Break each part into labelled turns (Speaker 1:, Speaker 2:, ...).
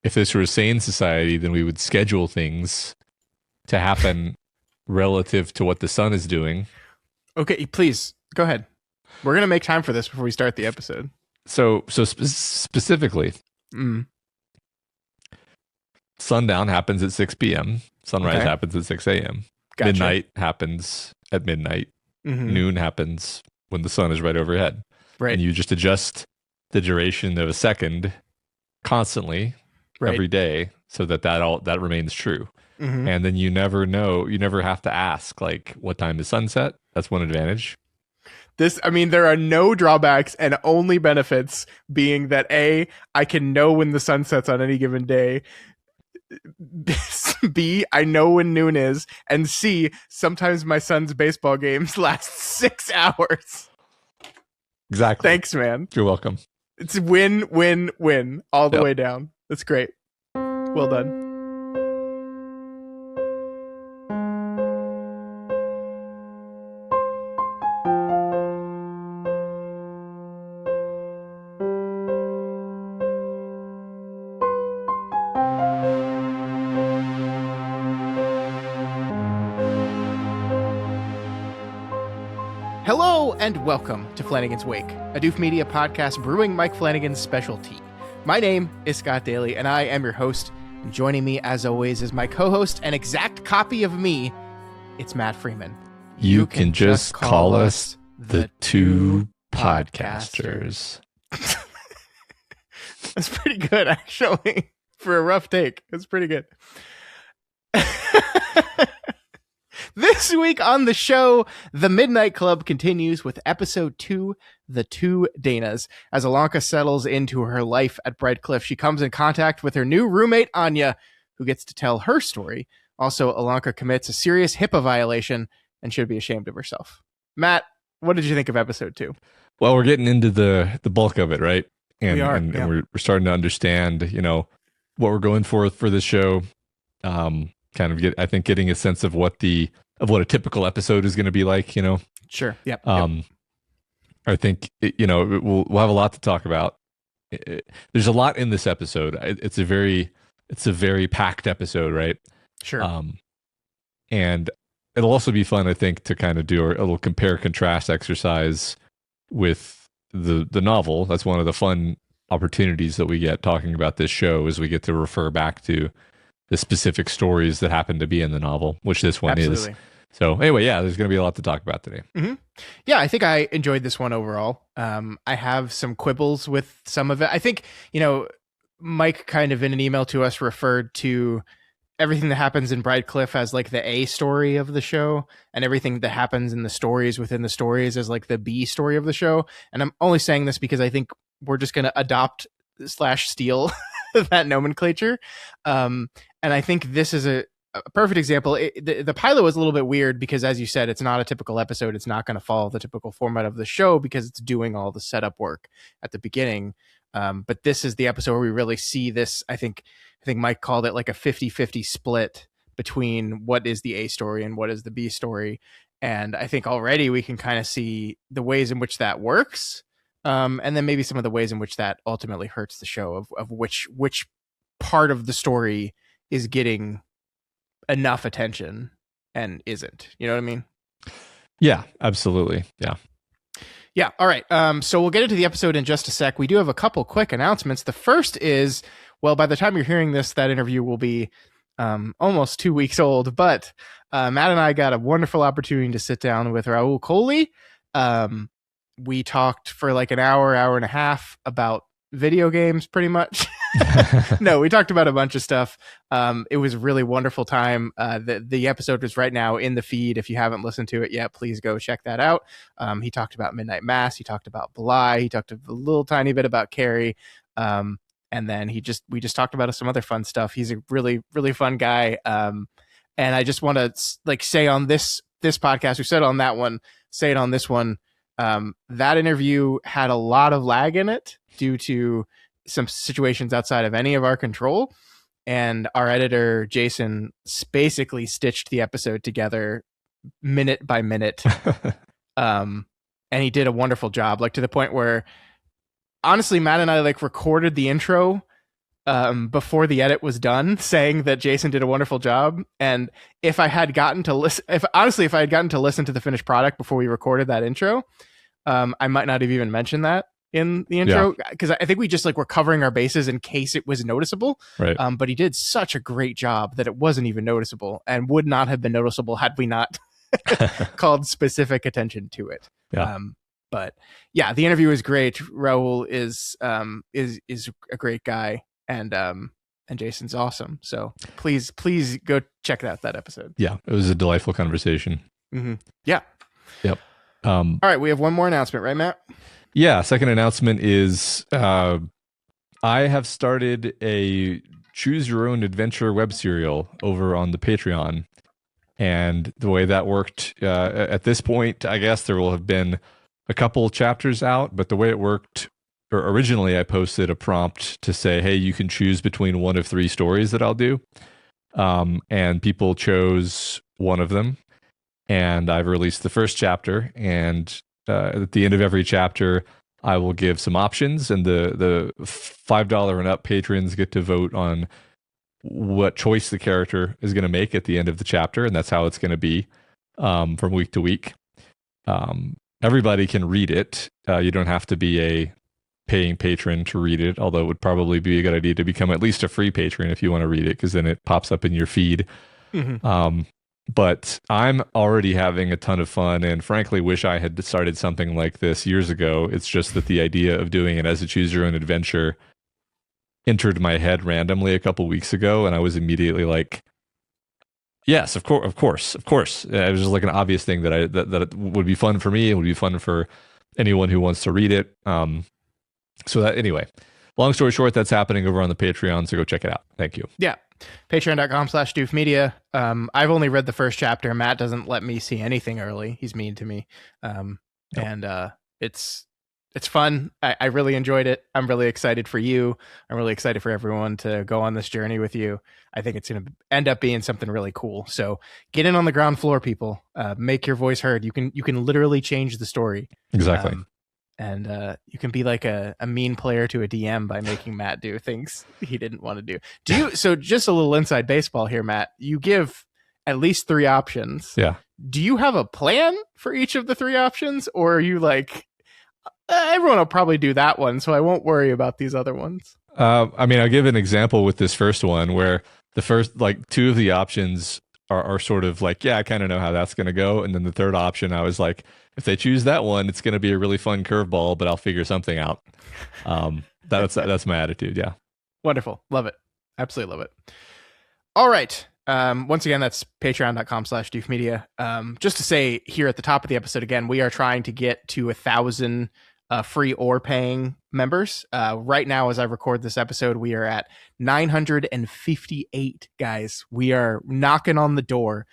Speaker 1: if this were a sane society, then we would schedule things to happen relative to what the sun is doing.
Speaker 2: Okay, please go ahead. We're gonna make time for this before we start the episode.
Speaker 1: So specifically, sundown happens at 6 p.m. Sunrise happens at 6 a.m.
Speaker 2: Gotcha.
Speaker 1: Midnight happens at midnight. Noon happens when the sun is right overhead.
Speaker 2: Right.
Speaker 1: And you just adjust the duration of a second constantly every day so that remains true. And then you never have to ask, like, what time is sunset? That's one advantage.
Speaker 2: There are no drawbacks and only benefits, being that A, I can know when the sun sets on any given day. B, I know when noon is. And C, sometimes my son's baseball games last 6 hours.
Speaker 1: Exactly.
Speaker 2: Thanks, man.
Speaker 1: You're welcome.
Speaker 2: It's win, win, win all the way down. That's great. Well done. Hello and welcome to Flanagan's Wake, a Doof Media podcast brewing Mike Flanagan's specialty. My name is Scott Daly, and I am your host. And joining me, as always, is my co-host, an exact copy of me. It's Matt Freeman.
Speaker 1: You can just call us the two podcasters.
Speaker 2: That's pretty good, actually, for a rough take. That's pretty good. This week on the show, The Midnight Club continues with episode 2, The Two Danas. As Alanka settles into her life at Brightcliffe, she comes in contact with her new roommate, Anya, who gets to tell her story. Also, Alanka commits a serious HIPAA violation and should be ashamed of herself. Matt, what did you think of episode 2?
Speaker 1: Well, we're getting into the bulk of it, right? And,
Speaker 2: we are,
Speaker 1: and we're starting to understand, what we're going for this show. Getting a sense of what a typical episode is going to be like,
Speaker 2: Sure. Yep.
Speaker 1: I think we'll have a lot to talk about. There's a lot in this episode. It's a very packed episode, right?
Speaker 2: Sure.
Speaker 1: And it'll also be fun, I think, to kind of do a little compare contrast exercise with the novel. That's one of the fun opportunities that we get talking about this show, is we get to refer back to the specific stories that happen to be in the novel, which this one is. So anyway, there's going to be a lot to talk about today.
Speaker 2: Mm-hmm. Yeah, I think I enjoyed this one overall. I have some quibbles with some of it. I think, Mike kind of in an email to us referred to everything that happens in Brightcliffe as like the A story of the show, and everything that happens in the stories within the stories as like the B story of the show. And I'm only saying this because I think we're just going to adopt / steal that nomenclature. And I think this is a perfect example. The pilot was a little bit weird because, as you said, it's not a typical episode. It's not going to follow the typical format of the show because it's doing all the setup work at the beginning. But this is the episode where we really see this. I think Mike called it like a 50-50 split between what is the A story and what is the B story. And I think already we can kind of see the ways in which that works. And then maybe some of the ways in which that ultimately hurts the show, of which part of the story is getting enough attention and isn't. You know what I mean?
Speaker 1: Yeah, absolutely.
Speaker 2: Yeah. All right. So we'll get into the episode in just a sec. We do have a couple quick announcements. The first is, well, by the time you're hearing this, that interview will be almost 2 weeks old. But Matt and I got a wonderful opportunity to sit down with Raul Coley. We talked for like an hour and a half about video games, pretty much. No, we talked about a bunch of stuff. It was a really wonderful time. The episode is right now in the feed. If you haven't listened to it yet, please go check that out. He talked about Midnight Mass. He talked about Bly. He talked a little tiny bit about Carrie. And then we just talked about some other fun stuff. He's a really, really fun guy. And I just want to say on this podcast, we said on that one, say it on this one. That interview had a lot of lag in it due to some situations outside of any of our control, and our editor Jason basically stitched the episode together minute by minute. And he did a wonderful job, like to the point where honestly Matt and I recorded the intro before the edit was done, saying that Jason did a wonderful job. And if I had gotten to listen, if I had gotten to listen to the finished product before we recorded that intro, I might not have even mentioned that in the intro, because I think we just like were covering our bases in case it was noticeable.
Speaker 1: Right.
Speaker 2: But he did such a great job that it wasn't even noticeable, and would not have been noticeable had we not called specific attention to it.
Speaker 1: Yeah.
Speaker 2: But yeah, the interview is great. Raul is a great guy, and Jason's awesome. So please go check out that episode.
Speaker 1: Yeah, it was a delightful conversation.
Speaker 2: Mm-hmm. Yeah.
Speaker 1: Yep.
Speaker 2: All right, we have one more announcement, right, Matt?
Speaker 1: Yeah. Second announcement is I have started a Choose Your Own Adventure web serial over on the Patreon. And the way that worked at this point, I guess there will have been a couple chapters out, but the way it worked, or originally I posted a prompt to say, hey, you can choose between one of 3 stories that I'll do. And people chose one of them. And I've released the first chapter. And at the end of every chapter, I will give some options. And the $5 and up patrons get to vote on what choice the character is going to make at the end of the chapter. And that's how it's going to be from week to week. Everybody can read it. You don't have to be a paying patron to read it, although it would probably be a good idea to become at least a free patron if you want to read it, because then it pops up in your feed. Mm-hmm. But I'm already having a ton of fun, and frankly wish I had started something like this years ago. It's just that the idea of doing it as a choose your own adventure entered my head randomly a couple weeks ago, and I was immediately like, yes, of course. It was just like an obvious thing that that would be fun for me. It would be fun for anyone who wants to read it. So that, anyway, long story short, that's happening over on the Patreon. So go check it out. Thank you.
Speaker 2: Yeah. Patreon.com/doofmedia. I've only read the first chapter. Matt doesn't let me see anything early. He's mean to me. And it's fun. I really enjoyed it. I'm really excited for you. I'm really excited for everyone to go on this journey with you. I think it's going to end up being something really cool. So get in on the ground floor, people. Make your voice heard. You can literally change the story.
Speaker 1: Exactly.
Speaker 2: And you can be like a mean player to a DM by making Matt do things he didn't want to do. So just a little inside baseball here, Matt. You give at least 3 options.
Speaker 1: Yeah.
Speaker 2: Do you have a plan for each of the 3 options, or are you like, everyone will probably do that one, so I won't worry about these other ones?
Speaker 1: I mean, I'll give an example with this first one where the first, like, 2 of the options are sort of like, yeah, I kind of know how that's going to go. And then the third option, I was like, if they choose that one, it's going to be a really fun curveball, but I'll figure something out. That's my attitude. Yeah.
Speaker 2: Wonderful. Love it. Absolutely love it. All right. Once again, that's patreon.com/doofmedia. Just to say here at the top of the episode again, we are trying to get to 1,000 free or paying members. Right now, as I record this episode, we are at 958 guys. We are knocking on the door.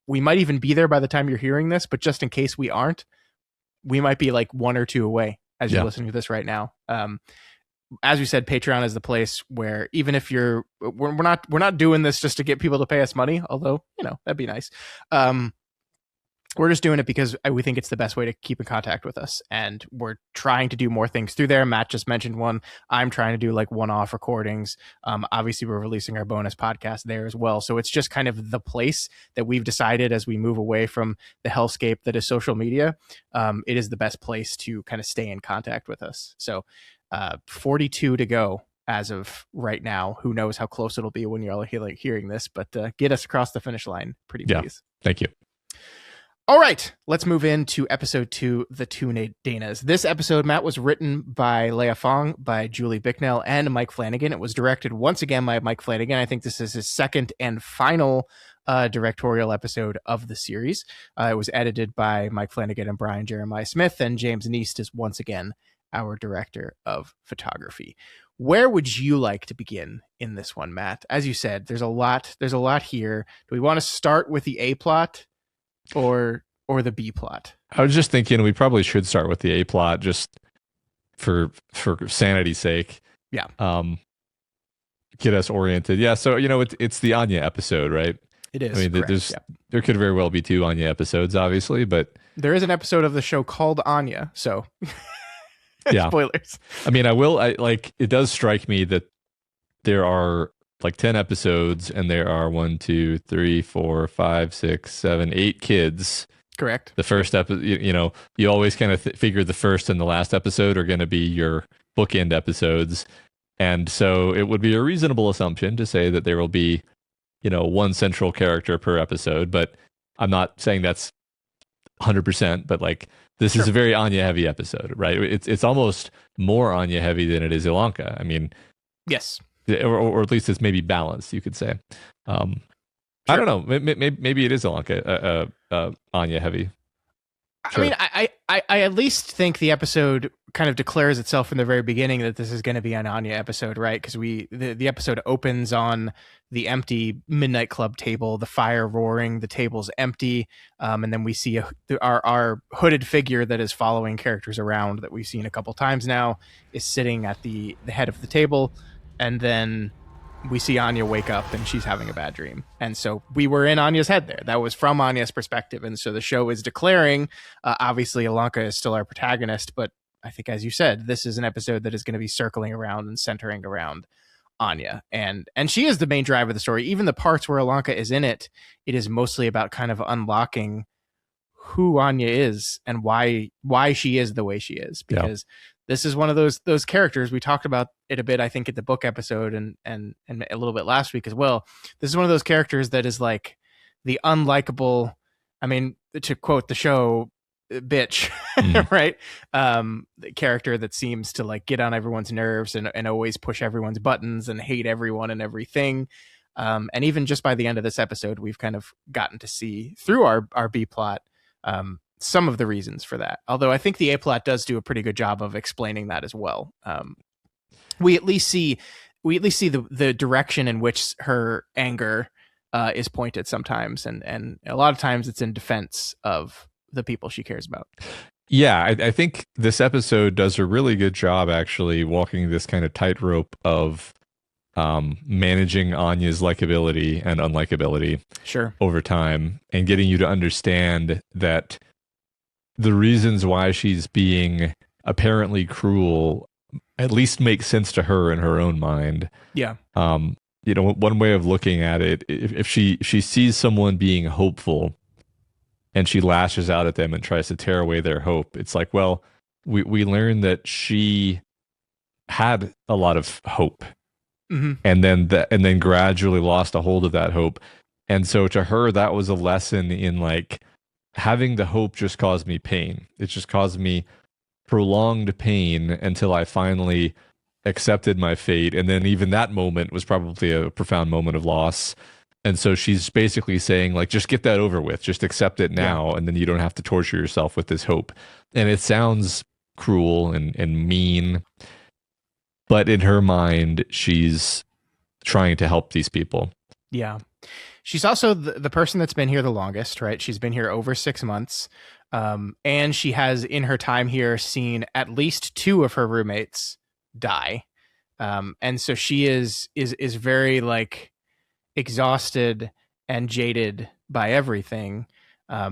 Speaker 2: We might even be there by the time you're hearing this, but just in case we aren't, we might be like 1 or 2 away as you're listening to this right now. As we said, Patreon is the place where even if we're not doing this just to get people to pay us money, although, that'd be nice. We're just doing it because we think it's the best way to keep in contact with us. And we're trying to do more things through there. Matt just mentioned one. I'm trying to do like one-off recordings. Obviously, we're releasing our bonus podcast there as well. So it's just kind of the place that we've decided as we move away from the hellscape that is social media. It is the best place to kind of stay in contact with us. So 42 to go as of right now. Who knows how close it'll be when you're all hearing this, but get us across the finish line, pretty please.
Speaker 1: Thank you.
Speaker 2: All right, let's move into episode 2, The Two Danas. This episode, Matt, was written by Leah Fong, by Julie Bicknell, and Mike Flanagan. It was directed once again by Mike Flanagan. I think this is his second and final directorial episode of the series. It was edited by Mike Flanagan and Brian Jeremiah Smith, and James Neist is once again our director of photography. Where would you like to begin in this one, Matt? As you said, there's a lot here. Do we want to start with the A plot or the B plot?
Speaker 1: I was just thinking we probably should start with the A plot just for sanity's sake.
Speaker 2: Yeah.
Speaker 1: Get us oriented. Yeah. So, it's the Anya episode, right?
Speaker 2: It is.
Speaker 1: I mean, there could very well be 2 Anya episodes, obviously, but
Speaker 2: there is an episode of the show called Anya. So
Speaker 1: yeah.
Speaker 2: Spoilers.
Speaker 1: I mean, it does strike me that there are like 10 episodes and there are 1, 2, 3, 4, 5, 6, 7, 8 kids.
Speaker 2: Correct.
Speaker 1: The first episode, you always kind of figure the first and the last episode are going to be your bookend episodes. And so it would be a reasonable assumption to say that there will be, one central character per episode. But I'm not saying that's 100%, but like this is a very Anya heavy episode, right? It's almost more Anya heavy than it is Ilanka. I mean,
Speaker 2: yes,
Speaker 1: or at least it's maybe balanced, you could say. I don't know. Maybe it is Ilanka, Anya heavy. Sure.
Speaker 2: I mean, I at least think the episode kind of declares itself from the very beginning that this is going to be an Anya episode, right? Because the episode opens on the empty Midnight Club table, the fire roaring, the table's empty, and then we see our hooded figure that is following characters around that we've seen a couple times now is sitting at the head of the table, and then we see Anya wake up and she's having a bad dream. And so we were in Anya's head there. That was from Anya's perspective. And so the show is declaring, obviously Ilanka is still our protagonist, but I think, as you said, this is an episode that is going to be circling around and centering around Anya. And she is the main driver of the story. Even the parts where Ilanka is in it, it is mostly about kind of unlocking who Anya is and why she is the way she is. Because this is one of those characters. We talked about it a bit, I think, at the book episode and a little bit last week as well. This is one of those characters that is like the unlikable, I mean, to quote the show, bitch, right? The character that seems to like get on everyone's nerves and always push everyone's buttons and hate everyone and everything. And even just by the end of this episode, we've kind of gotten to see through our B plot some of the reasons for that. Although I think the A plot does do a pretty good job of explaining that as well. We at least see the direction in which her anger is pointed sometimes, and a lot of times it's in defense of the people she cares about.
Speaker 1: Yeah, I think this episode does a really good job actually walking this kind of tightrope of managing Anya's likability and unlikability over time, and getting you to understand that the reasons why she's being apparently cruel at least make sense to her in her own mind.
Speaker 2: Yeah.
Speaker 1: One way of looking at it, if she sees someone being hopeful and she lashes out at them and tries to tear away their hope, it's like, well, we learned that she had a lot of hope. Mm-hmm. And then gradually lost a hold of that hope. And so to her, that was a lesson in like, having the hope just caused me pain. It just caused me prolonged pain until I finally accepted my fate. And then even that moment was probably a profound moment of loss. And so she's basically saying, like, just get that over with. Just accept it now, and then you don't have to torture yourself with this hope. And it sounds cruel and mean, but in her mind, she's trying to help these people.
Speaker 2: Yeah. She's also the person that's been here the longest, right? She's been here over 6 months. And she has, in her time here, seen at least 2 of her roommates die. And so she is very like exhausted and jaded by everything,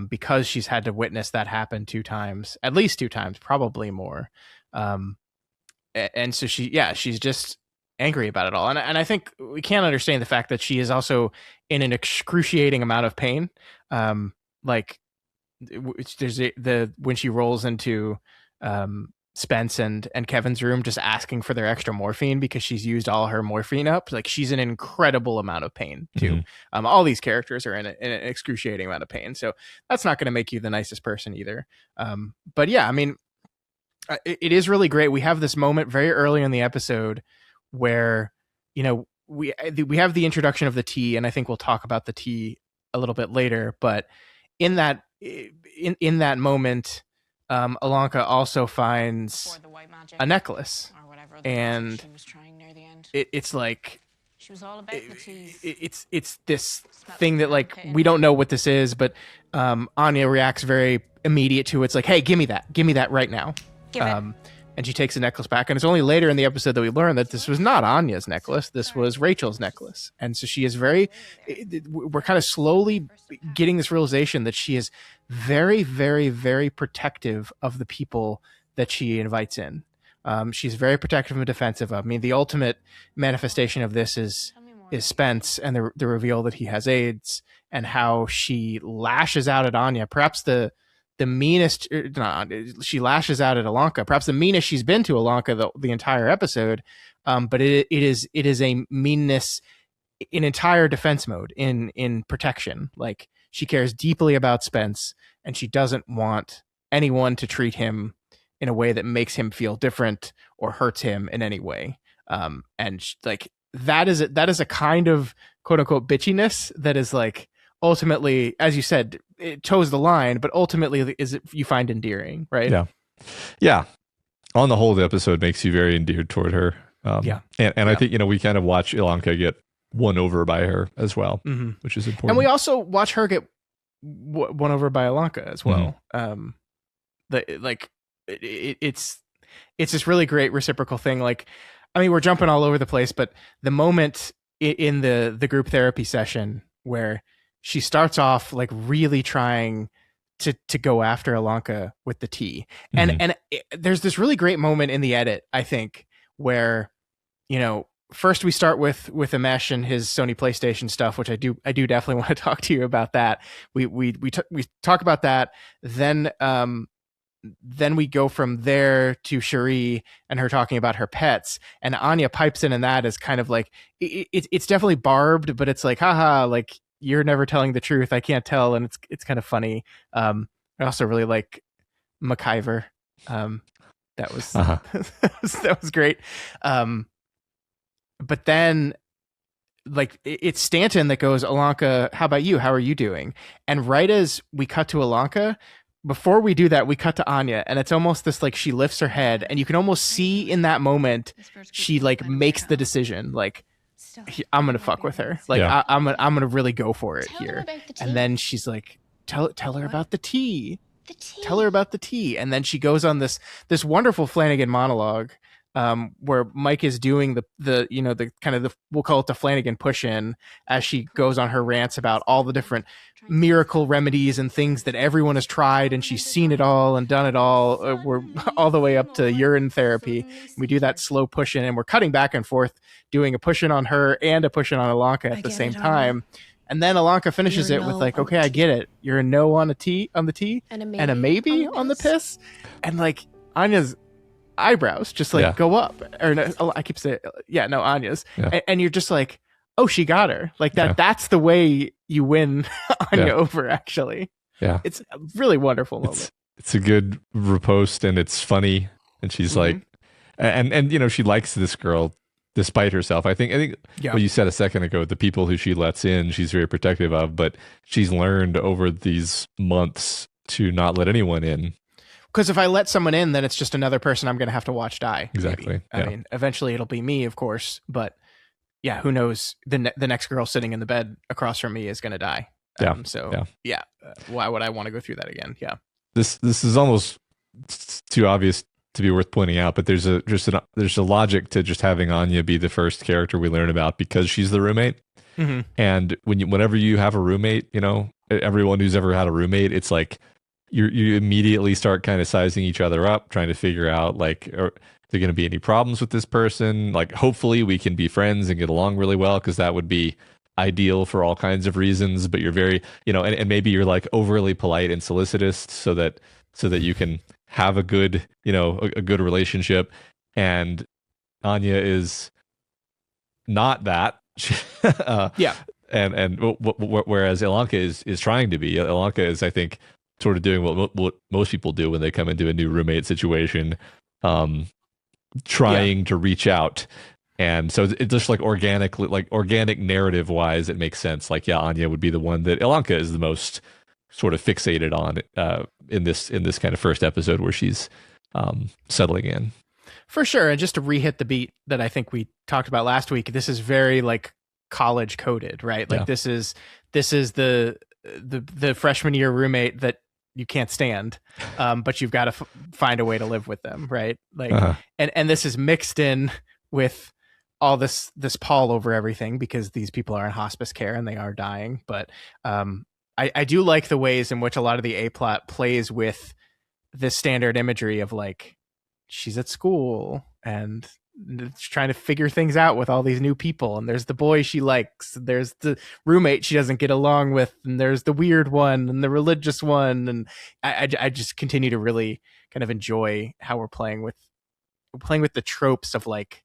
Speaker 2: because she's had to witness that happen 2 times, at least 2 times, probably more. And so she's just angry about it all. And I think we can't understand the fact that she is also in an excruciating amount of pain. Like there's when she rolls into Spence and Kevin's room just asking for their extra morphine because she's used all her morphine up. Like, she's in an incredible amount of pain too. Mm-hmm. All these characters are in an excruciating amount of pain. So that's not going to make you the nicest person either. But yeah, I mean, it is really great. We have this moment very early in the episode where, we have the introduction of the tea, and I think we'll talk about the tea a little bit later. But in that moment, Ilanka also finds a necklace, and it's like she was all about the tea. It's this thing that, like, we don't know what this is, but Anya reacts very immediate to it. It's like, hey, give me that right now. And she takes the necklace back, and it's only later in the episode that we learn that this was not Anya's necklace. This was Rachel's necklace. And so she is we're kind of slowly getting this realization that she is very, very, very protective of the people that she invites in. She's very protective and defensive. I mean, the ultimate manifestation of this is Spence and the reveal that he has AIDS, and how she lashes out at Anya. Perhaps the meanest, she lashes out at Ilonka. Perhaps the meanest she's been to Ilonka the entire episode. But it is a meanness in entire defense mode, in protection. Like, she cares deeply about Spence, and she doesn't want anyone to treat him in a way that makes him feel different or hurts him in any way. Like, that is a kind of quote unquote bitchiness that is, like, ultimately, as you said, it toes the line, but ultimately is it you find endearing, right?
Speaker 1: Yeah. On the whole, the episode makes you very endeared toward her. And I think, we kind of watch Ilonka get won over by her as well, which is important.
Speaker 2: And we also watch her get won over by Ilonka as well. It's this really great reciprocal thing. Like, I mean, we're jumping all over the place, but the moment in the group therapy session where she starts off, like, really trying to go after Ilonka with the tea, and there's this really great moment in the edit, I think, where, first we start with Amesh and his Sony PlayStation stuff, which I do definitely want to talk to you about that. We talk about that, then we go from there to Cherie and her talking about her pets, and Anya pipes in, and that is kind of like, it's definitely barbed, but it's like, haha, like, you're never telling the truth, I can't tell, and it's kind of funny. I also really like MacIver. That was that was great. But then, like, it's Stanton that goes, Ilonka, how about you? How are you doing? And right as we cut to Ilonka, before we do that, we cut to Anya, and it's almost this, like, she lifts her head, and you can almost see in that moment she, like, makes the decision, like, I'm gonna fuck with her, like, I'm gonna really go for it here. And then she's like, tell her about the tea. Tell her about the tea. And then she goes on this wonderful Flanagan monologue, where Mike is doing the kind of we'll call it the Flanagan push in, as she goes on her rants about all the different miracle remedies and things that everyone has tried, and she's seen it all and done it all. We're all the way up to urine therapy. We do that slow push in, and we're cutting back and forth, doing a push in on her and a push in on Ilonka at the same time. And then Ilonka finishes it with, like, okay, I get it. You're a no on the tea, and a maybe on the piss. And, like, Anya's eyebrows just, like, go up. Or no, I keep saying, Anya's. And you're just like, oh, she got her. Like, that's the way you win Anya over, actually.
Speaker 1: Yeah.
Speaker 2: It's a really wonderful moment.
Speaker 1: It's a good riposte, and it's funny. And she's like, and she likes this girl despite herself. I think what you said a second ago, the people who she lets in, she's very protective of, but she's learned over these months to not let anyone in.
Speaker 2: Because if I let someone in, then it's just another person I'm going to have to watch die.
Speaker 1: Exactly.
Speaker 2: I mean, eventually it'll be me, of course, but who knows? The next girl sitting in the bed across from me is going to die. Why would I want to go through that again? Yeah.
Speaker 1: This is almost too obvious to be worth pointing out, but there's a logic to just having Anya be the first character we learn about, because she's the roommate. And whenever you have a roommate, everyone who's ever had a roommate, it's like you immediately start kind of sizing each other up, trying to figure out, like, are there going to be any problems with this person? Like, hopefully we can be friends and get along really well, because that would be ideal for all kinds of reasons. But you're very, and maybe you're, like, overly polite and solicitous so that you can have a good, a good relationship. And Anya is not that. And whereas Ilonka is trying to be. Ilonka is, I think, sort of doing what most people do when they come into a new roommate situation, trying to reach out. And so it's just, like, organic narrative wise, it makes sense. Like, Anya would be the one that Ilonka is the most sort of fixated on in this kind of first episode where she's settling in.
Speaker 2: For sure. And just to re-hit the beat that I think we talked about last week, this is very, like, college coded, right? Like, this is the freshman year roommate that you can't stand, but you've got to find a way to live with them, right? Like, and this is mixed in with all this pall over everything, because these people are in hospice care and they are dying. But I do like the ways in which a lot of the A plot plays with this standard imagery of, like, she's at school and trying to figure things out with all these new people, and there's the boy she likes, there's the roommate she doesn't get along with, and there's the weird one and the religious one, and I just continue to really kind of enjoy how we're playing with the tropes of like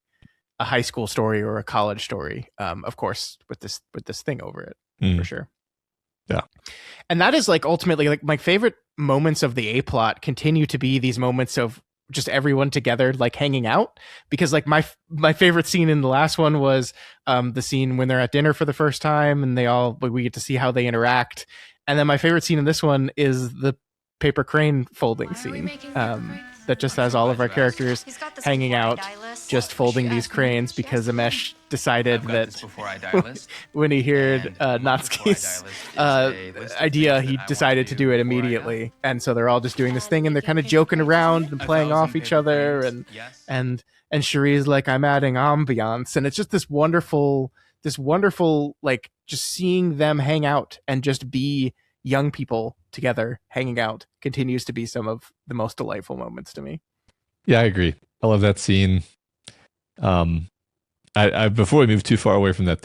Speaker 2: a high school story or a college story, of course with this thing over it, for sure.
Speaker 1: Yeah.
Speaker 2: And that is like ultimately like my favorite moments of the A plot continue to be these moments of just everyone together, like hanging out, because like my favorite scene in the last one was the scene when they're at dinner for the first time and we get to see how they interact. And then my favorite scene in this one is the paper crane folding scene, that just has all of our characters hanging out, just folding these cranes because Amesh decided that when he heard Natsuki's idea, he decided to do it immediately. And so they're all just doing this thing and they're kind of joking around and playing off each other. And Cherie's like, I'm adding ambiance. And it's just this wonderful, like just seeing them hang out and just be young people together hanging out continues to be some of the most delightful moments to me.
Speaker 1: Yeah, I agree. I love that scene. I before we move too far away from that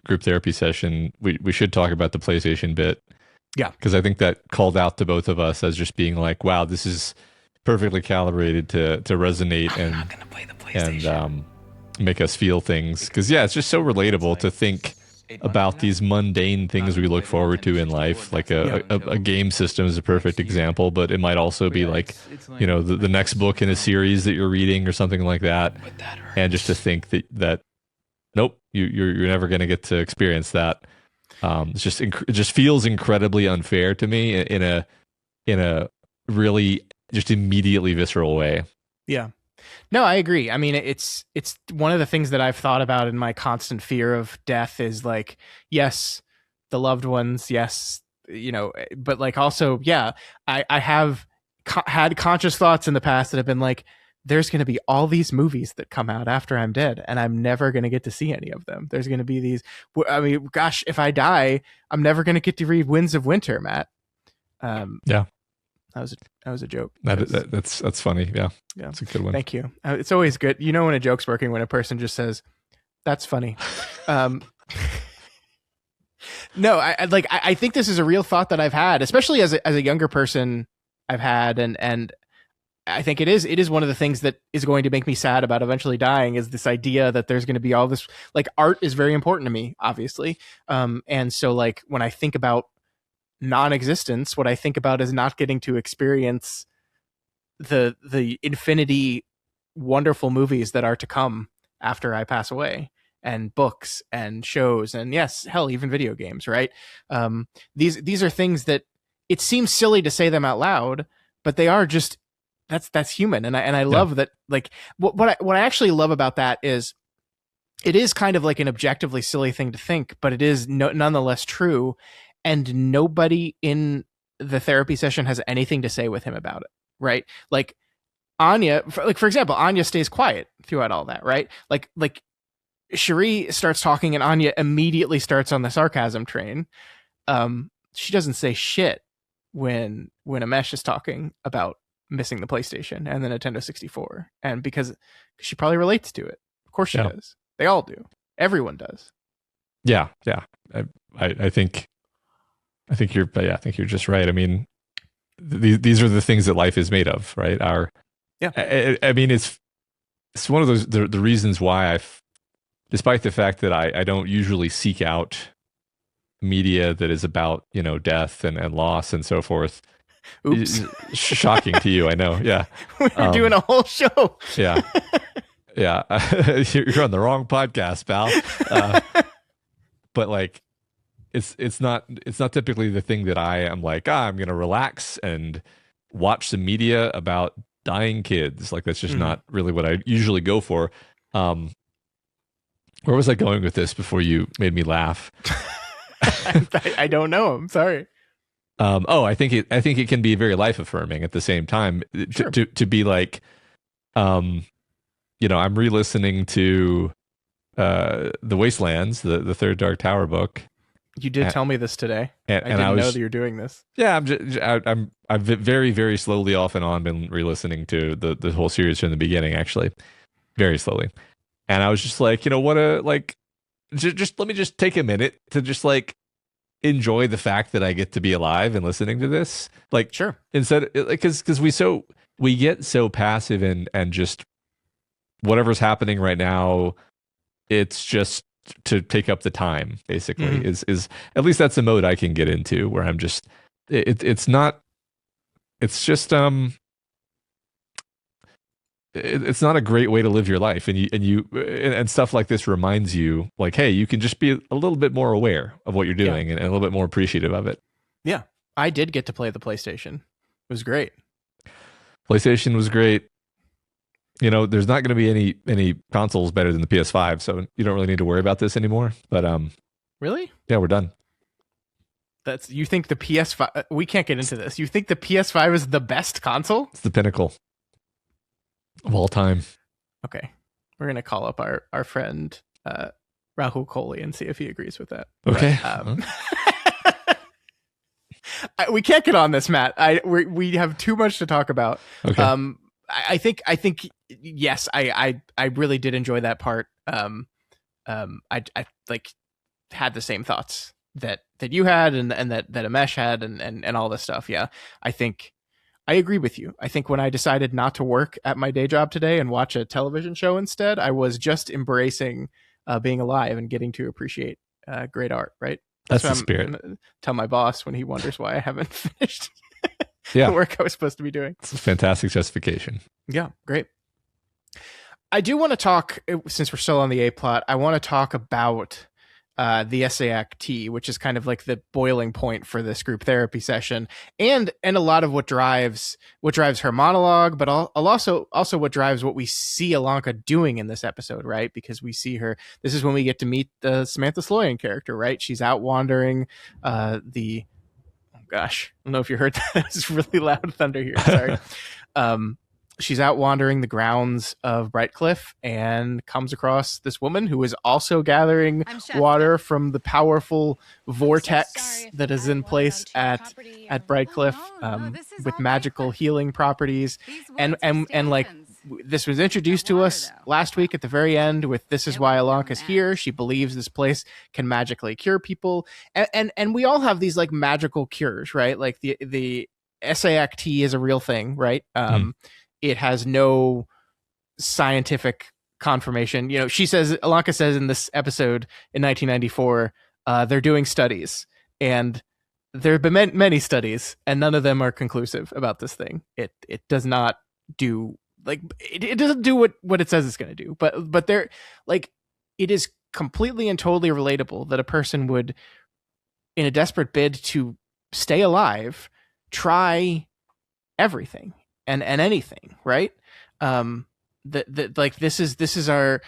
Speaker 1: group therapy session, we should talk about the PlayStation bit.
Speaker 2: Yeah,
Speaker 1: because I think that called out to both of us as just being like, wow, this is perfectly calibrated to resonate and make us feel things. Because yeah, it's just so relatable to think about these mundane things we look forward to in life. Like a game system is a perfect example, but it might also be like, you know, the next book in a series that you're reading or something like that. And just to think that nope, you're never going to get to experience that. It just feels incredibly unfair to me in a really just immediately visceral way.
Speaker 2: Yeah. No, I agree. I mean, it's one of the things that I've thought about in my constant fear of death is like, yes, the loved ones, yes, you know, but like also, yeah, I have had conscious thoughts in the past that have been like, there's going to be all these movies that come out after I'm dead and I'm never going to get to see any of them. There's going to be these, I mean, gosh, if I die, I'm never going to get to read Winds of Winter, Matt.
Speaker 1: Yeah.
Speaker 2: That was a joke.
Speaker 1: That's funny. Yeah. It's a good one.
Speaker 2: Thank you. It's always good. You know when a joke's working when a person just says, "That's funny." No, I think this is a real thought that I've had, especially as a younger person. I've had and I think it is one of the things that is going to make me sad about eventually dying is this idea that there's going to be all this, like, art is very important to me, obviously, and so like when I think about non-existence, what I think about is not getting to experience the infinity wonderful movies that are to come after I pass away, and books and shows and yes, hell, even video games, right? These are things that it seems silly to say them out loud, but they are just that's human, and I love that. Like what I actually love about that is it is kind of like an objectively silly thing to think, but it is nonetheless true. And nobody in the therapy session has anything to say with him about it, right? Like Anya, for example, Anya stays quiet throughout all that, right? Like Cherie starts talking and Anya immediately starts on the sarcasm train. She doesn't say shit when Amesh is talking about missing the PlayStation and the Nintendo 64, and because she probably relates to it. Of course she does. They all do. Everyone does.
Speaker 1: Yeah. I think you're just right. I mean, these are the things that life is made of, right? I mean, it's one of those the reasons why despite the fact that I don't usually seek out media that is about, you know, death and loss and so forth.
Speaker 2: Oops.
Speaker 1: Shocking to you, I know. Yeah,
Speaker 2: we're doing a whole show.
Speaker 1: Yeah. You're on the wrong podcast, pal. But like, it's not typically the thing that I am like, I'm gonna relax and watch some media about dying kids. Like that's just not really what I usually go for. Where was I going with this before you made me laugh?
Speaker 2: I don't know. I'm sorry.
Speaker 1: I think it can be very life affirming at the same time. Sure. To be like, you know, I'm re-listening to The Wastelands, the third Dark Tower book.
Speaker 2: You did
Speaker 1: and,
Speaker 2: tell me this today. I
Speaker 1: and I
Speaker 2: didn't know
Speaker 1: was
Speaker 2: that you're doing this.
Speaker 1: yeah, I've very very slowly off and on been re-listening to the whole series from the beginning, actually, very slowly. And I was just like, what a like, just let me just take a minute to just like enjoy the fact that I get to be alive and listening to this. Like,
Speaker 2: Sure.
Speaker 1: instead, because we get so passive and just whatever's happening right now, it's just to take up the time. Basically, is at least that's a mode I can get into where I'm just it's not it's just it's not a great way to live your life, and stuff like this reminds you like, hey, you can just be a little bit more aware of what you're doing and a little bit more appreciative of it.
Speaker 2: Yeah, I did get to play the PlayStation. It was great.
Speaker 1: PlayStation was great. There's not going to be any consoles better than the PS5, so you don't really need to worry about this anymore. But
Speaker 2: really,
Speaker 1: yeah, we're done.
Speaker 2: You think the PS5? We can't get into this. You think the PS5 is the best console?
Speaker 1: It's the pinnacle of all time.
Speaker 2: Okay, we're gonna call up our friend Rahul Kohli and see if he agrees with that.
Speaker 1: Okay.
Speaker 2: But, we can't get on this, Matt. We have too much to talk about.
Speaker 1: Okay.
Speaker 2: I think yes, I really did enjoy that part. I like had the same thoughts that you had and that Amesh had and all this stuff. Yeah, I think I agree with you. I think when I decided not to work at my day job today and watch a television show instead, I was just embracing being alive and getting to appreciate great art. Right.
Speaker 1: That's the spirit.
Speaker 2: Tell my boss when he wonders why I haven't finished
Speaker 1: the
Speaker 2: work I was supposed to be doing.
Speaker 1: It's a fantastic justification.
Speaker 2: Yeah, great. I do want to talk, since we're still on the A plot, I want to talk about the SAACT, which is kind of like the boiling point for this group therapy session, and a lot of what drives her monologue, but also what drives what we see Alanka doing in this episode, right? Because we see her. This is when we get to meet the Samantha Sloyen character, right? She's out wandering oh gosh, I don't know if you heard that. It's really loud thunder here. Sorry. She's out wandering the grounds of Brightcliffe and comes across this woman who is also gathering water from the powerful vortex that is in place at Brightcliffe with magical healing properties. And like, this was introduced to us last week at the very end with "This is why Alanka's here." She believes this place can magically cure people. And we all have these like magical cures, right? Like the SAACT is a real thing, right? It has no scientific confirmation. Alanka says in this episode in 1994, they're doing studies, and there have been many studies, and none of them are conclusive about this thing. It does not do it doesn't do what it says it's going to do. But they're like, it is completely and totally relatable that a person would, in a desperate bid to stay alive, try everything and anything, right? Like this is our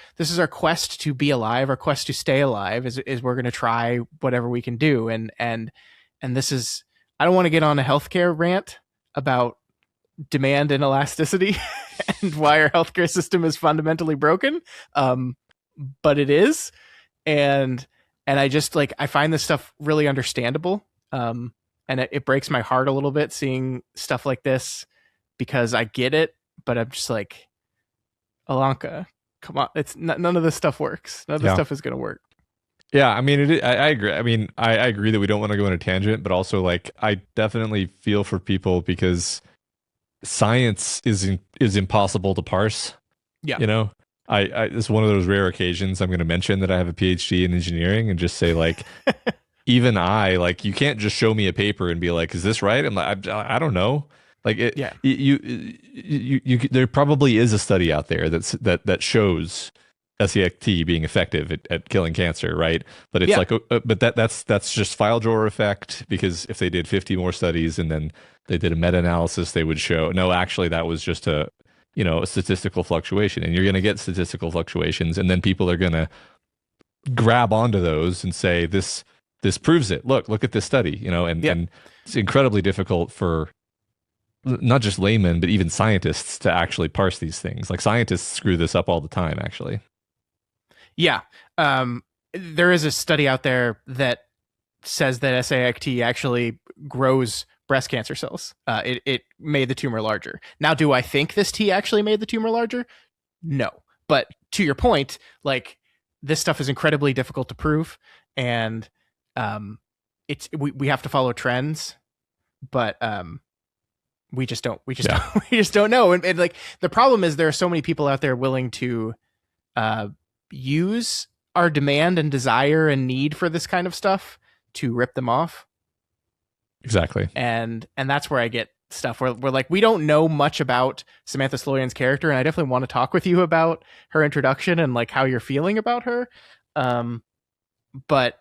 Speaker 2: quest to be alive, our quest to stay alive is we're going to try whatever we can do. And this is, I don't want to get on a healthcare rant about demand and elasticity and why our healthcare system is fundamentally broken. But it is. And I just I find this stuff really understandable. And it breaks my heart a little bit seeing stuff like this, because I get it, but I'm just like, Alanka, come on. None of this stuff works. None of this stuff is going to work.
Speaker 1: Yeah, I mean, I agree. I mean, I agree that we don't want to go on a tangent, but also like, I definitely feel for people because science is impossible to parse.
Speaker 2: Yeah.
Speaker 1: It's one of those rare occasions I'm going to mention that I have a PhD in engineering and just say like, even you can't just show me a paper and be like, is this right? I'm like, I don't know. Like it,
Speaker 2: yeah.
Speaker 1: You there probably is a study out there that shows SAACT being effective at killing cancer, right? But it's but that's just file drawer effect, because if they did 50 more studies and then they did a meta-analysis, they would show, no, actually that was just a statistical fluctuation, and you're going to get statistical fluctuations, and then people are going to grab onto those and say this proves it. Look at this study, and it's incredibly difficult for not just laymen, but even scientists to actually parse these things. Like, scientists screw this up all the time, actually.
Speaker 2: Yeah. There is a study out there that says that SAIT actually grows breast cancer cells. It made the tumor larger. Now, do I think this tea actually made the tumor larger? No. But to your point, like, this stuff is incredibly difficult to prove, and we have to follow trends, but we just don't we just don't know. And like, the problem is there are so many people out there willing to use our demand and desire and need for this kind of stuff to rip them off.
Speaker 1: Exactly.
Speaker 2: And that's where I get stuff where we're like, we don't know much about Samantha Sloyen's character, and I definitely want to talk with you about her introduction and like how you're feeling about her. But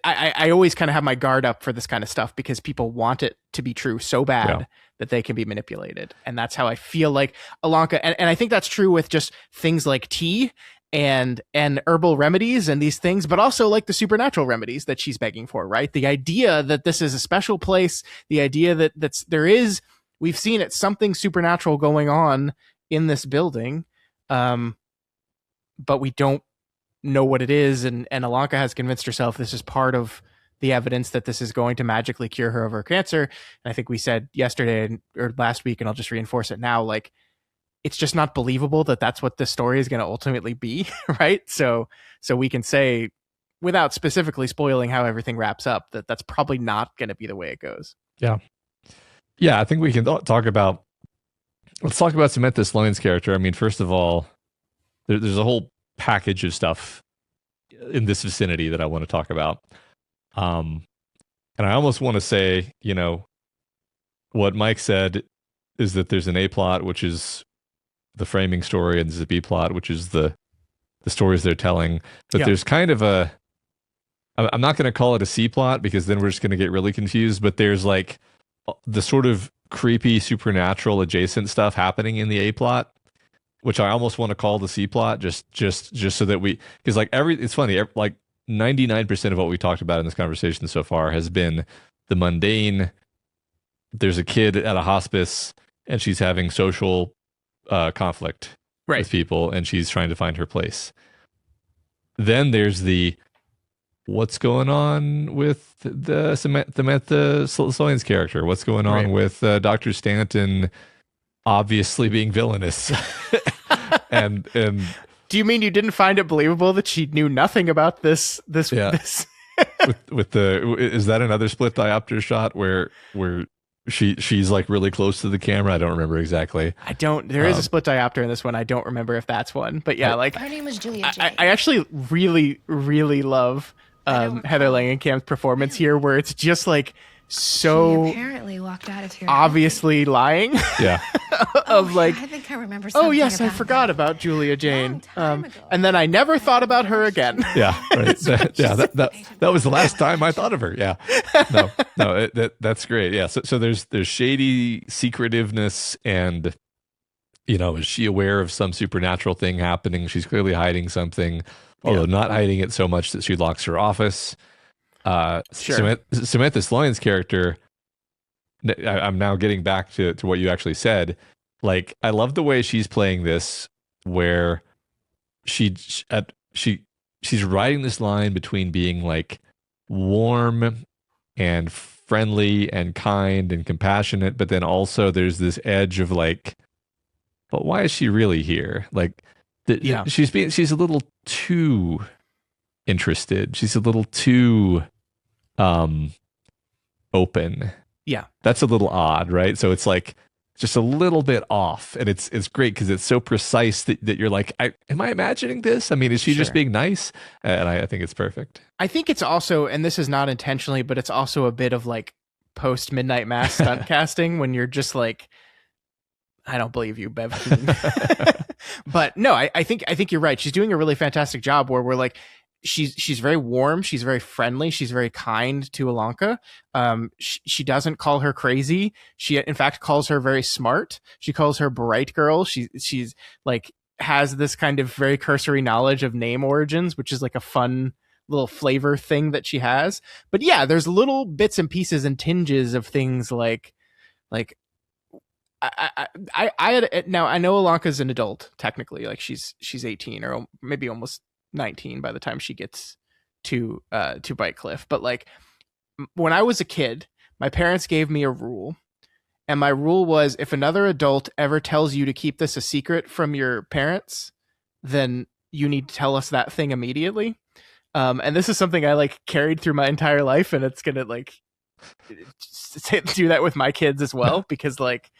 Speaker 2: I always kind of have my guard up for this kind of stuff because people want it to be true so bad that they can be manipulated. And that's how I feel like Ilonka, and I think that's true with just things like tea and herbal remedies and these things, but also like the supernatural remedies that she's begging for, right? The idea that this is a special place, the idea that we've seen it, something supernatural going on in this building, but we don't know what it is. And Ilonka has convinced herself this is part of the evidence that this is going to magically cure her of her cancer. And I think we said yesterday or last week, and I'll just reinforce it now, like, it's just not believable that that's what this story is going to ultimately be, right? So we can say, without specifically spoiling how everything wraps up, that that's probably not going to be the way it goes.
Speaker 1: Yeah. Yeah, I think we can let's talk about Samantha Sloyen's character. I mean, first of all, there's a whole package of stuff in this vicinity that I want to talk about. And I almost want to say, what Mike said is that there's an A plot, which is the framing story, and there's a B plot, which is the stories they're telling. But there's kind of I'm not going to call it a C plot because then we're just going to get really confused, but there's like the sort of creepy supernatural adjacent stuff happening in the A plot, which I almost want to call the C plot, just so that because like it's funny, like 99% of what we talked about in this conversation so far has been the mundane. There's a kid at a hospice and she's having social conflict with people, and she's trying to find her place. Then there's the what's going on with the Samantha Sloyen's character? What's going on with Dr. Stanton obviously being villainous? and
Speaker 2: do you mean you didn't find it believable that she knew nothing about this? With
Speaker 1: is that another split diopter shot where she's like really close to the camera? I don't remember exactly.
Speaker 2: There is a split diopter in this one. I don't remember if that's one, but yeah, like
Speaker 3: her name was Julia Jane.
Speaker 2: I actually really, really love Heather Langenkamp's performance here, where it's just like so
Speaker 3: she apparently walked out of here
Speaker 2: obviously lying.
Speaker 1: Yeah.
Speaker 3: I think I remember something.
Speaker 2: Oh yes, I forgot about Julia Jane. And then I never thought about her again.
Speaker 1: Yeah, right. That was the last time I thought of her. Yeah. No, that's great. Yeah. So there's shady secretiveness, and is she aware of some supernatural thing happening? She's clearly hiding something, although not hiding it so much that she locks her office. Samantha Sloyen's character, I'm now getting back to what you actually said. Like, I love the way she's playing this, where she's riding this line between being like warm and friendly and kind and compassionate, but then also there's this edge of like, but why is she really here? Like, she's a little too interested. She's a little too open.
Speaker 2: Yeah.
Speaker 1: That's a little odd, right? So it's like just a little bit off, and it's great because it's so precise that you're like, am I imagining this? I mean, is she just being nice? And I think it's perfect.
Speaker 2: I think it's also, and this is not intentionally, but it's also a bit of like post Midnight Mass stunt casting, when you're just like, I don't believe you, Bev. But no, I think you're right. She's doing a really fantastic job where we're like, she's very warm, she's very friendly, she's very kind to Ilonka. She doesn't call her crazy. She in fact calls her very smart. She calls her bright girl. She's like has this kind of very cursory knowledge of name origins, which is like a fun little flavor thing that she has. But yeah, there's little bits and pieces and tinges of things like now I know Ilonka's an adult technically, like she's 18 or maybe almost 19 by the time she gets to Brightcliffe. But like when I was a kid, my parents gave me a rule. And my rule was, if another adult ever tells you to keep this a secret from your parents, then you need to tell us that thing immediately. And this is something I like carried through my entire life, and it's gonna like do that with my kids as well, because like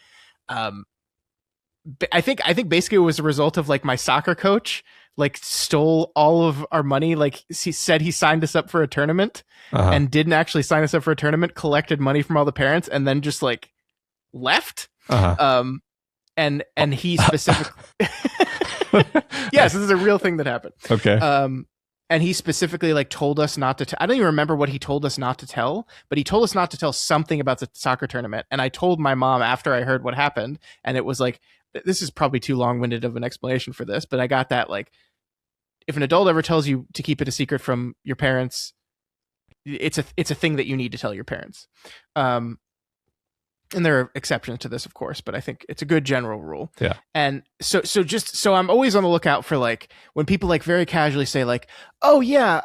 Speaker 2: I think basically it was a result of like my soccer coach like stole all of our money. Like he said he signed us up for a tournament and didn't actually sign us up for a tournament, collected money from all the parents, and then just like left. And he specifically yes, this is a real thing that happened.
Speaker 1: Okay.
Speaker 2: And he specifically like told us not to I don't even remember what he told us not to tell, but he told us not to tell something about the soccer tournament. And I told my mom after I heard what happened, and it was like, this is probably too long-winded of an explanation for this, but I got that like, if an adult ever tells you to keep it a secret from your parents, it's a thing that you need to tell your parents. And there are exceptions to this, of course, but I think it's a good general rule.
Speaker 1: Yeah.
Speaker 2: And so I'm always on the lookout for like when people like very casually say like, oh yeah,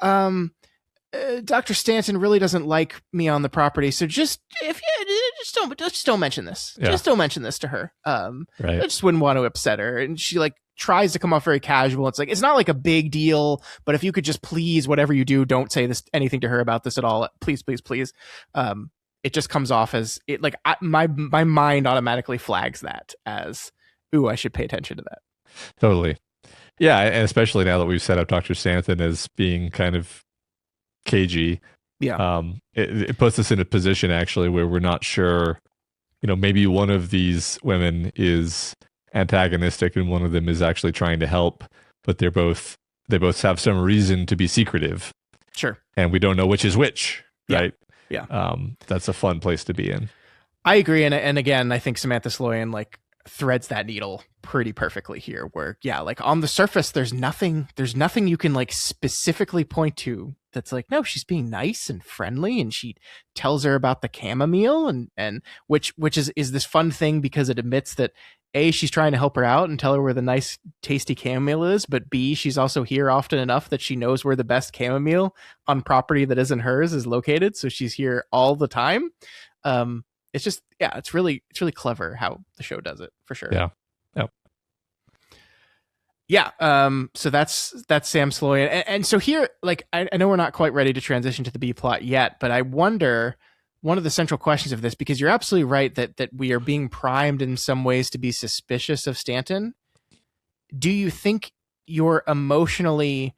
Speaker 2: Dr. Stanton really doesn't like me on the property, so just don't mention this.
Speaker 1: Yeah.
Speaker 2: Just don't mention this to her.
Speaker 1: Right.
Speaker 2: I just wouldn't want to upset her. And she like tries to come off very casual. It's like, it's not like a big deal, but if you could just please, whatever you do, don't say anything to her about this at all. Please, please, please. It just comes off as it like my mind automatically flags that as, ooh, I should pay attention to that.
Speaker 1: Totally. Yeah. And especially now that we've set up Dr. Stanton as being kind of cagey.
Speaker 2: Yeah.
Speaker 1: It puts us in a position actually where we're not sure, maybe one of these women is antagonistic and one of them is actually trying to help, but they both have some reason to be secretive.
Speaker 2: Sure.
Speaker 1: And we don't know which is which, right?
Speaker 2: Yeah.
Speaker 1: That's a fun place to be in.
Speaker 2: I agree. And again, I think Samantha Sloyen like threads that needle pretty perfectly here, where, yeah, like on the surface, there's nothing you can like specifically point to that's like, no, she's being nice and friendly, and she tells her about the chamomile and which is this fun thing because it admits that A, she's trying to help her out and tell her where the nice tasty chamomile is, but B, she's also here often enough that she knows where the best chamomile on property that isn't hers is located, so she's here all the time. It's just, yeah, it's really clever how the show does it, for sure.
Speaker 1: Yeah.
Speaker 2: So that's Sam Sloyen. And so here, like, I know we're not quite ready to transition to the B plot yet, but I wonder, one of the central questions of this, because you're absolutely right that we are being primed in some ways to be suspicious of Stanton. Do you think you're emotionally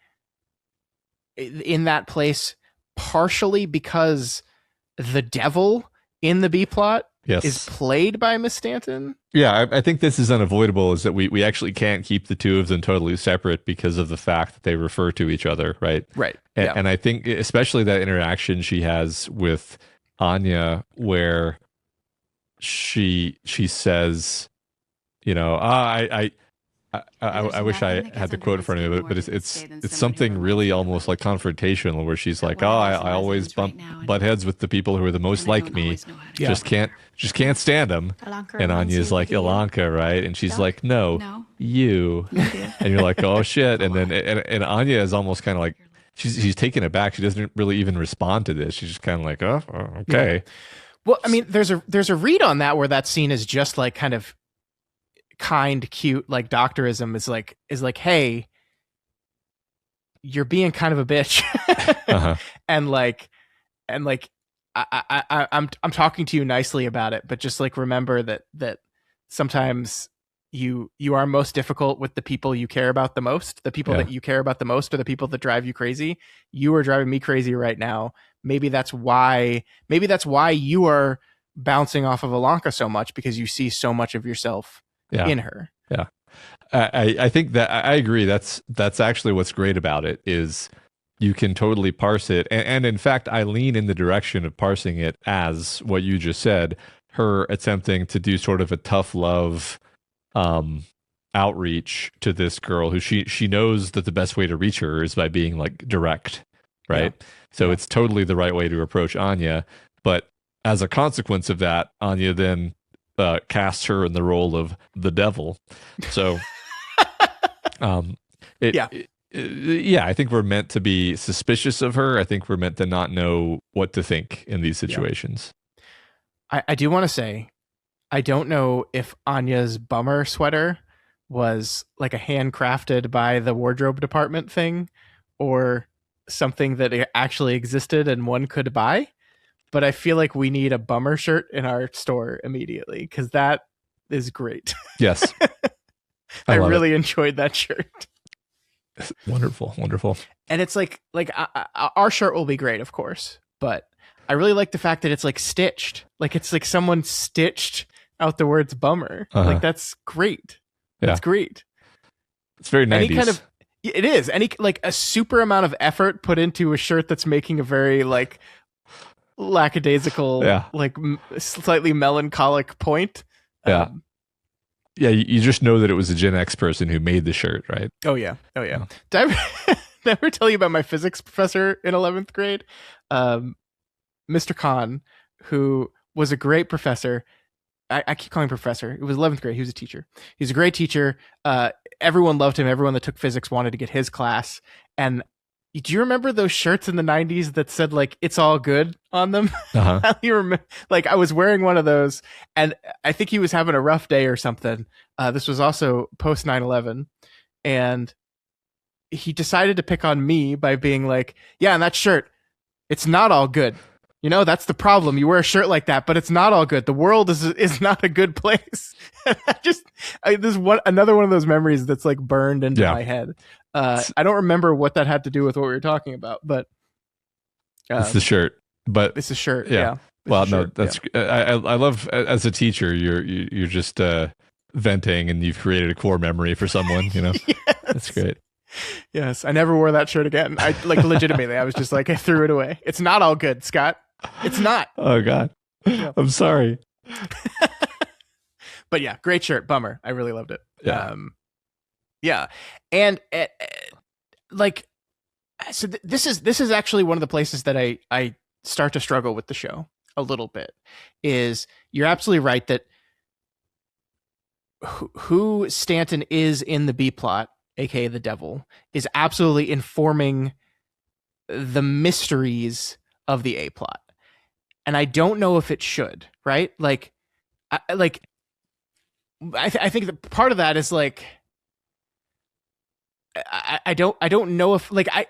Speaker 2: in that place partially because the devil in the B plot is played by Miss Stanton?
Speaker 1: Yeah, I think this is unavoidable, is that we actually can't keep the two of them totally separate because of the fact that they refer to each other, right?
Speaker 2: Right.
Speaker 1: And I think especially that interaction she has with Anya, where she says, I wish I had the quote in front of me, but it's something really almost like confrontational, where she's like, I always butt heads with the people who are the most like me. Just can't stand them. And Anya's like, Ilanka, right? And she's like, no, you. And you're like, oh shit. And then and Anya is almost kind of like, she's taken aback. She doesn't really even respond to this. She's just kind of like, oh, okay.
Speaker 2: Yeah. Well, I mean, there's a read on that where that scene is just like kind of kind, cute, like doctorism is like, hey, you're being kind of a bitch. and I'm talking to you nicely about it, but just like remember that sometimes you are most difficult with the people you care about the most. The people that you care about the most are the people that drive you crazy. You are driving me crazy right now. Maybe that's why you are bouncing off of Ilanka so much, because you see so much of yourself in her.
Speaker 1: Yeah. I think that I agree. That's actually what's great about it, is you can totally parse it. And in fact, I lean in the direction of parsing it as what you just said, her attempting to do sort of a tough love outreach to this girl who she knows that the best way to reach her is by being like direct, right? Yeah. So it's totally the right way to approach Anya. But as a consequence of that, Anya then casts her in the role of the devil. So Yeah, I think we're meant to be suspicious of her. I think we're meant to not know what to think in these situations.
Speaker 2: I do want to say, I don't know if Anya's bummer sweater was like a handcrafted by the wardrobe department thing or something that actually existed and one could buy. But I feel like we need a bummer shirt in our store immediately because that is great.
Speaker 1: Yes.
Speaker 2: I really enjoyed that shirt.
Speaker 1: Wonderful.
Speaker 2: And it's like our shirt will be great, of course, but I really like the fact that it's like stitched. Like it's like someone stitched out the words bummer. Like that's great. That's great.
Speaker 1: It's very 90s.
Speaker 2: It is. Any like a super amount of effort put into a shirt that's making a very like lackadaisical, like slightly melancholic point.
Speaker 1: Yeah. You just know that it was a Gen X person who made the shirt, right?
Speaker 2: Oh yeah. Did I ever tell you about my physics professor in 11th grade? Mr. Khan, who was a great professor. I keep calling him professor. It was 11th grade. He was a teacher. He was a great teacher. Everyone loved him. Everyone that took physics wanted to get his class. And do you remember those shirts in the 90s that said like "It's all good" on them? You remember? Like I was wearing one of those, and I think he was having a rough day or something. This was also post 9/11, and he decided to pick on me by being like, "Yeah, and that shirt, it's not all good. You know, that's the problem. You wear a shirt like that, but it's not all good. The world is not a good place." This one another one of those memories that's like burned into my head. I don't remember what that had to do with what we were talking about, but
Speaker 1: it's the shirt. But
Speaker 2: it's a shirt.
Speaker 1: Yeah. Well, no, that's I love as a teacher. You're just venting, and you've created a core memory for someone. You know,
Speaker 2: yes.
Speaker 1: That's great.
Speaker 2: Yes, I never wore that shirt again. I like legitimately. I was just like I threw it away. It's not all good, Scott. It's not.
Speaker 1: Oh God, I'm sorry.
Speaker 2: But yeah, great shirt. Bummer. I really loved it.
Speaker 1: Yeah.
Speaker 2: Yeah, and like, so this is actually one of the places that I start to struggle with the show a little bit. Is you're absolutely right that who Stanton is in the B plot, aka the devil, is absolutely informing the mysteries of the A plot, and I don't know if it should. Right? Like, I think that part of that is like. I don't know if like I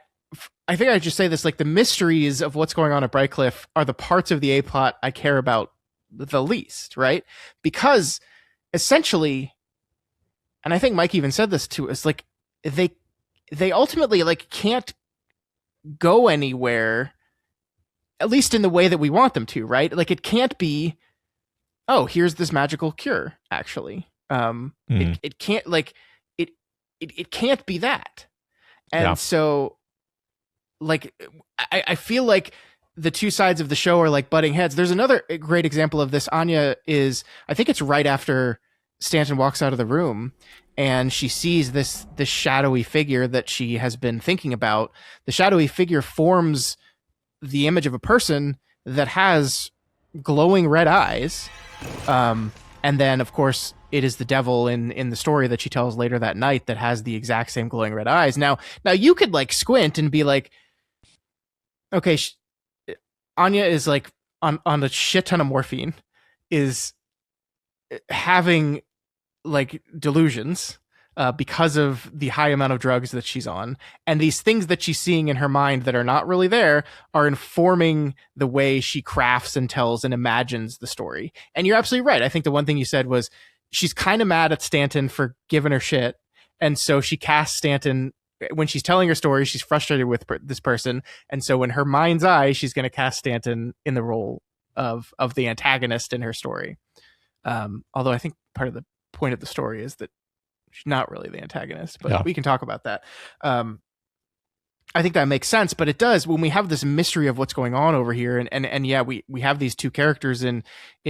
Speaker 2: think I just say this like the mysteries of what's going on at Brightcliffe are the parts of the A plot I care about the least, right? Because essentially, and I think Mike even said this to us, like they ultimately like can't go anywhere, at least in the way that we want them to, right? Like it can't be, oh, here's this magical cure. Actually, it can't like. It can't be that. And so like I feel like the two sides of the show are like butting heads. There's another great example of this. Anya is, I think it's right after Stanton walks out of the room and she sees this shadowy figure that she has been thinking about. The shadowy figure forms the image of a person that has glowing red eyes. And then of course it is the devil in the story that she tells later that night that has the exact same glowing red eyes. Now you could like squint and be like, okay, Anya is like on a shit ton of morphine, is having like delusions because of the high amount of drugs that she's on. And these things that she's seeing in her mind that are not really there are informing the way she crafts and tells and imagines the story. And you're absolutely right. I think the one thing you said was, she's kind of mad at Stanton for giving her shit. And so she casts Stanton when she's telling her story. She's frustrated with this person. And so in her mind's eye, she's going to cast Stanton in the role of the antagonist in her story. Although I think part of the point of the story is that she's not really the antagonist, but we can talk about that. I think that makes sense, but it does when we have this mystery of what's going on over here. And yeah, we have these two characters in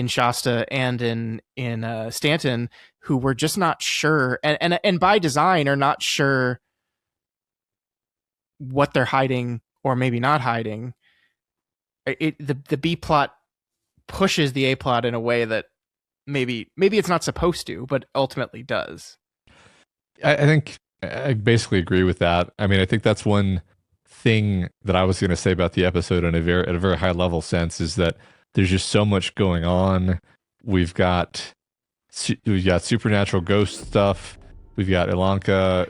Speaker 2: Shasta and in Stanton who we're just not sure. And by design are not sure what they're hiding or maybe not hiding. The B plot pushes the A plot in a way that maybe it's not supposed to, but ultimately does.
Speaker 1: I think I basically agree with that. I mean, I think that's one thing that I was going to say about the episode at a very high level sense is that there's just so much going on. We've got supernatural ghost stuff. We've got Ilanka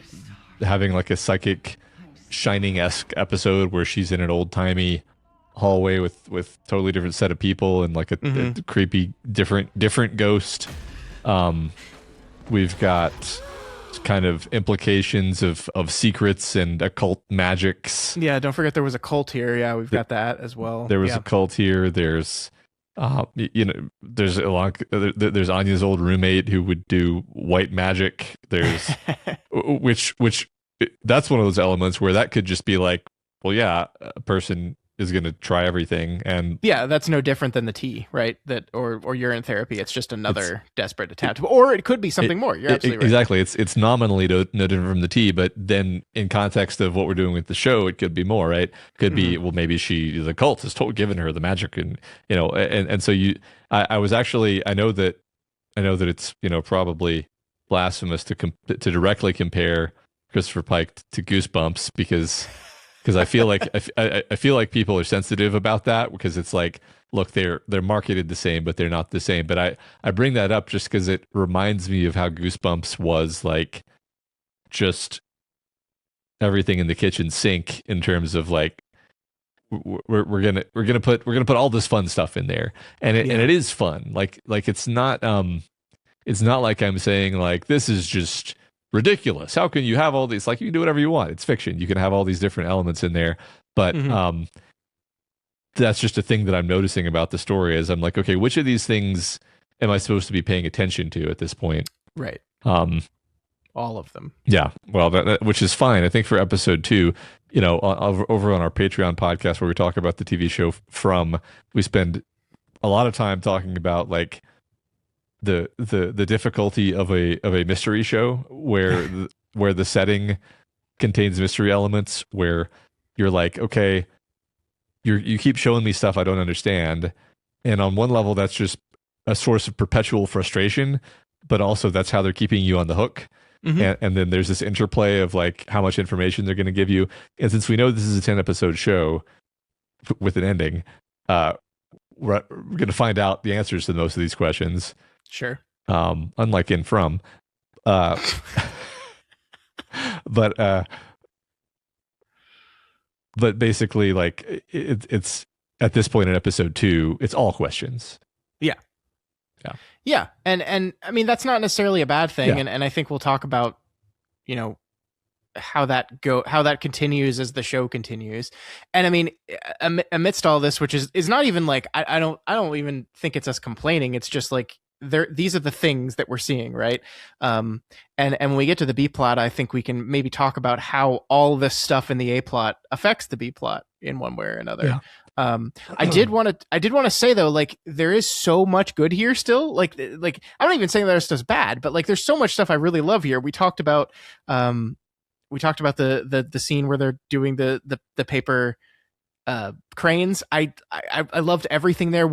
Speaker 1: having like a psychic Shining-esque episode where she's in an old-timey hallway with totally different set of people and like a creepy different ghost. We've got kind of implications of secrets and occult magics.
Speaker 2: Yeah, don't forget there was a cult here. Yeah, we've got that as well.
Speaker 1: There was a cult here. There's there's Ilanka, there's Anya's old roommate who would do white magic. There's which that's one of those elements where that could just be like, well, yeah, a person is going to try everything, and
Speaker 2: yeah, that's no different than the tea, right? That or urine therapy. It's just another desperate attempt, or it could be something more. You're absolutely right.
Speaker 1: Exactly. It's nominally no different from the tea, but then in context of what we're doing with the show, it could be more, right? Could be, well, maybe the cult has given her the magic, and and so I was actually, I know that it's probably blasphemous to directly compare Christopher Pike to Goosebumps because I feel like I feel like people are sensitive about that because it's like, look, they're marketed the same, but they're not the same. But I bring that up just because it reminds me of how Goosebumps was like just everything in the kitchen sink in terms of like we're gonna put all this fun stuff in there, and it is fun. Like it's not like I'm saying like this is just ridiculous. How can you have all these? Like, you can do whatever you want. It's fiction. You can have all these different elements in there. But that's just a thing that I'm noticing about the story is I'm like, okay, which of these things am I supposed to be paying attention to at this point?
Speaker 2: Right. All of them.
Speaker 1: Yeah. Well, which is fine. I think for episode 2, over on our Patreon podcast where we talk about the TV show From, we spend a lot of time talking about like the difficulty of a mystery show where the setting contains mystery elements where you're like, okay, you keep showing me stuff I don't understand, and on one level that's just a source of perpetual frustration, but also that's how they're keeping you on the hook. And then there's this interplay of like how much information they're going to give you, and since we know this is a 10 episode show with an ending, we're going to find out the answers to most of these questions.
Speaker 2: Sure.
Speaker 1: Unlike in From, but basically, like it's at this point in episode 2, it's all questions.
Speaker 2: Yeah, and I mean that's not necessarily a bad thing,
Speaker 1: Yeah.
Speaker 2: and I think we'll talk about how that continues as the show continues. And I mean, amidst all this, which is not even like I don't even think it's us complaining. It's just like these are the things that we're seeing, right? And when we get to the B plot, I think we can maybe talk about how all this stuff in the A plot affects the B plot in one way or another.
Speaker 1: Yeah.
Speaker 2: I did want to say though, like there is so much good here still. Like I'm not even saying that this stuff's bad, but like there's so much stuff I really love here. We talked about the scene where they're doing the paper cranes. I loved everything there.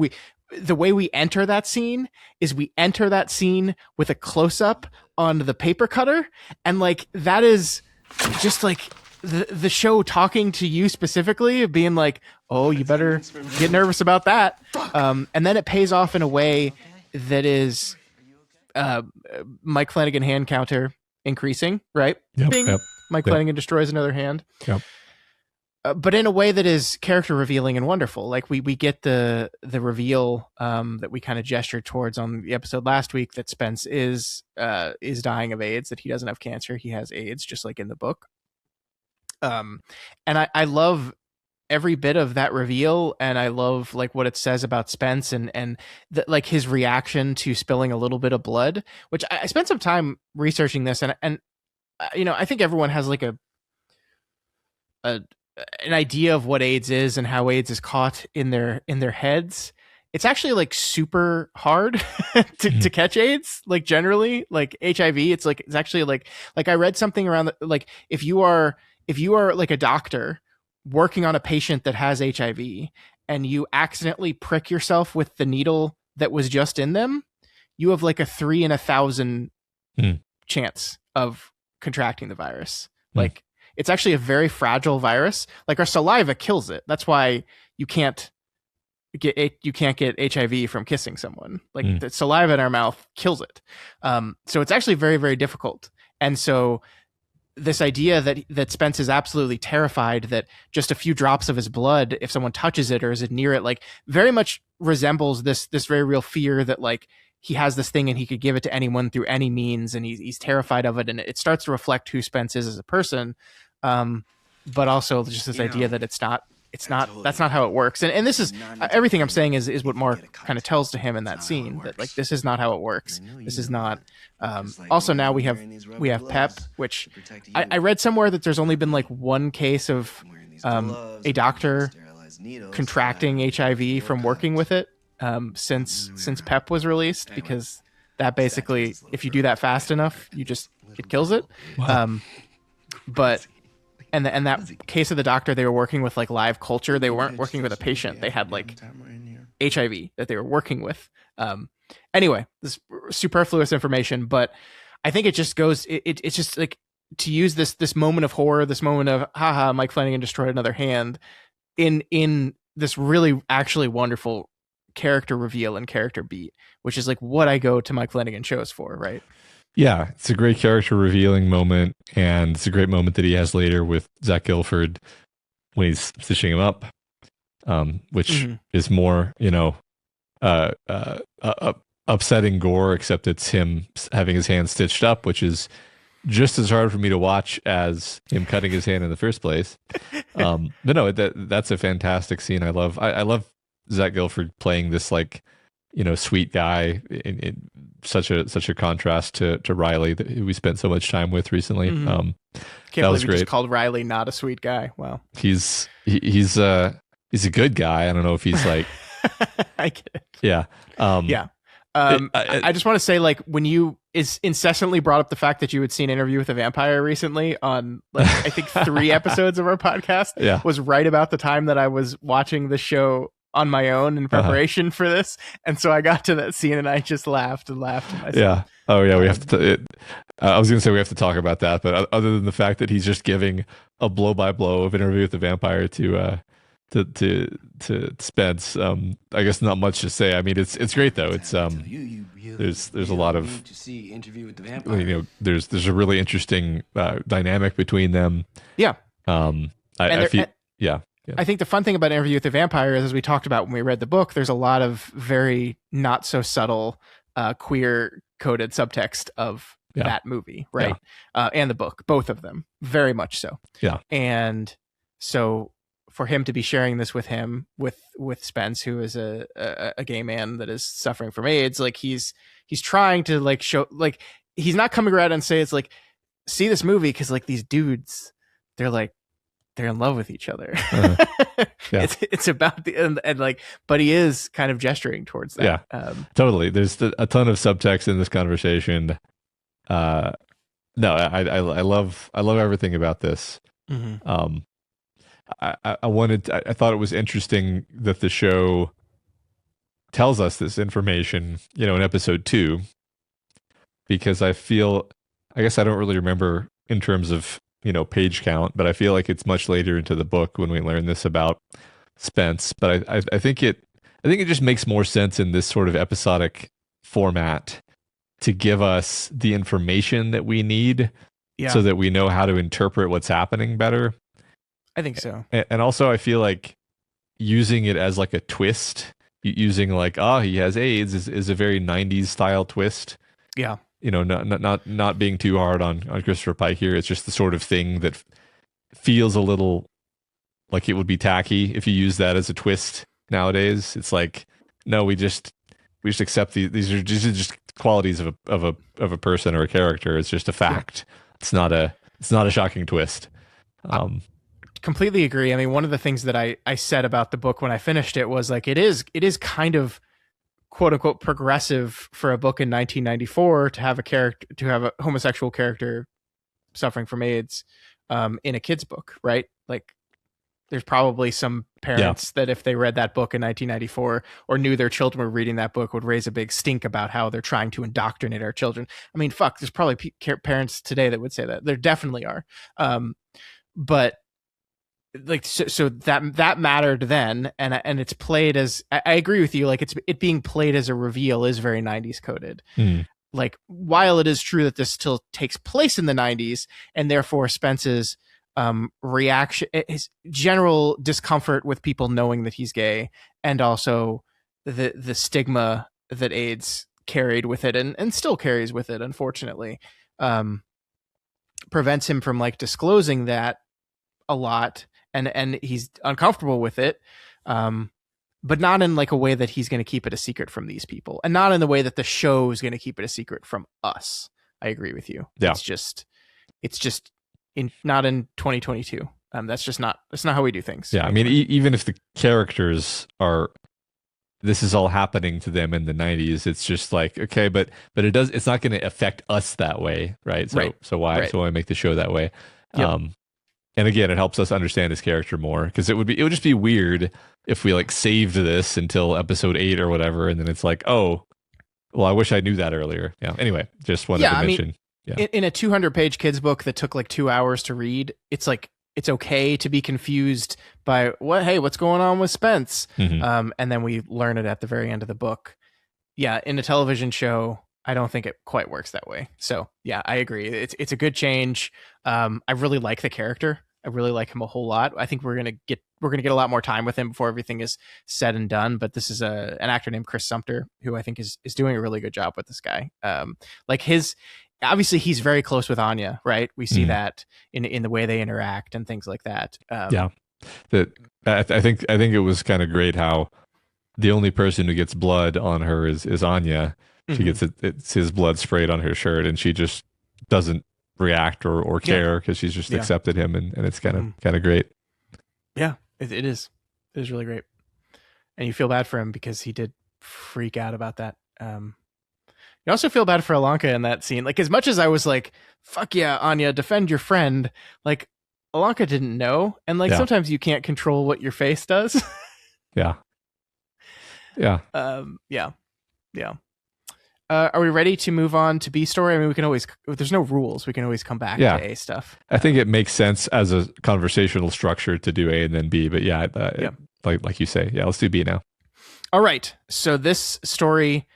Speaker 2: The way we enter that scene is we enter that scene with a close up on the paper cutter, and like that is just like the show talking to you specifically, being like, oh, you better get nervous about that. And then it pays off in a way that is Mike Flanagan hand counter increasing, right?
Speaker 1: Yep,
Speaker 2: Bing.
Speaker 1: yep,
Speaker 2: Mike
Speaker 1: yep.
Speaker 2: Flanagan destroys another hand.
Speaker 1: Yep.
Speaker 2: But in a way that is character revealing and wonderful. Like we get the reveal that we kind of gestured towards on the episode last week, that Spence is dying of AIDS, that he doesn't have cancer, he has AIDS, just like in the book. And I love every bit of that reveal, and I love like what it says about Spence and like his reaction to spilling a little bit of blood, which I spent some time researching this, and I think everyone has like an idea of what AIDS is and how AIDS is caught in their heads. It's actually like super hard to catch AIDS, like generally, like HIV. It's actually like I read something around like if you are like a doctor working on a patient that has HIV and you accidentally prick yourself with the needle that was just in them, you have like a 3 in 1,000 chance of contracting the virus. Like, it's actually a very fragile virus. Like, our saliva kills it. That's why you can't get HIV from kissing someone. Like, the saliva in our mouth kills it. So it's actually very, very difficult. And so this idea that Spence is absolutely terrified that just a few drops of his blood, if someone touches it or is near it, like, very much resembles this very real fear that, like, he has this thing and he could give it to anyone through any means, and he's terrified of it, and it starts to reflect who Spence is as a person, but also just this idea that that's not how it works. And this is everything I'm saying is what Mark kind of tells to him in that scene, that, like, this is not how it works. This is not. Also, now we have PEP, which I read somewhere that there's only been like one case of a doctor contracting HIV from working with it since PEP was released, because that basically, if you do that fast enough, it kills it.
Speaker 1: Wow.
Speaker 2: But and that case of the doctor, they were working with like live culture. They weren't working with a patient. They had like HIV that they were working with. Anyway, this superfluous information, but I think it just goes. It's just like, to use this moment of horror, this moment of haha, Mike Flanagan destroyed another hand, in this really actually wonderful character reveal and character beat, which is like what I go to Mike Flanagan shows for, right?
Speaker 1: Yeah, it's a great character revealing moment, and it's a great moment that he has later with Zach Gilford when he's stitching him up, which is more, upsetting gore, except it's him having his hand stitched up, which is just as hard for me to watch as him cutting his hand in the first place. But no, that's a fantastic scene. I love Zach Gilford playing this, like, sweet guy in such a contrast to Riley, who we spent so much time with recently.
Speaker 2: Can't believe you just called Riley not a sweet guy. Wow.
Speaker 1: He's a good guy. I don't know if he's like.
Speaker 2: I get it.
Speaker 1: Yeah.
Speaker 2: I just want to say, like, when you incessantly brought up the fact that you had seen Interview with a Vampire recently on, like, I think 3 episodes of our podcast, was right about the time that I was watching the show on my own in preparation for this, and so I got to that scene and I just laughed to myself.
Speaker 1: Yeah. Oh yeah, we have to. I was gonna say we have to talk about that, but other than the fact that he's just giving a blow by blow of Interview with the Vampire to Spence, I guess not much to say. I mean, it's great though. It's there's a lot of, there's a really interesting dynamic between them.
Speaker 2: Yeah.
Speaker 1: I feel. Yeah.
Speaker 2: I think the fun thing about Interview with the Vampire is, as we talked about when we read the book, there's a lot of very not so subtle queer coded subtext of that movie, right? And the book, both of them, very much so.
Speaker 1: Yeah.
Speaker 2: And so for him to be sharing this with Spence, who is a gay man that is suffering from AIDS, like, he's trying to, like, show, like, he's not coming around and say, it's like, see this movie because, like, these dudes, they're in love with each other. It's about and like, but he is kind of gesturing towards that.
Speaker 1: Yeah, totally. There's a ton of subtext in this conversation. No, I love everything about this. I thought it was interesting that the show tells us this information, in episode 2, because I guess I don't really remember in terms of page count, but I feel like it's much later into the book when we learn this about Spence. But I think it just makes more sense in this sort of episodic format to give us the information that we need, so that we know how to interpret what's happening better.
Speaker 2: I think so.
Speaker 1: And also I feel like using it as like a twist, using like, he has AIDS is a very 90s style twist.
Speaker 2: Yeah.
Speaker 1: Not being too hard on Christopher Pike here. It's just the sort of thing that feels a little like it would be tacky if you use that as a twist nowadays. It's like, no, we just accept these are just qualities of a person or a character. It's just a fact. Yeah. It's not a shocking twist.
Speaker 2: Completely agree. I mean, one of the things that I said about the book when I finished it was, like, it is kind of quote unquote progressive for a book in 1994 to have a homosexual character suffering from AIDS in a kid's book, right? Like, There's probably some parents that if they read that book in 1994 or knew their children were reading that book would raise a big stink about how they're trying to indoctrinate our children. I mean, fuck, there's probably parents today that would say that. There definitely are. But like, so that mattered then. And it's played as, I agree with you. Like it being played as a reveal is very 90s coded. Like, while it is true that this still takes place in the 90s and therefore Spence's reaction, his general discomfort with people knowing that he's gay, and also the stigma that AIDS carried with it and still carries with it, unfortunately, prevents him from like disclosing that a lot, and he's uncomfortable with it, but not in like a way that he's going to keep it a secret from these people, and not in the way that the show is going to keep it a secret from us. I agree with you.
Speaker 1: Yeah.
Speaker 2: It's just not in 2022. That's not how we do things.
Speaker 1: Yeah. I mean, even if the characters are, this is all happening to them in the 90s, it's just like, okay, but it's not going to affect us that way. Right. So why make the show that way?
Speaker 2: Yep.
Speaker 1: And again, it helps us understand his character more, because it would just be weird if we like saved this until episode 8 or whatever, and then it's like, oh, well, I wish I knew that earlier. Yeah. Anyway, just wanted to mention.
Speaker 2: In a 200-page kids book that took like 2 hours to read, it's like it's okay to be confused by what's going on with Spence, and then we learn it at the very end of the book. Yeah, in a television show, I don't think it quite works that way. So yeah, I agree. It's a good change. I really like the character. I really like him a whole lot. I think we're gonna get a lot more time with him before everything is said and done. But this is an actor named Chris Sumter, who I think is doing a really good job with this guy. Obviously he's very close with Anya, right? We see that in the way they interact and things like that.
Speaker 1: I think it was kind of great how the only person who gets blood on her is Anya. She gets it's his blood sprayed on her shirt, and she just doesn't react or care, because she's just accepted him, and it's kind of great.
Speaker 2: Yeah, it is. It is really great. And you feel bad for him because he did freak out about that. You also feel bad for Alanka in that scene. Like, as much as I was like, fuck yeah, Anya, defend your friend, like, Alanka didn't know. And like, sometimes you can't control what your face does.
Speaker 1: Yeah.
Speaker 2: Are we ready to move on to B story? I mean, we can always, there's no rules. We can always come back to A stuff.
Speaker 1: I think it makes sense as a conversational structure to do A and then B, but like you say, let's do B now.
Speaker 2: All right. So this story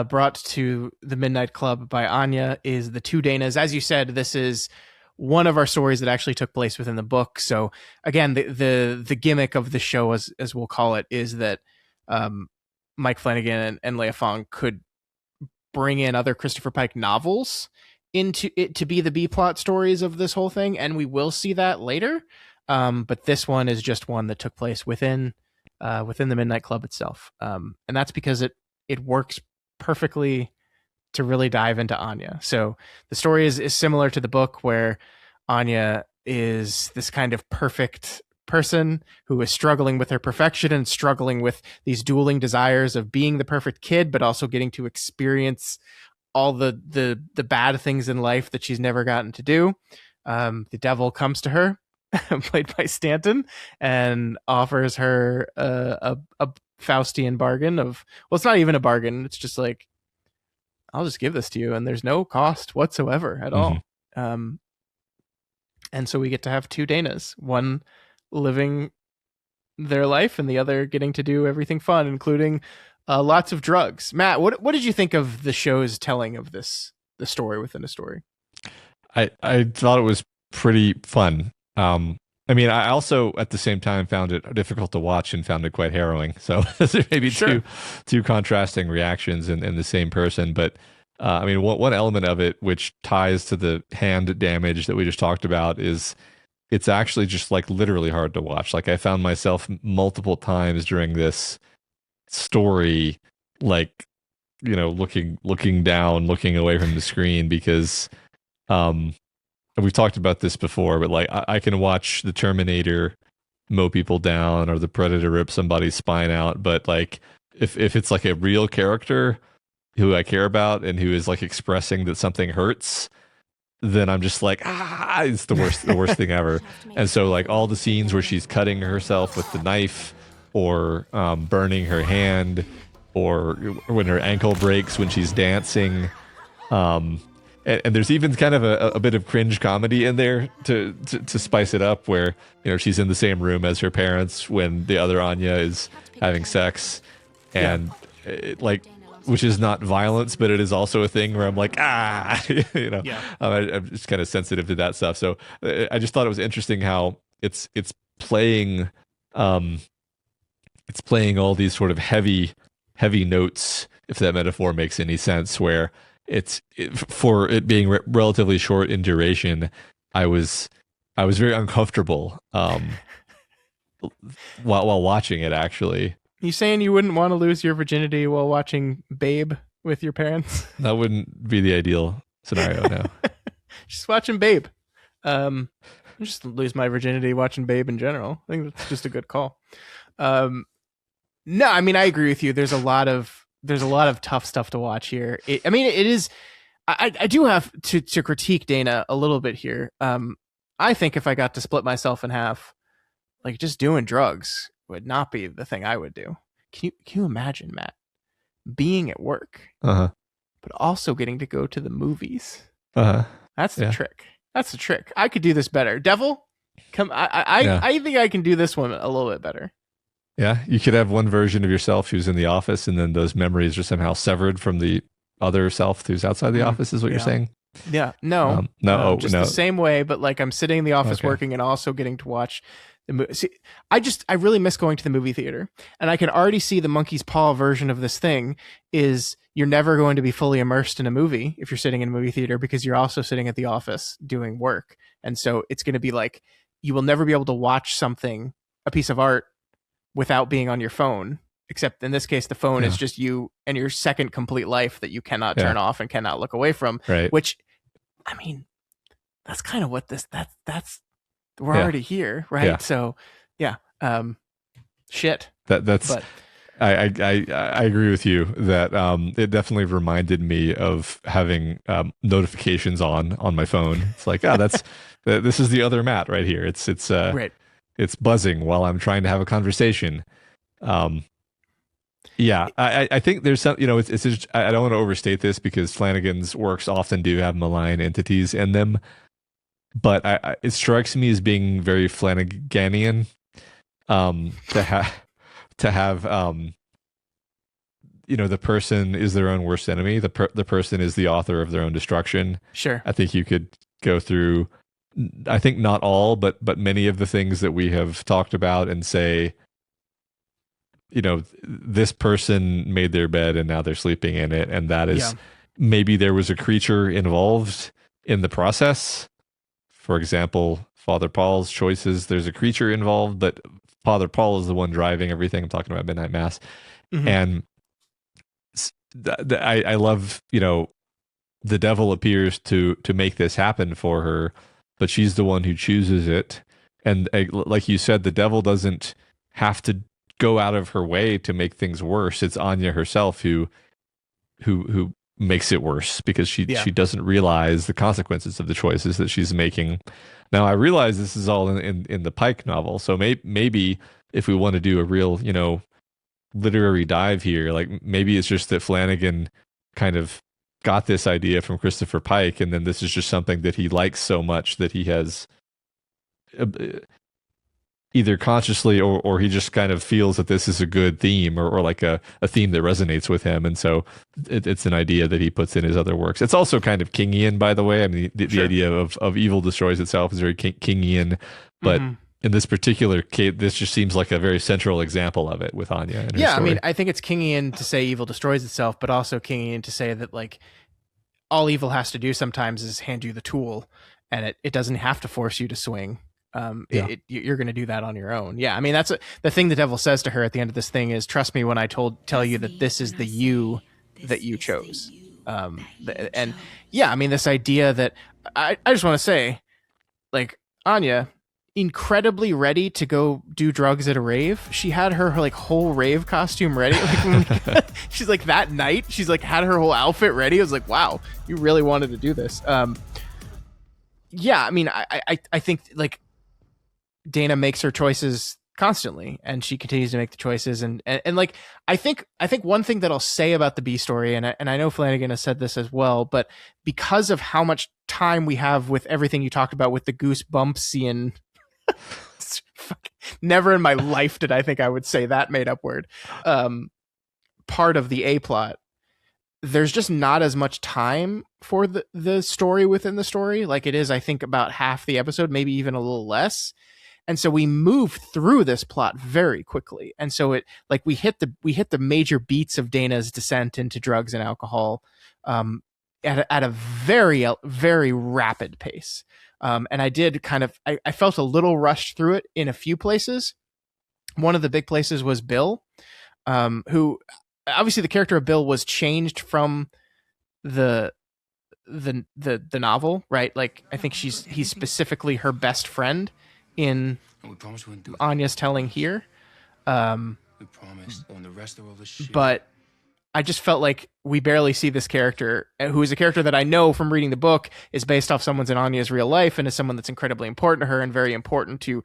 Speaker 2: brought to the Midnight Club by Anya is The Two Danas. As you said, this is one of our stories that actually took place within the book. So again, the gimmick of the show, as we'll call it, is that Mike Flanagan and Leah Fong could bring in other Christopher Pike novels into it to be the B plot stories of this whole thing, and we will see that later. But this one is just one that took place within the Midnight Club itself, and that's because it works perfectly to really dive into Anya. So the story is similar to the book, where Anya is this kind of perfect person who is struggling with her perfection and struggling with these dueling desires of being the perfect kid, but also getting to experience all the bad things in life that she's never gotten to do. The devil comes to her, played by Stanton, and offers her a Faustian bargain of, well, it's not even a bargain. It's just like, I'll just give this to you, and there's no cost whatsoever at all. And so we get to have two Danas, one living their life and the other getting to do everything fun, including lots of drugs. Matt, what did you think of the show's telling of the story within a story?
Speaker 1: I thought it was pretty fun. I mean, I also at the same time found it difficult to watch and found it quite harrowing. So maybe two contrasting reactions in the same person. But I mean, one element of it which ties to the hand damage that we just talked about is it's actually just like literally hard to watch. Like, I found myself multiple times during this story, like, you know, looking down, looking away from the screen, because we've talked about this before, but like I can watch the Terminator mow people down or the Predator rip somebody's spine out, but like if it's like a real character who I care about and who is like expressing that something hurts, then I'm just like, it's the worst thing ever. And so like all the scenes where she's cutting herself with the knife, or burning her hand, or when her ankle breaks when she's dancing, and there's even kind of a bit of cringe comedy in there to spice it up, where she's in the same room as her parents when the other Anya is having sex, and which is not violence, but it is also a thing where I'm like, I'm just kind of sensitive to that stuff. So I just thought it was interesting how it's playing all these sort of heavy notes, if that metaphor makes any sense, where for it being relatively short in duration, I was very uncomfortable while watching it, actually.
Speaker 2: You saying you wouldn't want to lose your virginity while watching Babe with your parents?
Speaker 1: That wouldn't be the ideal scenario, no.
Speaker 2: Just watching Babe. Just lose my virginity watching Babe in general. I think that's just a good call. No, I mean, I agree with you. There's a lot of tough stuff to watch here. It is. I do have to critique Dana a little bit here. I think if I got to split myself in half, like just doing drugs would not be the thing I would do. Can you imagine, Matt, being at work, but also getting to go to the movies? That's the trick. That's the trick. I could do this better. Devil, come. I think I can do this one a little bit better.
Speaker 1: Yeah, you could have one version of yourself who's in the office, and then those memories are somehow severed from the other self who's outside the office, is what you're saying?
Speaker 2: Yeah. No. Just the same way, but like I'm sitting in the office working and also getting to watch the movie. See, I really miss going to the movie theater, and I can already see the monkey's paw version of this thing is you're never going to be fully immersed in a movie if you're sitting in a movie theater, because you're also sitting at the office doing work. And so it's going to be like, you will never be able to watch a piece of art, without being on your phone, except in this case, the phone is just you and your second complete life that you cannot turn off and cannot look away from.
Speaker 1: Right.
Speaker 2: Which, I mean, that's kind of what we're already here, right?
Speaker 1: Yeah.
Speaker 2: So, shit.
Speaker 1: But I agree with you that it definitely reminded me of having notifications on my phone. It's like, this is the other Matt right here. It's
Speaker 2: right.
Speaker 1: It's buzzing while I'm trying to have a conversation. I think there's some, it's just, I don't want to overstate this because Flanagan's works often do have malign entities in them, but it strikes me as being very Flanaganian to have the person is their own worst enemy. The person is the author of their own destruction.
Speaker 2: Sure.
Speaker 1: I think you could go through, I think not all, but many of the things that we have talked about and say, this person made their bed and now they're sleeping in it. And that is maybe there was a creature involved in the process. For example, Father Paul's choices, there's a creature involved, but Father Paul is the one driving everything. I'm talking about Midnight Mass. Mm-hmm. And I love, the devil appears to make this happen for her, but she's the one who chooses it. And like you said, the devil doesn't have to go out of her way to make things worse. It's Anya herself who makes it worse because she doesn't realize the consequences of the choices that she's making. Now, I realize this is all in the Pike novel, so maybe if we want to do a real, literary dive here, like maybe it's just that Flanagan kind of got this idea from Christopher Pike, and then this is just something that he likes so much that he has either consciously or he just kind of feels that this is a good theme or like a theme that resonates with him, and so it's an idea that he puts in his other works. It's also kind of Kingian, by the way. I mean, the idea of evil destroys itself is very Kingian, but in this particular case, this just seems like a very central example of it with Anya. And her story.
Speaker 2: I mean, I think it's Kingian to say evil destroys itself, but also Kingian to say that like all evil has to do sometimes is hand you the tool, and it doesn't have to force you to swing. You're going to do that on your own. Yeah, I mean that's the thing the devil says to her at the end of this thing is, "Trust me when I tell you that this is the you that you chose." I mean this idea that I just want to say, like Anya, incredibly ready to go do drugs at a rave. She had her like whole rave costume ready. Like she's like that night, she's like had her whole outfit ready. I was like, wow, you really wanted to do this. yeah, I mean, I think like Dana makes her choices constantly, and she continues to make the choices, and like I think one thing that I'll say about the B story, and I know Flanagan has said this as well, but because of how much time we have with everything you talked about with the Goosebumpsian. Never in my life did I think I would say that made up word. Part of the A plot. There's just not as much time for the story within the story. Like it is, I think, about half the episode, maybe even a little less. And so we move through this plot very quickly. And so it like we hit the major beats of Dana's descent into drugs and alcohol at a very, very rapid pace. And I did kind of, I felt a little rushed through it in a few places. One of the big places was Bill, who obviously the character of Bill was changed from the novel, right? Like I think he's specifically her best friend in Anya's telling here. But I just felt like we barely see this character, who is a character that I know from reading the book is based off someone's in Anya's real life and is someone that's incredibly important to her and very important to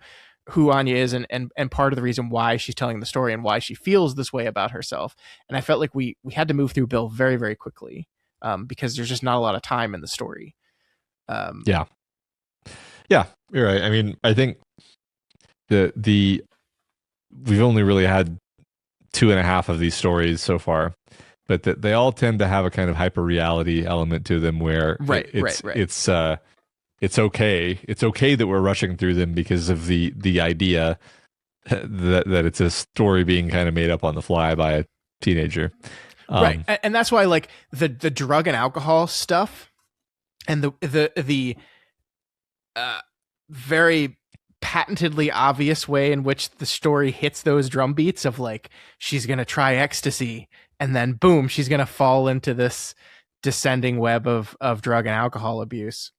Speaker 2: who Anya is and part of the reason why she's telling the story and why she feels this way about herself. And I felt like we had to move through Bill very, very quickly because there's just not a lot of time in the story.
Speaker 1: Yeah, you're right. I mean, I think the we've only really had 2.5 of these stories so far, but they all tend to have a kind of hyper reality element to them where it's okay. It's okay that we're rushing through them because of the idea that it's a story being kind of made up on the fly by a teenager.
Speaker 2: Right. And that's why like the drug and alcohol stuff and the very patentedly obvious way in which the story hits those drum beats of like she's going to try ecstasy and then boom, she's going to fall into this descending web of drug and alcohol abuse.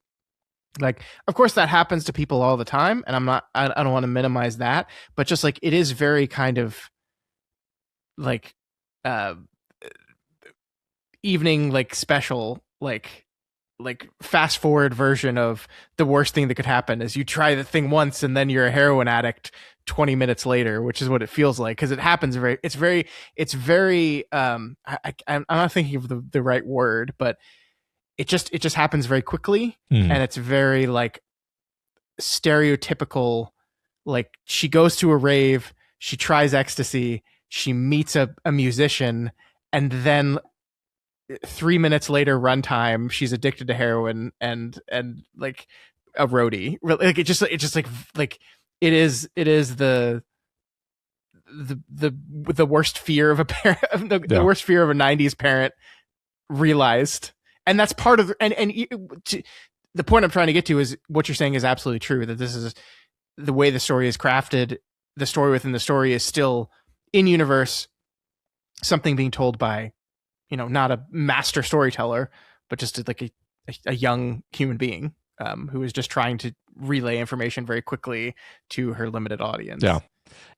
Speaker 2: Like, of course that happens to people all the time. And I don't want to minimize that, but just like, it is very kind of like, evening, like special, like fast forward version of the worst thing that could happen is you try the thing once and then you're a heroin addict 20 minutes later, which is what it feels like. Cause it happens it's very, I'm not thinking of the right word, but it just happens very quickly. And it's very like stereotypical. Like she goes to a rave, she tries ecstasy, she meets a musician, and then 3 minutes later runtime, she's addicted to heroin and like a roadie. Like it just like it is the worst fear of a parent, the worst fear of a 90s parent realized. And that's part of the point I'm trying to get to is what you're saying is absolutely true, that this is the way the story is crafted. The story within the story is still in universe, something being told by, not a master storyteller, but just like a young human being who is just trying to relay information very quickly to her limited audience.
Speaker 1: Yeah.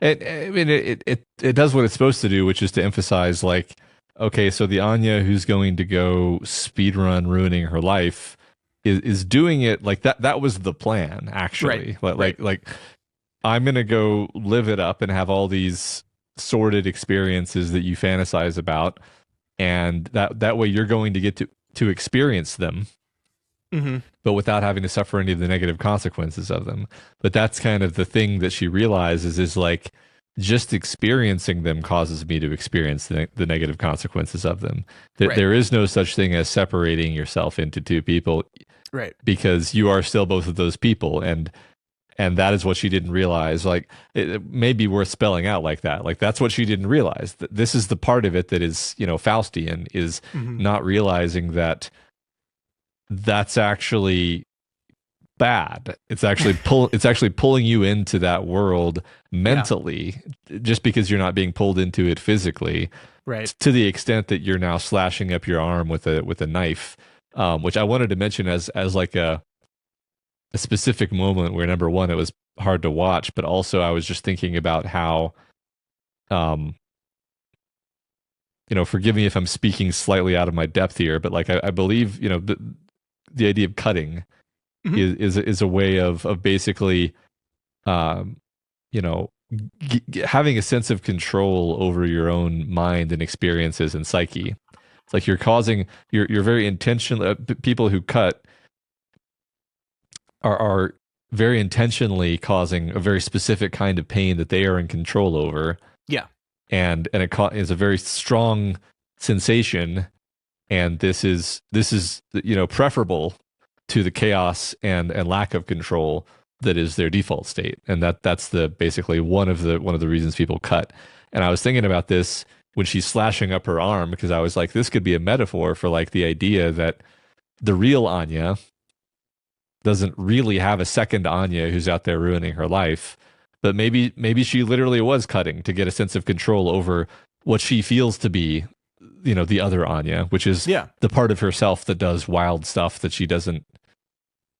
Speaker 1: I mean, it does what it's supposed to do, which is to emphasize like, okay, so the Anya who's going to go speedrun ruining her life is doing it like that. That was the plan, actually.
Speaker 2: Right.
Speaker 1: Like I'm going to go live it up and have all these sordid experiences that you fantasize about. And that way you're going to get to experience them, but without having to suffer any of the negative consequences of them. But that's kind of the thing that she realizes is like, just experiencing them causes me to experience the negative consequences of them. There is no such thing as separating yourself into two people,
Speaker 2: right? Because
Speaker 1: you are still both of those people, and that is what she didn't realize. Like it may be worth spelling out like that. Like that's what she didn't realize. This is the part of it that is, Faustian is not realizing that that's actually bad. It's actually pulling you into that world mentally, just because you're not being pulled into it physically,
Speaker 2: right?
Speaker 1: To the extent that you're now slashing up your arm with a knife, which I wanted to mention as like a specific moment where, number one, it was hard to watch, but also I was just thinking about how, forgive me if I'm speaking slightly out of my depth here, but like I believe, the idea of cutting is a way of basically, you know, having a sense of control over your own mind and experiences and psyche. It's like you're very intentional. People who cut are very intentionally causing a very specific kind of pain that they are in control over.
Speaker 2: Yeah.
Speaker 1: And it is a very strong sensation, and this is preferable to the chaos and lack of control that is their default state. And that's basically one of the reasons people cut. And I was thinking about this when she's slashing up her arm, because I was like, this could be a metaphor for like the idea that the real Anya doesn't really have a second Anya who's out there ruining her life, but maybe she literally was cutting to get a sense of control over what she feels to be, the other Anya, which is the part of herself that does wild stuff that she doesn't,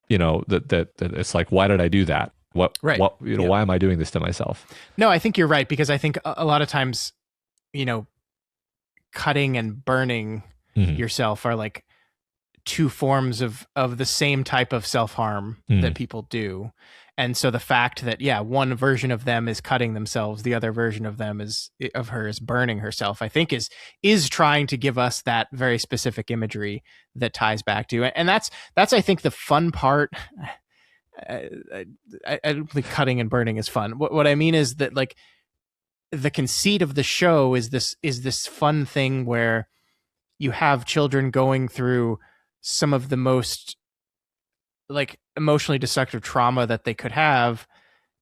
Speaker 1: that it's like, why did I do that? Why am I doing this to myself?
Speaker 2: No, I think you're right, because I think a lot of times, cutting and burning yourself are like two forms of the same type of self-harm that people do. And so the fact that, one version of them is cutting themselves, the other version of them is burning herself, I think is trying to give us that very specific imagery that ties back to it. And that's I think the fun part. I don't think cutting and burning is fun. What I mean is that, like, the conceit of the show is this fun thing where you have children going through some of the most, like, emotionally destructive trauma that they could have,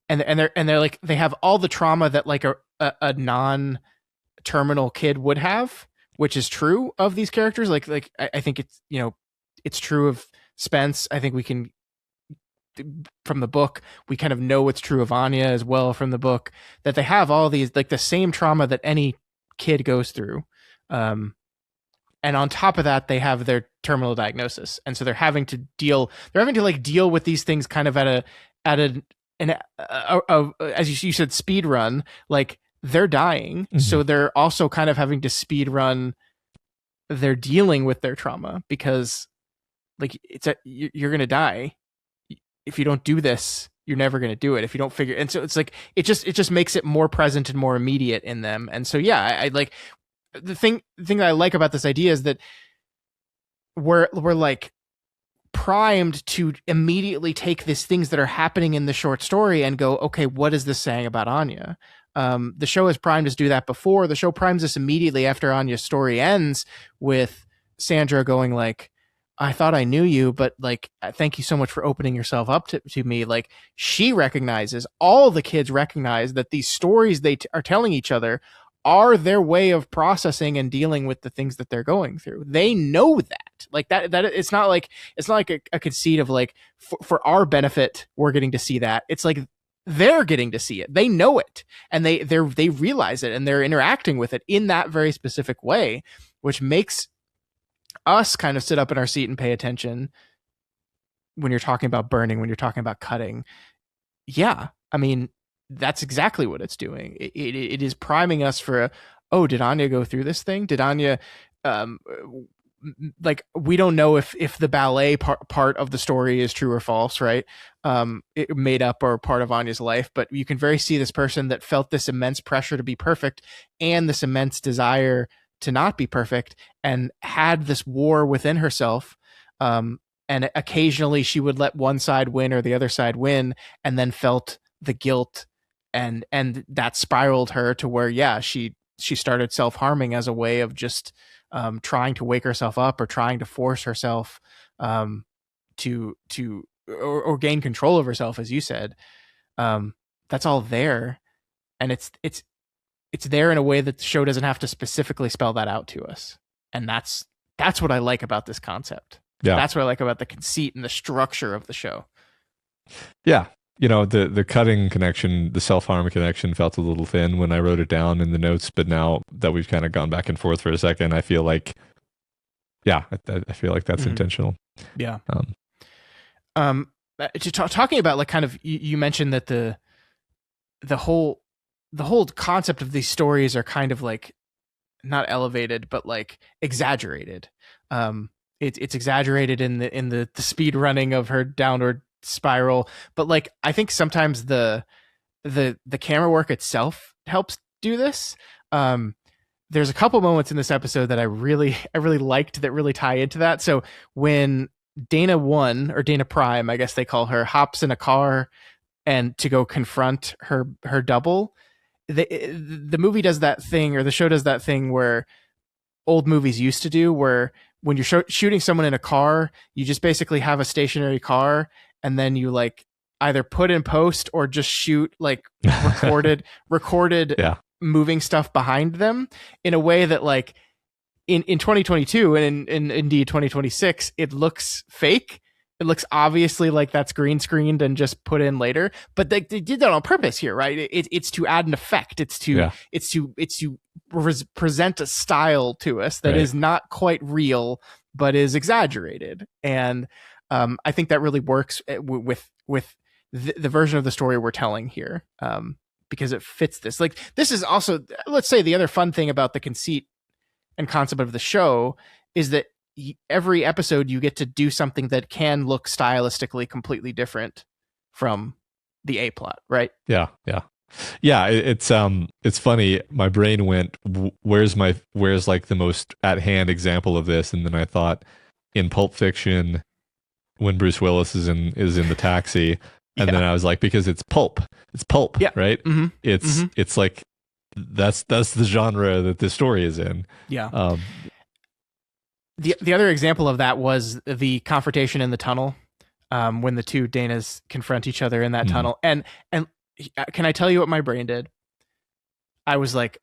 Speaker 2: and they're like, they have all the trauma that like a non-terminal kid would have, which is true of these characters. Like I think it's it's true of Spence. I think we can, from the book, we kind of know what's true of Anya as well from the book, that they have all these, like, the same trauma that any kid goes through. And on top of that, they have their terminal diagnosis. And so they're having to deal with these things kind of at a as you said, speed run. Like, they're dying. So they're also kind of having to speed run their dealing with their trauma, because, like, you're going to die. If you don't do this, you're never going to do it if you don't figure. And so it's like, it just makes it more present and more immediate in them. And so, I like, the thing that I like about this idea is that we're like primed to immediately take these things that are happening in the short story and go, okay, what is this saying about Anya? The show has primed us to do that before. The show primes us immediately after Anya's story ends with Sandra going like, I thought I knew you, but, like, thank you so much for opening yourself up to me. Like, she recognizes, all the kids recognize that these stories they are telling each other are their way of processing and dealing with the things that they're going through. They know that, like, that it's not like a conceit of, like, for our benefit, we're getting to see that. It's like, they're getting to see it. They know it, and they realize it, and they're interacting with it in that very specific way, which makes us kind of sit up in our seat and pay attention when you're talking about burning, when you're talking about cutting. I mean, that's exactly what it's doing. It is priming us for, did Anya go through this thing? Did Anya, like, we don't know if the ballet part of the story is true or false, right? It made up or part of Anya's life, but you can very see this person that felt this immense pressure to be perfect and this immense desire to not be perfect, and had this war within herself. And occasionally she would let one side win or the other side win, and then felt the guilt, and that spiraled her to where, she started self-harming as a way of just trying to wake herself up, or trying to force herself to gain control of herself, as you said. That's all there, and it's there in a way that the show doesn't have to specifically spell that out to us. And that's what I like about this concept. Yeah. That's what I like about the conceit and the structure of the show.
Speaker 1: Yeah. The cutting connection, the self-harm connection felt a little thin when I wrote it down in the notes, but now that we've kind of gone back and forth for a second, I feel like, I feel like that's intentional.
Speaker 2: Yeah. Talking about, like, kind of, you mentioned that the whole concept of these stories are kind of, like, not elevated, but, like, exaggerated. it's exaggerated in the speed running of her downward spiral, but like I think sometimes the camera work itself helps do this. There's a couple moments in this episode that I really liked that really tie into that. So when Dana 1, or Dana Prime, I guess they call her, hops in a car and to go confront her double, the movie does that thing, or the show does that thing where old movies used to do, where when you're shooting someone in a car, you just basically have a stationary car, and then you like either put in post or just shoot like recorded
Speaker 1: Yeah.
Speaker 2: moving stuff behind them in a way that like in 2022 and in indeed 2026, it looks fake. It looks obviously like that's green screened and just put in later, but they did that on purpose here, right? It's to add an effect. It's to present a style to us that is not quite real, but is exaggerated. And I think that really works with the version of the story we're telling here, because it fits this. Like, this is also, let's say, the other fun thing about the conceit and concept of the show is that every episode you get to do something that can look stylistically completely different from the A plot, right?
Speaker 1: Yeah. It's funny. My brain went, where's like the most at hand example of this? And then I thought, in Pulp Fiction, when Bruce Willis is in the taxi, and then I was like, because it's pulp, right?
Speaker 2: Mm-hmm.
Speaker 1: It's like that's the genre that this story is in.
Speaker 2: Yeah. The other example of that was the confrontation in the tunnel, when the two Danas confront each other in that tunnel. And can I tell you what my brain did? I was like,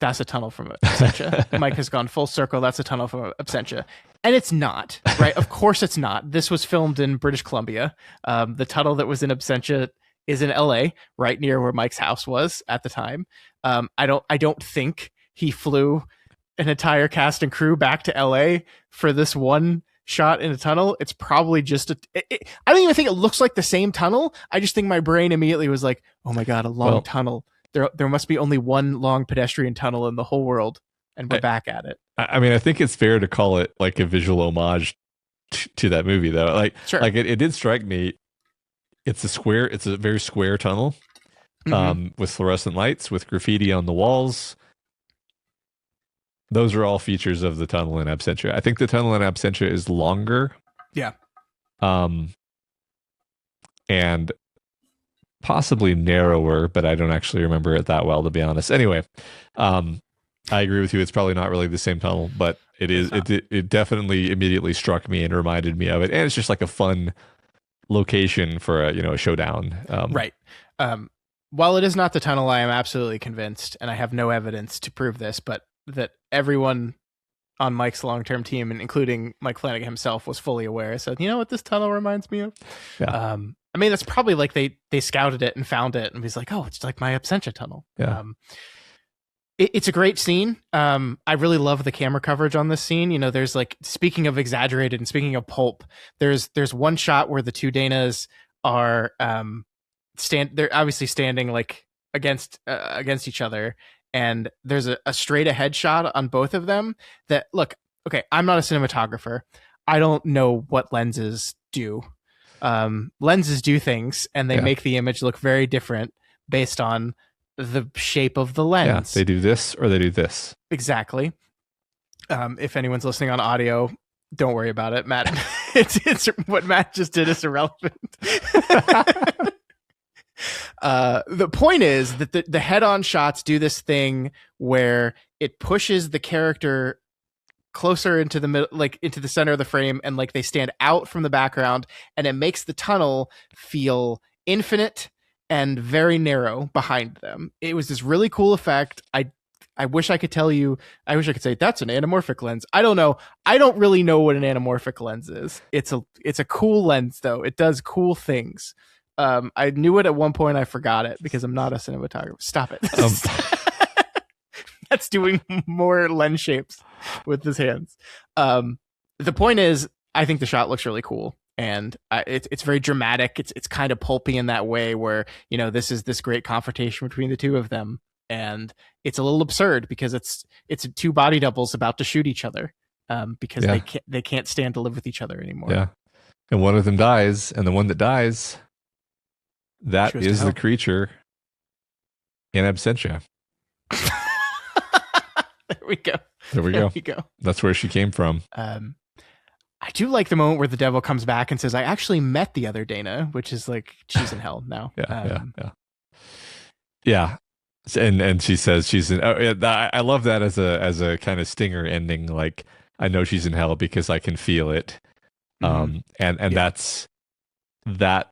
Speaker 2: that's a tunnel from Absentia. Mike has gone full circle. That's a tunnel from Absentia. And it's not, right? Of course it's not. This was filmed in British Columbia. The tunnel that was in Absentia is in LA, right near where Mike's house was at the time. I don't think he flew an entire cast and crew back to LA for this one shot in a tunnel. It's probably just I don't even think it looks like the same tunnel. I just think my brain immediately was like, oh my God, a long tunnel. There must be only one long pedestrian tunnel in the whole world, and we're back at it.
Speaker 1: I mean, I think it's fair to call it like a visual homage to that movie, though. Like,
Speaker 2: sure.
Speaker 1: Like it did strike me. It's a very square tunnel, with fluorescent lights, with graffiti on the walls. Those are all features of the tunnel in Absentia. I think the tunnel in Absentia is longer.
Speaker 2: Yeah.
Speaker 1: And possibly narrower, but I don't actually remember it that well, to be honest. Anyway, I agree with you. It's probably not really the same tunnel, but it is. It definitely immediately struck me and reminded me of it. And it's just like a fun location for a showdown.
Speaker 2: Right. While it is not the tunnel, I am absolutely convinced, and I have no evidence to prove this, but that everyone on Mike's long-term team, and including Mike Flanagan himself, was fully aware. So, you know what this tunnel reminds me of?
Speaker 1: Yeah.
Speaker 2: I mean, that's probably like they scouted it and found it and was like, oh, it's like my Absentia tunnel.
Speaker 1: Yeah.
Speaker 2: It's a great scene. I really love the camera coverage on this scene. You know, there's like, speaking of exaggerated and speaking of pulp, there's one shot where the two Danas are they're obviously standing like against each other, and there's a straight ahead shot on both of them that, look, okay, I'm not a cinematographer. I don't know what lenses do. Lenses do things, and they make the image look very different based on the shape of the lens.
Speaker 1: Yeah, they do this or they do this.
Speaker 2: Exactly. If anyone's listening on audio, don't worry about it, Matt. it's what Matt just did is irrelevant. The point is that the head-on shots do this thing where it pushes the character closer into the middle, like into the center of the frame, and like they stand out from the background, and it makes the tunnel feel infinite and very narrow behind them. It was this really cool effect. I wish I could tell you, I wish I could say that's an anamorphic lens. I don't know. I don't really know what an anamorphic lens is. It's a cool lens though. It does cool things. I knew it at one point. I forgot it because I'm not a cinematographer. Stop it. That's doing more lens shapes with his hands. The point is, I think the shot looks really cool, and it's very dramatic. It's kind of pulpy in that way where, you know, this is this great confrontation between the two of them, and it's a little absurd because it's two body doubles about to shoot each other, because they can't stand to live with each other anymore.
Speaker 1: Yeah, and one of them dies, and the one that dies, that is the creature in absentia.
Speaker 2: There we go.
Speaker 1: There we go. That's where she came from.
Speaker 2: I do like the moment where the devil comes back and says, "I actually met the other Dana," which is like she's in hell now.
Speaker 1: Yeah. And she says she's in. Oh, yeah, I love that as a kind of stinger ending. Like, I know she's in hell because I can feel it. And that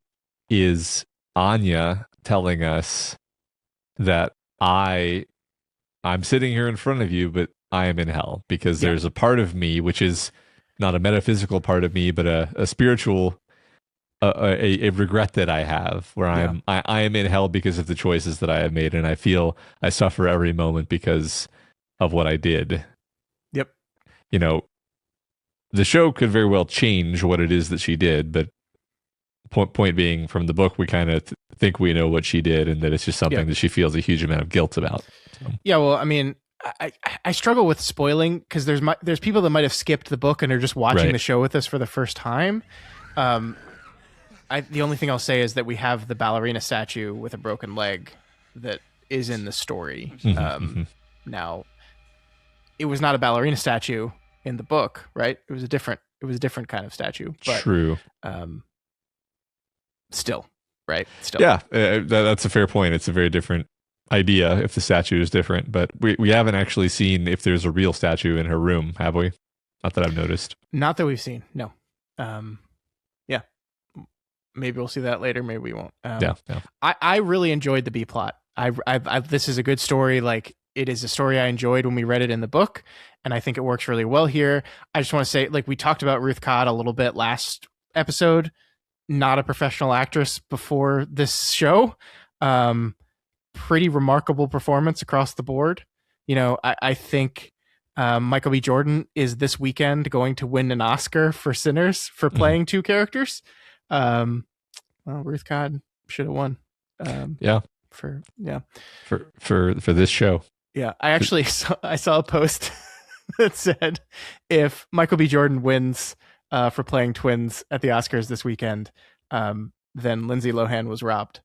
Speaker 1: is Anya telling us that I'm sitting here in front of you, but I am in hell because there's a part of me, which is not a metaphysical part of me, but a spiritual, a regret that I have, where I am in hell because of the choices that I have made, and I feel I suffer every moment because of what I did.
Speaker 2: Yep.
Speaker 1: You know, the show could very well change what it is that she did, but point being, from the book, we kind of think we know what she did, and that it's just something that she feels a huge amount of guilt about. So.
Speaker 2: Yeah, well, I mean, I struggle with spoiling because there's people that might have skipped the book and are just watching the show with us for the first time. The only thing I'll say is that we have the ballerina statue with a broken leg that is in the story. Now, it was not a ballerina statue in the book, right? It was a different kind of statue. But,
Speaker 1: true.
Speaker 2: Still, right? Still.
Speaker 1: Yeah, that's a fair point. It's a very different idea if the statue is different, but we haven't actually seen if there's a real statue in her room, have we? Not that I've noticed.
Speaker 2: Not that we've seen, no. Yeah. Maybe we'll see that later, maybe we won't. I really enjoyed the B plot. This is a good story. Like, it is a story I enjoyed when we read it in the book, and I think it works really well here. I just want to say, like, we talked about Ruth Codd a little bit last episode, not a professional actress before this show. Pretty remarkable performance across the board. You know, I think Michael B. Jordan is this weekend going to win an Oscar for Sinners for playing two characters. Well, Ruth Codd should have won. For
Speaker 1: this show.
Speaker 2: Yeah, I actually saw a post that said if Michael B. Jordan wins for playing twins at the Oscars this weekend, then Lindsay Lohan was robbed.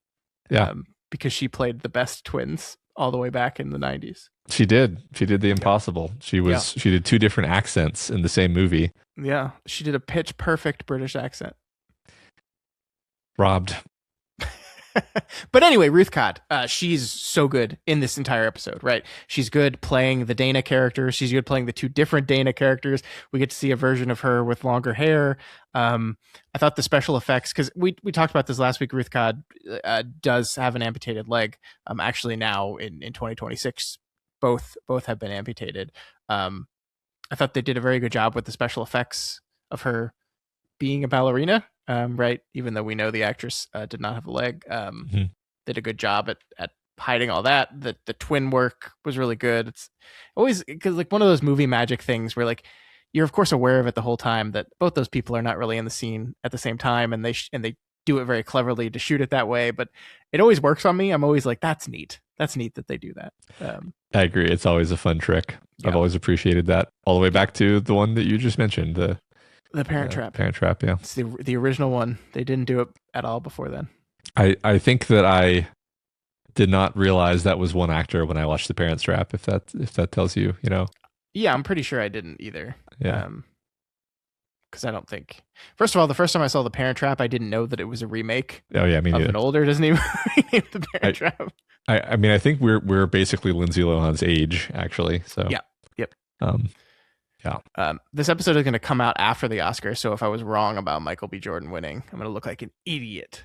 Speaker 1: Yeah.
Speaker 2: Because she played the best twins all the way back in the 90s.
Speaker 1: She did the impossible. She did two different accents in the same movie.
Speaker 2: Yeah. She did a pitch perfect British accent.
Speaker 1: Robbed.
Speaker 2: But anyway, Ruth Codd, she's so good in this entire episode, right? She's good playing the Dana character. She's good playing the two different Dana characters. We get to see a version of her with longer hair. I thought the special effects, because we talked about this last week, Ruth Codd does have an amputated leg. Actually now in 2026, both have been amputated. I thought they did a very good job with the special effects of her being a ballerina, right? Even though we know the actress did not have a leg, did a good job at hiding all that. The twin work was really good. It's always, because like one of those movie magic things where like you're of course aware of it the whole time that both those people are not really in the scene at the same time, and they do it very cleverly to shoot it that way. But it always works on me. I'm always like, that's neat. That's neat that they do that.
Speaker 1: I agree. It's always a fun trick. Yeah. I've always appreciated that. All the way back to the one that you just mentioned, the
Speaker 2: Parent Trap.
Speaker 1: Parent Trap, yeah.
Speaker 2: It's the original one. They didn't do it at all before then.
Speaker 1: I think that I did not realize that was one actor when I watched The Parent Trap, if that tells you, you know.
Speaker 2: Yeah, I'm pretty sure I didn't either.
Speaker 1: Yeah.
Speaker 2: Because I don't think... First of all, the first time I saw The Parent Trap, I didn't know that it was a remake
Speaker 1: me
Speaker 2: of
Speaker 1: neither.
Speaker 2: an older Disney movie named The Parent Trap.
Speaker 1: I mean, I think we're basically Lindsay Lohan's age, actually. So
Speaker 2: yeah. Yep.
Speaker 1: Yeah.
Speaker 2: This episode is going to come out after the Oscars, so if I was wrong about Michael B. Jordan winning, I'm going to look like an idiot.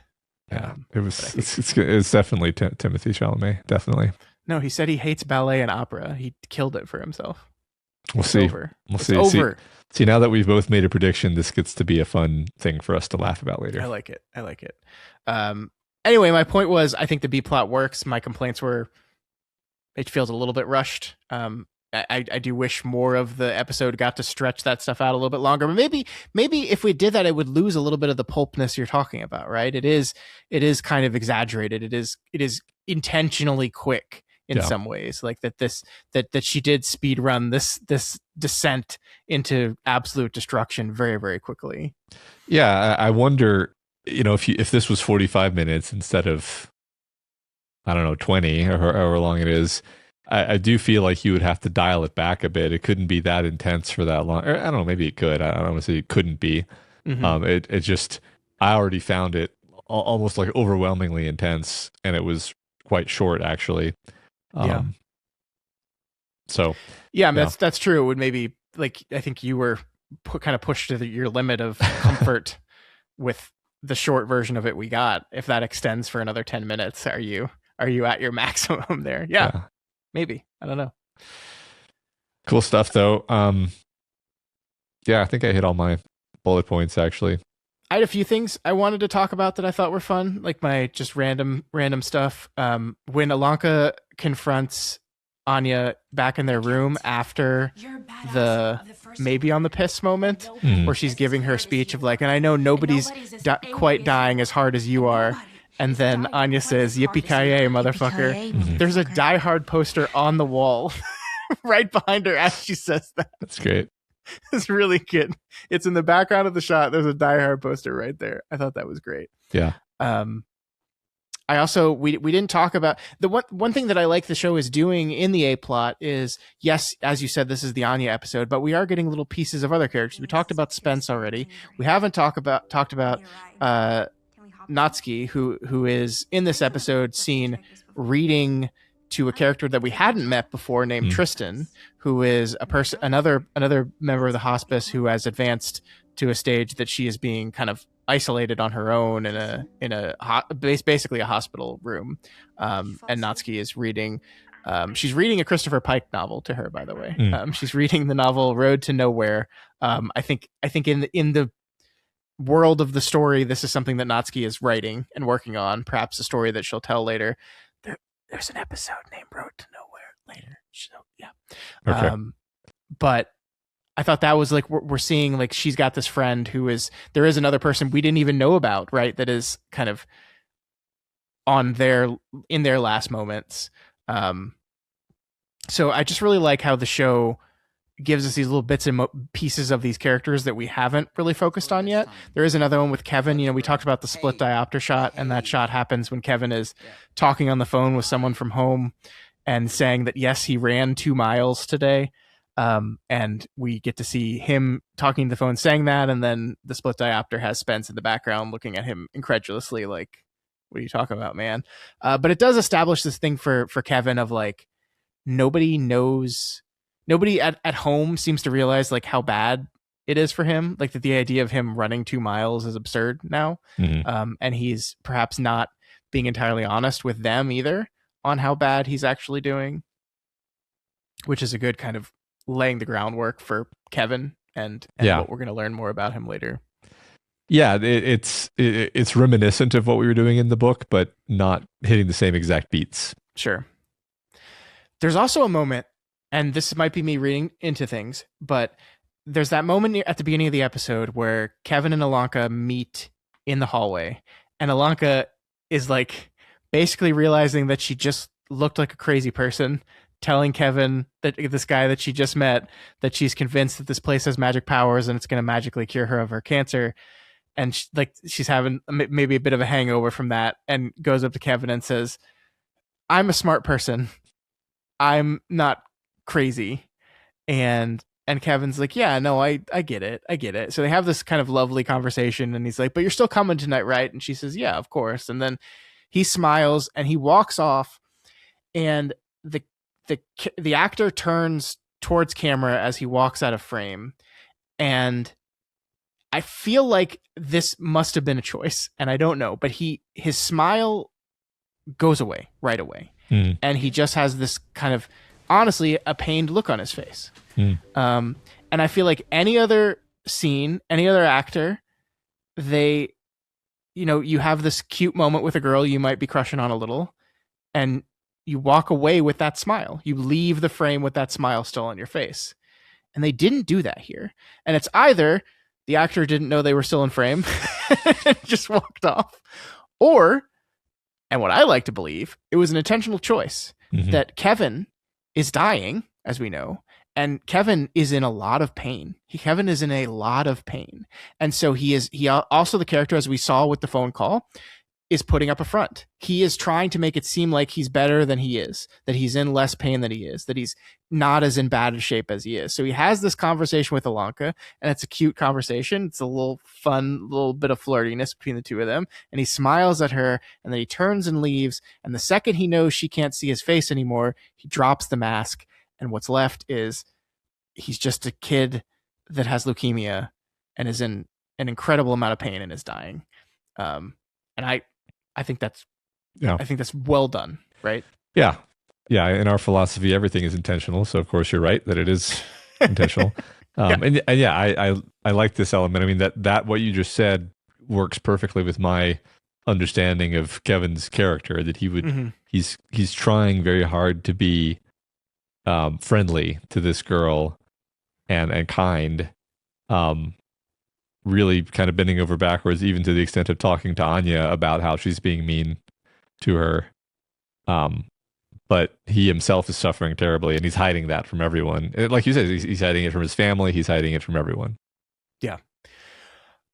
Speaker 1: Yeah, it's definitely Timothy Chalamet, definitely.
Speaker 2: No, he said he hates ballet and opera. He killed it for himself.
Speaker 1: We'll see.
Speaker 2: Over.
Speaker 1: We'll see. Over. See, now that we've both made a prediction, this gets to be a fun thing for us to laugh about later.
Speaker 2: I like it. Anyway, my point was, I think the B plot works. My complaints were, it feels a little bit rushed. I do wish more of the episode got to stretch that stuff out a little bit longer. But maybe if we did that, it would lose a little bit of the pulpness you're talking about, right? It is kind of exaggerated. It is intentionally quick in some ways, like that she did speed run this descent into absolute destruction very, very quickly.
Speaker 1: Yeah, I wonder, if this was 45 minutes instead of, I don't know, 20 or however long it is, I do feel like you would have to dial it back a bit. It couldn't be that intense for that long. Or, I don't know, maybe it could. I don't want to say it couldn't be. It just, I already found it almost like overwhelmingly intense, and it was quite short actually. So
Speaker 2: yeah, I mean, that's true. It would maybe, like, I think you were kind of pushed to your limit of comfort with the short version of it we got. If that extends for another 10 minutes, are you at your maximum there? Yeah. Maybe. I don't know.
Speaker 1: Cool stuff though. Yeah, I think I hit all my bullet points actually.
Speaker 2: I had a few things I wanted to talk about that I thought were fun, like my just random stuff. When Ilonka confronts Anya back in their room after the maybe on the piss moment, where she's giving her speech of like, and I know nobody's quite dying as hard as you are. And then Anya says, "Yippee-ki-yay, motherfucker." There's a Die Hard poster on the wall right behind her as she says that.
Speaker 1: That's great.
Speaker 2: It's really good. It's in the background of the shot. There's a Die Hard poster right there. I thought that was great.
Speaker 1: Yeah.
Speaker 2: I also, we didn't talk about the one thing that I like the show is doing in the A plot is, yes, as you said, this is the Anya episode, but we are getting little pieces of other characters. We talked about Spence already. We haven't talked about Natsuki, who is in this episode seen reading to a character that we hadn't met before named Tristan, who is another member of the hospice who has advanced to a stage that she is being kind of isolated on her own basically a hospital room. And Natsuki is reading, she's reading a Christopher Pike novel to her, by the way. She's reading the novel Road to Nowhere. I think in the world of the story, this is something that Natsuki is writing and working on, perhaps a story that she'll tell later. There's an episode named Road to Nowhere later. So, yeah.
Speaker 1: Okay.
Speaker 2: But I thought that was like, we're seeing like she's got this friend there is another person we didn't even know about, right? That is kind of in their last moments. So I just really like how the show gives us these little bits and pieces of these characters that we haven't really focused on yet. There is another one with Kevin. We talked about the split diopter shot, and that shot happens when Kevin is talking on the phone with someone from home and saying that, yes, he ran 2 miles today. And we get to see him talking to the phone saying that, and then the split diopter has Spence in the background looking at him incredulously like, what are you talking about, man? But it does establish this thing for Kevin of like, nobody at home seems to realize like how bad it is for him, like that the idea of him running 2 miles is absurd now. And he's perhaps not being entirely honest with them either on how bad he's actually doing, which is a good kind of laying the groundwork for Kevin and what we're going to learn more about him later.
Speaker 1: Yeah, it's reminiscent of what we were doing in the book, but not hitting the same exact beats.
Speaker 2: Sure. There's also a moment, and this might be me reading into things, but there's that moment at the beginning of the episode where Kevin and Ilonka meet in the hallway, and Ilonka is like basically realizing that she just looked like a crazy person, telling Kevin, that this guy that she just met, that she's convinced that this place has magic powers and it's going to magically cure her of her cancer. And she's having maybe a bit of a hangover from that, and goes up to Kevin and says, "I'm a smart person. I'm not crazy." And Kevin's like, "Yeah, no, I get it. So they have this kind of lovely conversation, and he's like, "But you're still coming tonight, right?" And she says, "Yeah, of course." And then he smiles and he walks off, and the actor turns towards camera as he walks out of frame, and I feel like this must have been a choice, and I don't know, but his smile goes away right away, and he just has this kind of, honestly, a pained look on his face. And I feel like any other scene, any other actor, they, you have this cute moment with a girl you might be crushing on a little, and you walk away with that smile. You leave the frame with that smile still on your face. And they didn't do that here. And it's either the actor didn't know they were still in frame and just walked off, or, and what I like to believe, it was an intentional choice. that Kevin is dying, as we know, and Kevin is in a lot of pain. Kevin is in a lot of pain. And so he also, the character, as we saw with the phone call, is putting up a front. He is trying to make it seem like he's better than he is, that he's in less pain than he is, that he's not as in bad a shape as he is. So he has this conversation with Alanka, and it's a cute conversation. It's a little fun, little bit of flirtiness between the two of them. And he smiles at her, and then he turns and leaves. And the second he knows she can't see his face anymore, he drops the mask. And what's left is he's just a kid that has leukemia and is in an incredible amount of pain and is dying. And I think that's well done, right?
Speaker 1: Yeah. Yeah. In our philosophy, everything is intentional. So of course you're right that it is intentional. And yeah, I like this element. I mean, that what you just said works perfectly with my understanding of Kevin's character, that he would, he's trying very hard to be friendly to this girl and kind, really kind of bending over backwards, even to the extent of talking to Anya about how she's being mean to her. But he himself is suffering terribly, and he's hiding that from everyone. Like you said, he's hiding it from his family. He's hiding it from everyone.
Speaker 2: Yeah.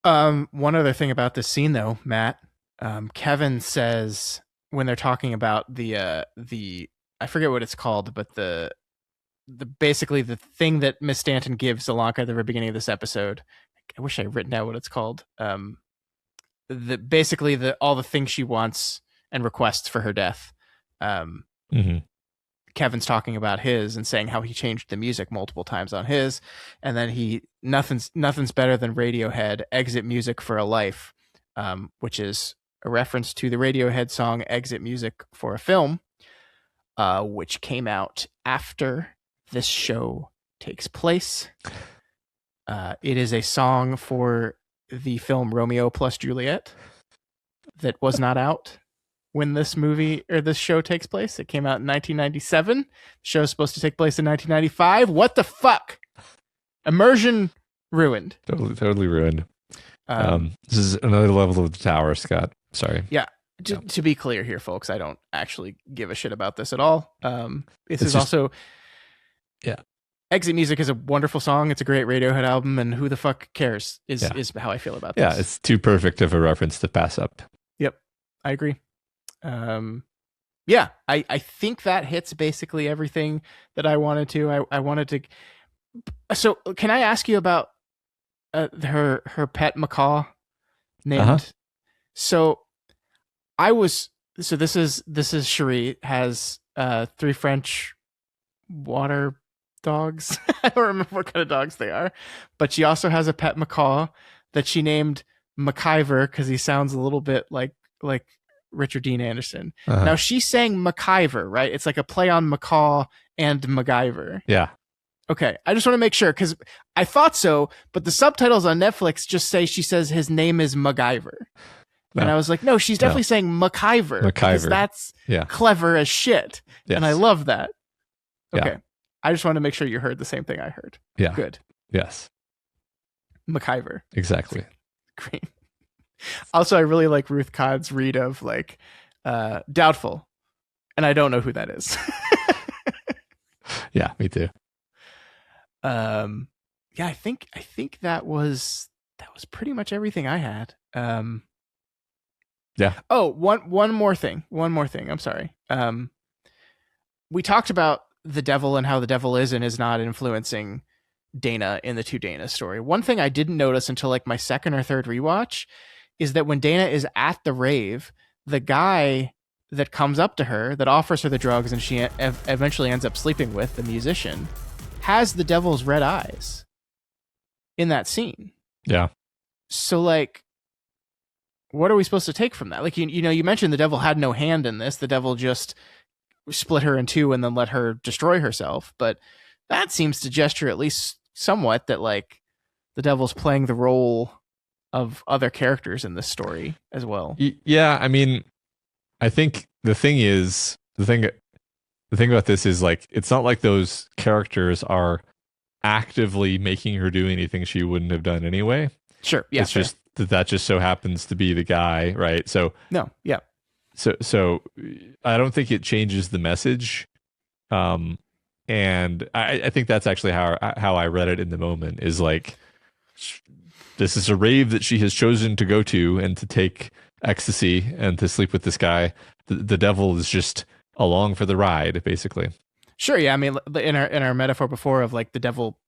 Speaker 2: One other thing about this scene, though, Matt, Kevin says when they're talking about the I forget what it's called, but the basically the thing that Miss Stanton gives Alanka at the very beginning of this episode. I wish I had written down what it's called. Basically all the things she wants and requests for her death. Kevin's talking about his and saying how he changed the music multiple times on his, and then nothing's better than Radiohead Exit Music for a Life, which is a reference to the Radiohead song Exit Music for a Film, which came out after this show takes place. It is a song for the film Romeo plus Juliet that was not out when this movie or this show takes place. It came out in 1997. The show is supposed to take place in 1995. What the fuck? Immersion ruined.
Speaker 1: Totally ruined. This is another level of the tower, Scott. Sorry.
Speaker 2: Yeah. To be clear here, folks, I don't actually give a shit about this at all. Exit Music is a wonderful song. It's a great Radiohead album, and who the fuck cares is how I feel about this.
Speaker 1: Yeah, it's too perfect of a reference to pass up.
Speaker 2: Yep, I agree. I think that hits basically everything that I wanted to. I wanted to. So, can I ask you about her pet macaw named? So, this is Cherie has 3 French water dogs. I don't remember what kind of dogs they are, but she also has a pet macaw that she named MacIver because he sounds a little bit like Richard Dean Anderson. Now she's saying MacIver, right? It's like a play on macaw and MacGyver.
Speaker 1: Yeah.
Speaker 2: Okay, I just want to make sure because I thought so, but the subtitles on Netflix just say she says his name is MacGyver. No. And I was like, no, she's definitely saying MacIver. Because that's clever as shit. Yes. And I love that. Okay. Yeah. I just wanted to make sure you heard the same thing I heard.
Speaker 1: Yeah.
Speaker 2: Good.
Speaker 1: Yes.
Speaker 2: MacIver.
Speaker 1: Exactly.
Speaker 2: Great. Also, I really like Ruth Codd's read of doubtful. And I don't know who that is.
Speaker 1: Yeah, me too.
Speaker 2: I think that was pretty much everything I had.
Speaker 1: Yeah.
Speaker 2: Oh, one more thing. I'm sorry. We talked about the devil and how the devil is and is not influencing Dana in the 2 Dana story. One thing I didn't notice until my second or third rewatch is that when Dana is at the rave, the guy that comes up to her, that offers her the drugs and she eventually ends up sleeping with, the musician, has the devil's red eyes in that scene.
Speaker 1: Yeah.
Speaker 2: So what are we supposed to take from that? You mentioned the devil had no hand in this. The devil just split her in 2 and then let her destroy herself. But that seems to gesture at least somewhat that the devil's playing the role of other characters in this story as well.
Speaker 1: Yeah. I mean, I think the thing about this is it's not like those characters are actively making her do anything she wouldn't have done anyway.
Speaker 2: Sure. Yeah.
Speaker 1: It's just that just so happens to be the guy, right? So
Speaker 2: no. Yeah.
Speaker 1: So I don't think it changes the message. And I think that's actually how I read it in the moment, is like, this is a rave that she has chosen to go to and to take ecstasy and to sleep with this guy. The devil is just along for the ride, basically.
Speaker 2: Sure. Yeah. I mean, in our metaphor before of like the devil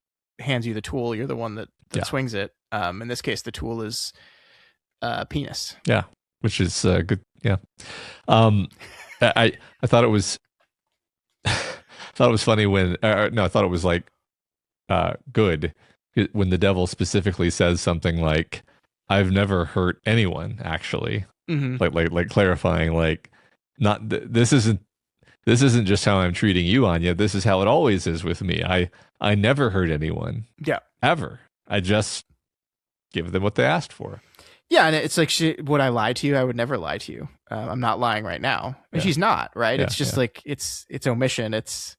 Speaker 2: hands you the tool, you're the one that swings it. In this case, the tool is penis.
Speaker 1: Yeah, which is good. Yeah. I thought it was funny when no, I thought it was like good when the devil specifically says something like, "I've never hurt anyone," actually. Like clarifying, like, not this isn't just how I'm treating you, Anya. This is how it always is with me. I never hurt anyone.
Speaker 2: Yeah.
Speaker 1: Ever. I just give them what they asked for.
Speaker 2: Yeah, and it's like, would I lie to you? I would never lie to you. I'm not lying right now. And she's not, right? It's just like, it's omission. It's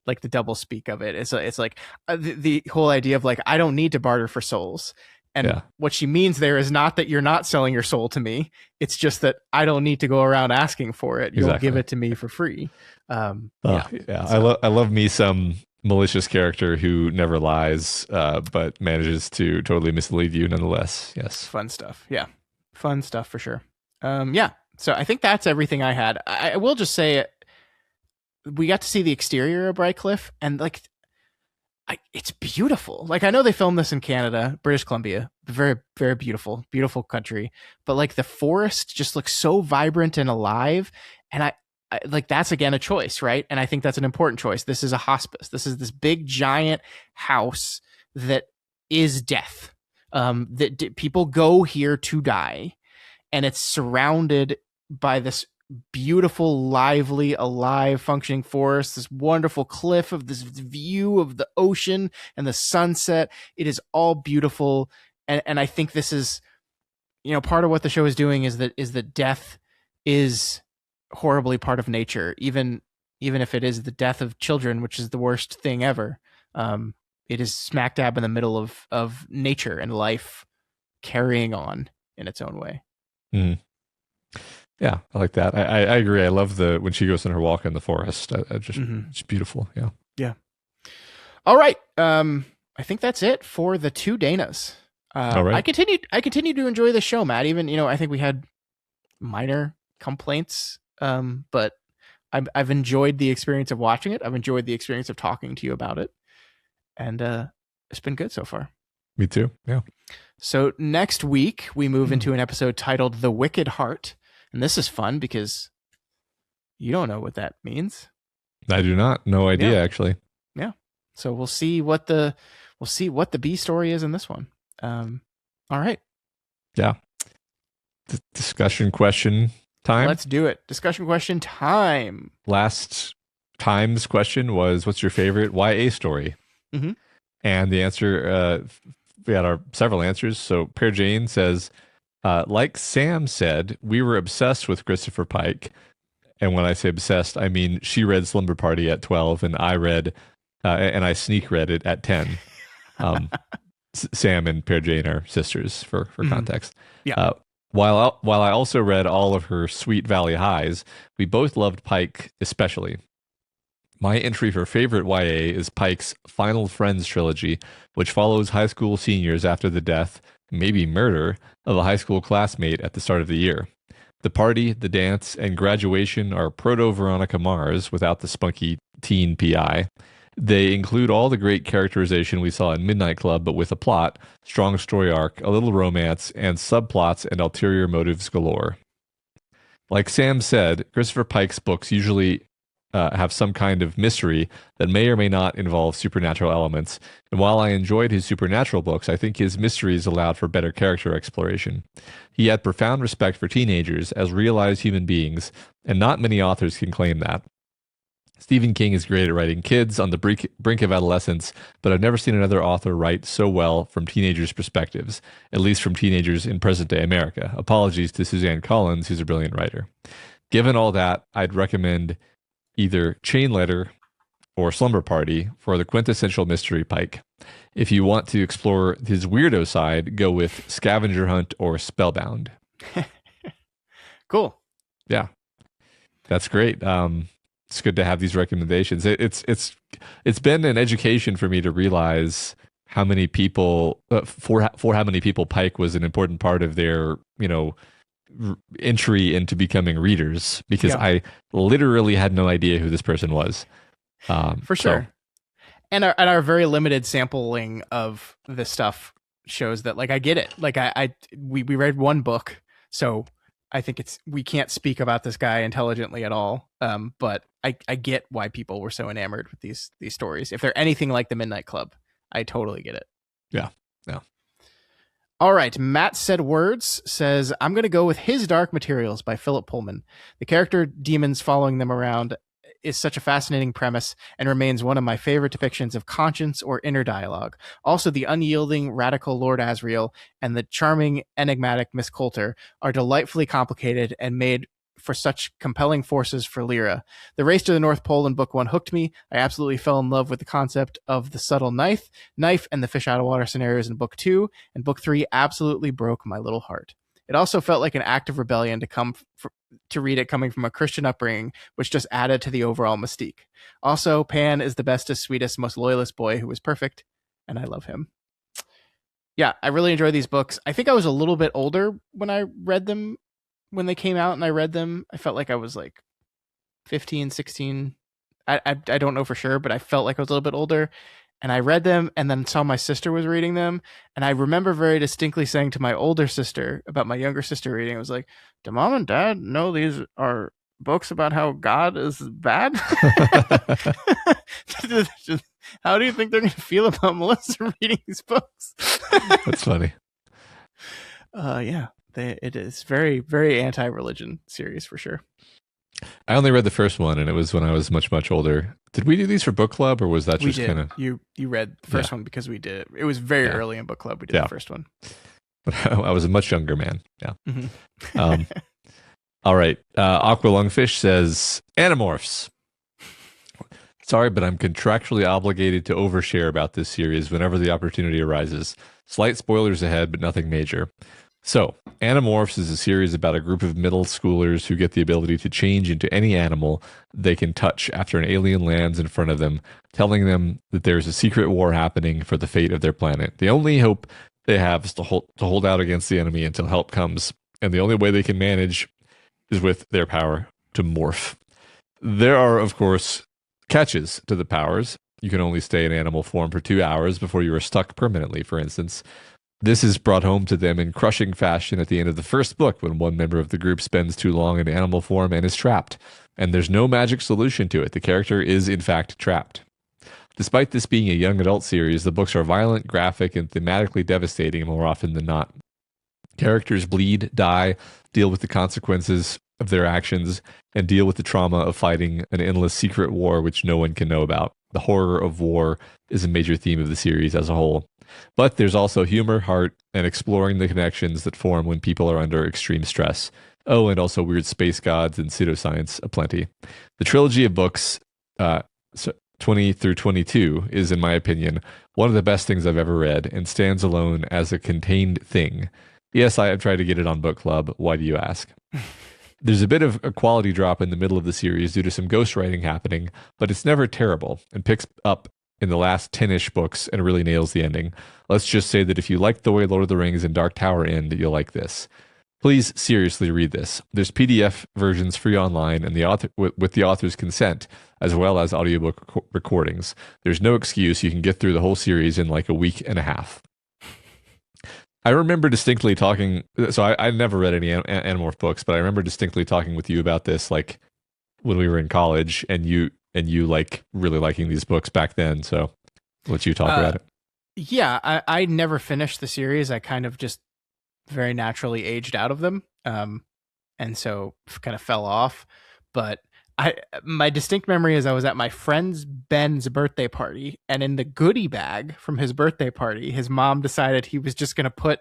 Speaker 2: like the double speak of it. It's like the whole idea of like, I don't need to barter for souls. And what she means there is not that you're not selling your soul to me. It's just that I don't need to go around asking for it. You'll give it to me for free. So.
Speaker 1: I love me some malicious character who never lies, but manages to totally mislead you nonetheless. Yes.
Speaker 2: Fun stuff. Yeah. Fun stuff for sure. So I think that's everything I had. I will just say we got to see the exterior of Brightcliffe, and like, it's beautiful. Like, I know they filmed this in Canada, British Columbia, very, very beautiful, beautiful country. But like the forest just looks so vibrant and alive. And I like, that's again a choice, right? And I think that's an important choice. This is a hospice. This is this big giant house that is death. People go here to die, and it's surrounded by this beautiful, lively, alive, functioning forest, this wonderful cliff of this view of the ocean and the sunset. It is all beautiful. And I think this is, part of what the show is doing is that death is horribly part of nature, even if it is the death of children, which is the worst thing ever. It is smack dab in the middle of nature and life carrying on in its own way.
Speaker 1: Mm. Yeah, I like that. I agree. I love when she goes on her walk in the forest. It's beautiful. Yeah.
Speaker 2: Yeah. All right. I think that's it for the two Danas.
Speaker 1: All right.
Speaker 2: I continued to enjoy the show, Matt. Even, I think we had minor complaints, but I've enjoyed the experience of watching it. I've enjoyed the experience of talking to you about it, and it's been good so far.
Speaker 1: Me too. Yeah.
Speaker 2: So next week we move into an episode titled "The Wicked Heart." And this is fun because you don't know what that means.
Speaker 1: I do not. No idea, actually.
Speaker 2: Yeah. So we'll see what the B story is in this one. All right.
Speaker 1: Yeah. Discussion question time.
Speaker 2: Let's do it. Discussion question time.
Speaker 1: Last time's question was, what's your favorite YA story?
Speaker 2: Mm-hmm.
Speaker 1: And the answer, we had several answers. So Pear Jane says, like Sam said, we were obsessed with Christopher Pike. And when I say obsessed, I mean she read Slumber Party at 12 and I read, and I sneak read it at 10. Sam and Pear Jane are sisters for context.
Speaker 2: Yeah.
Speaker 1: While I also read all of her Sweet Valley Highs, we both loved Pike especially. My entry for favorite YA is Pike's Final Friends trilogy, which follows high school seniors after the death, maybe murder, of a high school classmate at the start of the year. The party, the dance, and graduation are proto-Veronica Mars without the spunky teen PI. They include all the great characterization we saw in Midnight Club, but with a plot, strong story arc, a little romance, and subplots and ulterior motives galore. Like Sam said, Christopher Pike's books usually have some kind of mystery that may or may not involve supernatural elements. And while I enjoyed his supernatural books, I think his mysteries allowed for better character exploration. He had profound respect for teenagers as realized human beings, and not many authors can claim that. Stephen King is great at writing kids on the brink of adolescence, but I've never seen another author write so well from teenagers' perspectives, at least from teenagers in present-day America. Apologies to Suzanne Collins, who's a brilliant writer. Given all that, I'd recommend either Chain Letter or Slumber Party for the quintessential mystery Pike. If you want to explore his weirdo side, go with Scavenger Hunt or Spellbound.
Speaker 2: Cool.
Speaker 1: Yeah. That's great. It's good to have these recommendations. It's been an education for me to realize how many people for how many people Pike was an important part of their entry into becoming readers, because I literally had no idea who this person was.
Speaker 2: For sure. And our very limited sampling of this stuff shows that, like, I get it. Like, we read one book, so I think we can't speak about this guy intelligently at all. But I get why people were so enamored with these stories. If they're anything like the Midnight Club, I totally get it.
Speaker 1: Yeah.
Speaker 2: All right. Matt Said Words says, I'm going to go with His Dark Materials by Philip Pullman. The character demons following them around is such a fascinating premise and remains one of my favorite depictions of conscience or inner dialogue. Also, the unyielding, radical Lord Asriel and the charming, enigmatic Miss Coulter are delightfully complicated and made for such compelling forces for Lyra. The Race to the North Pole in Book 1 hooked me. I absolutely fell in love with the concept of the subtle knife and the fish out of water scenarios in Book 2, and Book 3 absolutely broke my little heart. It also felt like an act of rebellion to read it coming from a Christian upbringing, which just added to the overall mystique. Also, Pan is the bestest, sweetest, most loyalist boy who is perfect, and I love him. Yeah, I really enjoy these books. I think I was a little bit older when I read them, when they came out and I read them. I felt like I was like 15, 16. I don't know for sure, but I felt like I was a little bit older. And I read them and then saw my sister was reading them. And I remember very distinctly saying to my older sister about my younger sister reading, I was like, do mom and dad know these are books about how God is bad? How do you think they're going to feel about Melissa reading these books?
Speaker 1: That's funny.
Speaker 2: Yeah, it is very, very anti-religion series for sure.
Speaker 1: I only read the first one, and it was when I was much, much older. Did we do these for book club, or was that just kind of...
Speaker 2: You read the first one because we did it. It was very early in book club. We did the first one.
Speaker 1: But I was a much younger man. Yeah.
Speaker 2: Mm-hmm.
Speaker 1: All right. Aqua Lungfish says, Animorphs. Sorry, but I'm contractually obligated to overshare about this series whenever the opportunity arises. Slight spoilers ahead, but nothing major. So, Animorphs is a series about a group of middle schoolers who get the ability to change into any animal they can touch after an alien lands in front of them, telling them that there's a secret war happening for the fate of their planet. The only hope they have is to hold out against the enemy until help comes, and the only way they can manage is with their power to morph. There are, of course, catches to the powers. You can only stay in animal form for 2 hours before you are stuck permanently, for instance. This is brought home to them in crushing fashion at the end of the first book, when one member of the group spends too long in animal form and is trapped. And there's no magic solution to it. The character is, in fact, trapped. Despite this being a young adult series, the books are violent, graphic, and thematically devastating more often than not. Characters bleed, die, deal with the consequences of their actions, and deal with the trauma of fighting an endless secret war which no one can know about. The horror of war is a major theme of the series as a whole. But there's also humor, heart, and exploring the connections that form when people are under extreme stress. Oh, and also weird space gods and pseudoscience aplenty. The trilogy of books, 20 through 22, is, in my opinion, one of the best things I've ever read and stands alone as a contained thing. Yes, I have tried to get it on book club. Why do you ask? There's a bit of a quality drop in the middle of the series due to some ghostwriting happening, but it's never terrible and picks up in the last 10-ish books and really nails the ending. Let's just say that if you like the way Lord of the Rings and Dark Tower end, you'll like this. Please seriously read this. There's PDF versions free online and the author with the author's consent, as well as audiobook recordings. There's no excuse. You can get through the whole series in like a week and a half. I remember distinctly talking, so I never read any Animorph books, but I remember distinctly talking with you about this like when we were in college, and you like really liking these books back then. So I'll let you talk about it.
Speaker 2: Yeah, I never finished the series. I kind of just very naturally aged out of them, and so kind of fell off. But my distinct memory is I was at my friend's Ben's birthday party, and in the goodie bag from his birthday party, his mom decided he was just going to put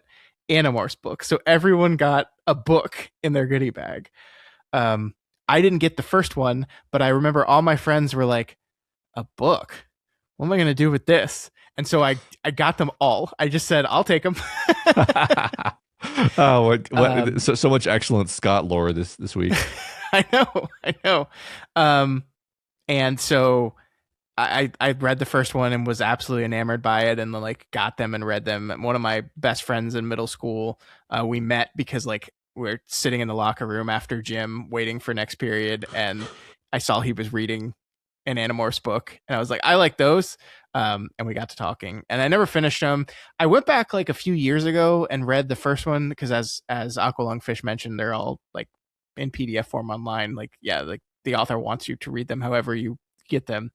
Speaker 2: Animorphs books. So everyone got a book in their goodie bag. I didn't get the first one, but I remember all my friends were like, a book? What am I going to do with this? And so I got them all. I just said, I'll take them.
Speaker 1: Oh, what
Speaker 2: Um,
Speaker 1: so much excellent Scott lore this week.
Speaker 2: I know. Um, and so I read the first one and was absolutely enamored by it, and then like got them and read them. One of my best friends in middle school, we met because like we're sitting in the locker room after gym waiting for next period, and I saw he was reading an Animorphs book, and I was like, I like those. And we got to talking, and I never finished them. I went back like a few years ago and read the first one because as Aqualungfish mentioned, they're all like in PDF form online. Like yeah, like the author wants you to read them however you get them,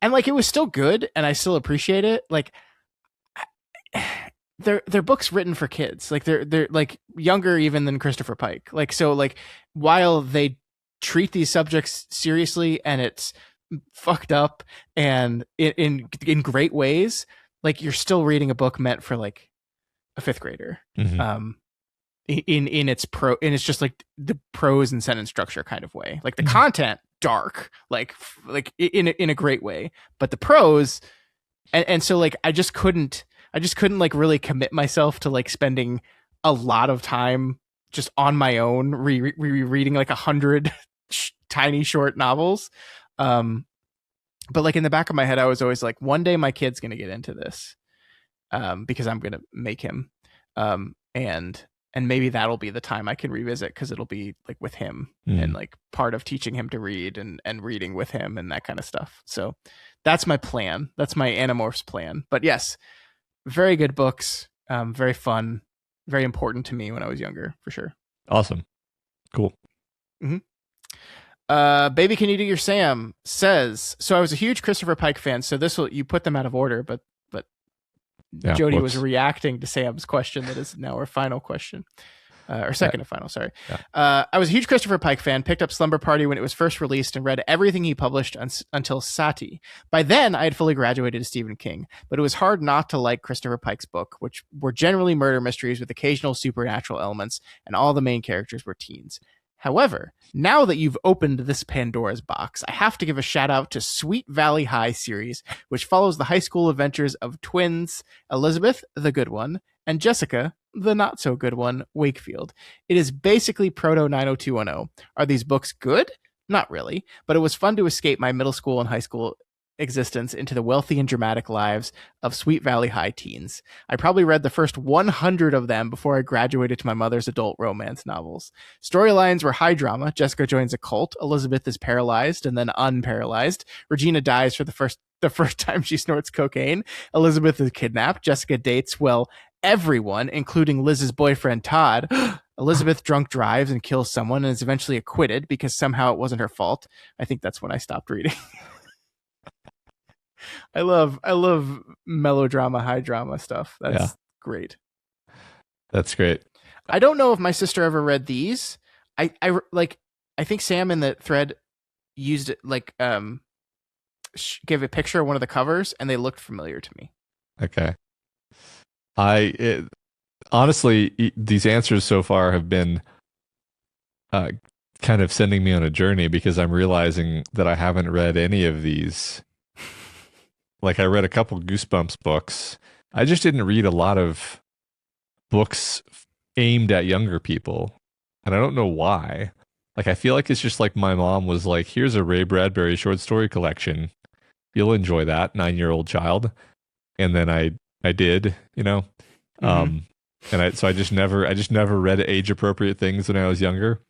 Speaker 2: and like it was still good, and I still appreciate it. Like they're books written for kids. Like they're like younger even than Christopher Pike. Like so like while they treat these subjects seriously and it's fucked up and in great ways, like you're still reading a book meant for like a fifth grader.
Speaker 1: Mhm.
Speaker 2: In its just like the prose and sentence structure kind of way. Like the content dark, like in a great way, but the prose and so like I just couldn't like really commit myself to like spending a lot of time just on my own reading like 100 tiny short novels. But like in the back of my head, I was always like, one day my kid's gonna get into this, because I'm gonna make him, and maybe that'll be the time I can revisit because it'll be like with him and like part of teaching him to read and reading with him and that kind of stuff. So that's my plan. That's my Animorphs plan. But yes, very good books, very fun, very important to me when I was younger, for sure.
Speaker 1: Awesome. Cool.
Speaker 2: Baby, can you do your Sam says, so I was a huge Christopher Pike fan, so you put them out of order, but
Speaker 1: Yeah,
Speaker 2: Jody was reacting to Sam's question that is now our final question. Or second and final, sorry.
Speaker 1: Yeah.
Speaker 2: I was a huge Christopher Pike fan, picked up Slumber Party when it was first released and read everything he published until Sati. By then, I had fully graduated to Stephen King, but it was hard not to like Christopher Pike's book, which were generally murder mysteries with occasional supernatural elements, and all the main characters were teens. However, now that you've opened this Pandora's box, I have to give a shout out to Sweet Valley High series, which follows the high school adventures of twins Elizabeth, the good one, and Jessica, the not so good one, Wakefield. It is basically proto 90210. Are these books good? Not really, but it was fun to escape my middle school and high school existence into the wealthy and dramatic lives of Sweet Valley High teens. I probably read the first 100 of them before I graduated to my mother's adult romance novels. Storylines were high drama. Jessica joins a cult. Elizabeth is paralyzed and then unparalyzed. Regina dies for the first time she snorts cocaine. Elizabeth is kidnapped. Jessica dates, well, everyone, including Liz's boyfriend Todd. Elizabeth drunk drives and kills someone and is eventually acquitted because somehow it wasn't her fault. I think that's when I stopped reading. I love melodrama, high drama stuff. That's great.
Speaker 1: That's great.
Speaker 2: I don't know if my sister ever read these. I think Sam in the thread used it like gave a picture of one of the covers and they looked familiar to me.
Speaker 1: Okay. Honestly, these answers so far have been kind of sending me on a journey because I'm realizing that I haven't read any of these. Like I read a couple Goosebumps books. I just didn't read a lot of books aimed at younger people. And I don't know why. Like I feel like it's just like my mom was like, here's a Ray Bradbury short story collection. You'll enjoy that, 9-year-old child. And then I did, you know. And I just never read age appropriate things when I was younger.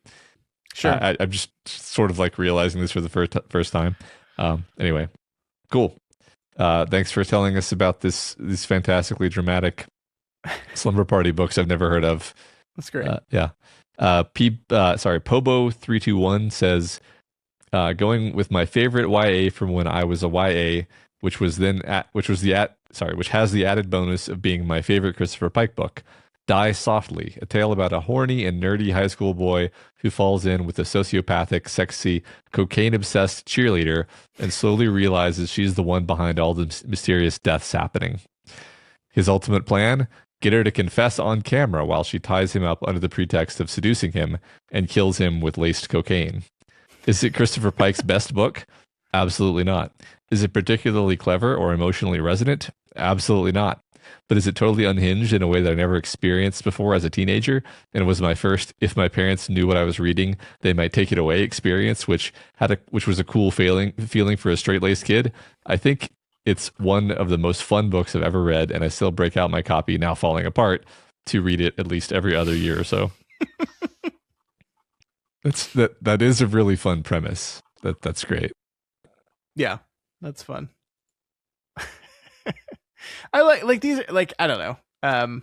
Speaker 2: Sure.
Speaker 1: I'm just sort of like realizing this for the first time. Anyway, cool. Thanks for telling us about these fantastically dramatic Slumber Party books I've never heard of.
Speaker 2: That's great.
Speaker 1: Yeah. Pobo321 says, going with my favorite YA from when I was a YA, which has the added bonus of being my favorite Christopher Pike book. Die Softly, a tale about a horny and nerdy high school boy who falls in with a sociopathic, sexy, cocaine-obsessed cheerleader and slowly realizes she's the one behind all the mysterious deaths happening. His ultimate plan? Get her to confess on camera while she ties him up under the pretext of seducing him and kills him with laced cocaine. Is it Christopher Pike's best book? Absolutely not. Is it particularly clever or emotionally resonant? Absolutely not. but is it totally unhinged in a way that I never experienced before as a teenager? And it was my first, if my parents knew what I was reading, they might take it away experience, which was a cool feeling for a straight-laced kid. I think it's one of the most fun books I've ever read, and I still break out my copy, now falling apart, to read it at least every other year or so. That is a really fun premise. That's great.
Speaker 2: Yeah, that's fun. I like these, like, I don't know.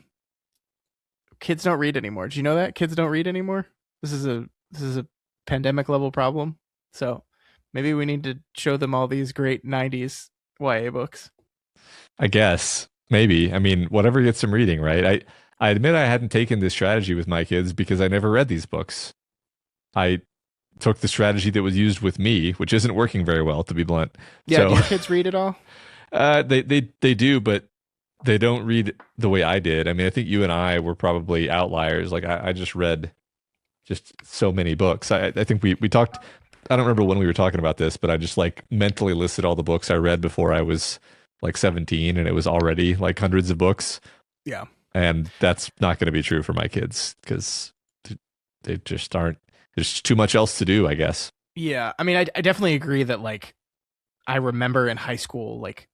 Speaker 2: Kids don't read anymore. Do you know that? Kids don't read anymore. This is a pandemic level problem. So maybe we need to show them all these great 90s YA books.
Speaker 1: I guess. Maybe. I mean, whatever gets them reading, right? I admit I hadn't taken this strategy with my kids because I never read these books. I took the strategy that was used with me, which isn't working very well, to be blunt.
Speaker 2: Yeah,
Speaker 1: so,
Speaker 2: do your kids read at all?
Speaker 1: They do, but they don't read the way I did. I mean, I think you and I were probably outliers. Like I just read just so many books. I think we talked, I don't remember when we were talking about this, but I just like mentally listed all the books I read before I was like 17, and it was already like hundreds of books.
Speaker 2: Yeah.
Speaker 1: And that's not going to be true for my kids because they just aren't, there's too much else to do, I guess.
Speaker 2: Yeah. I mean, I definitely agree that, like, I remember in high school, like,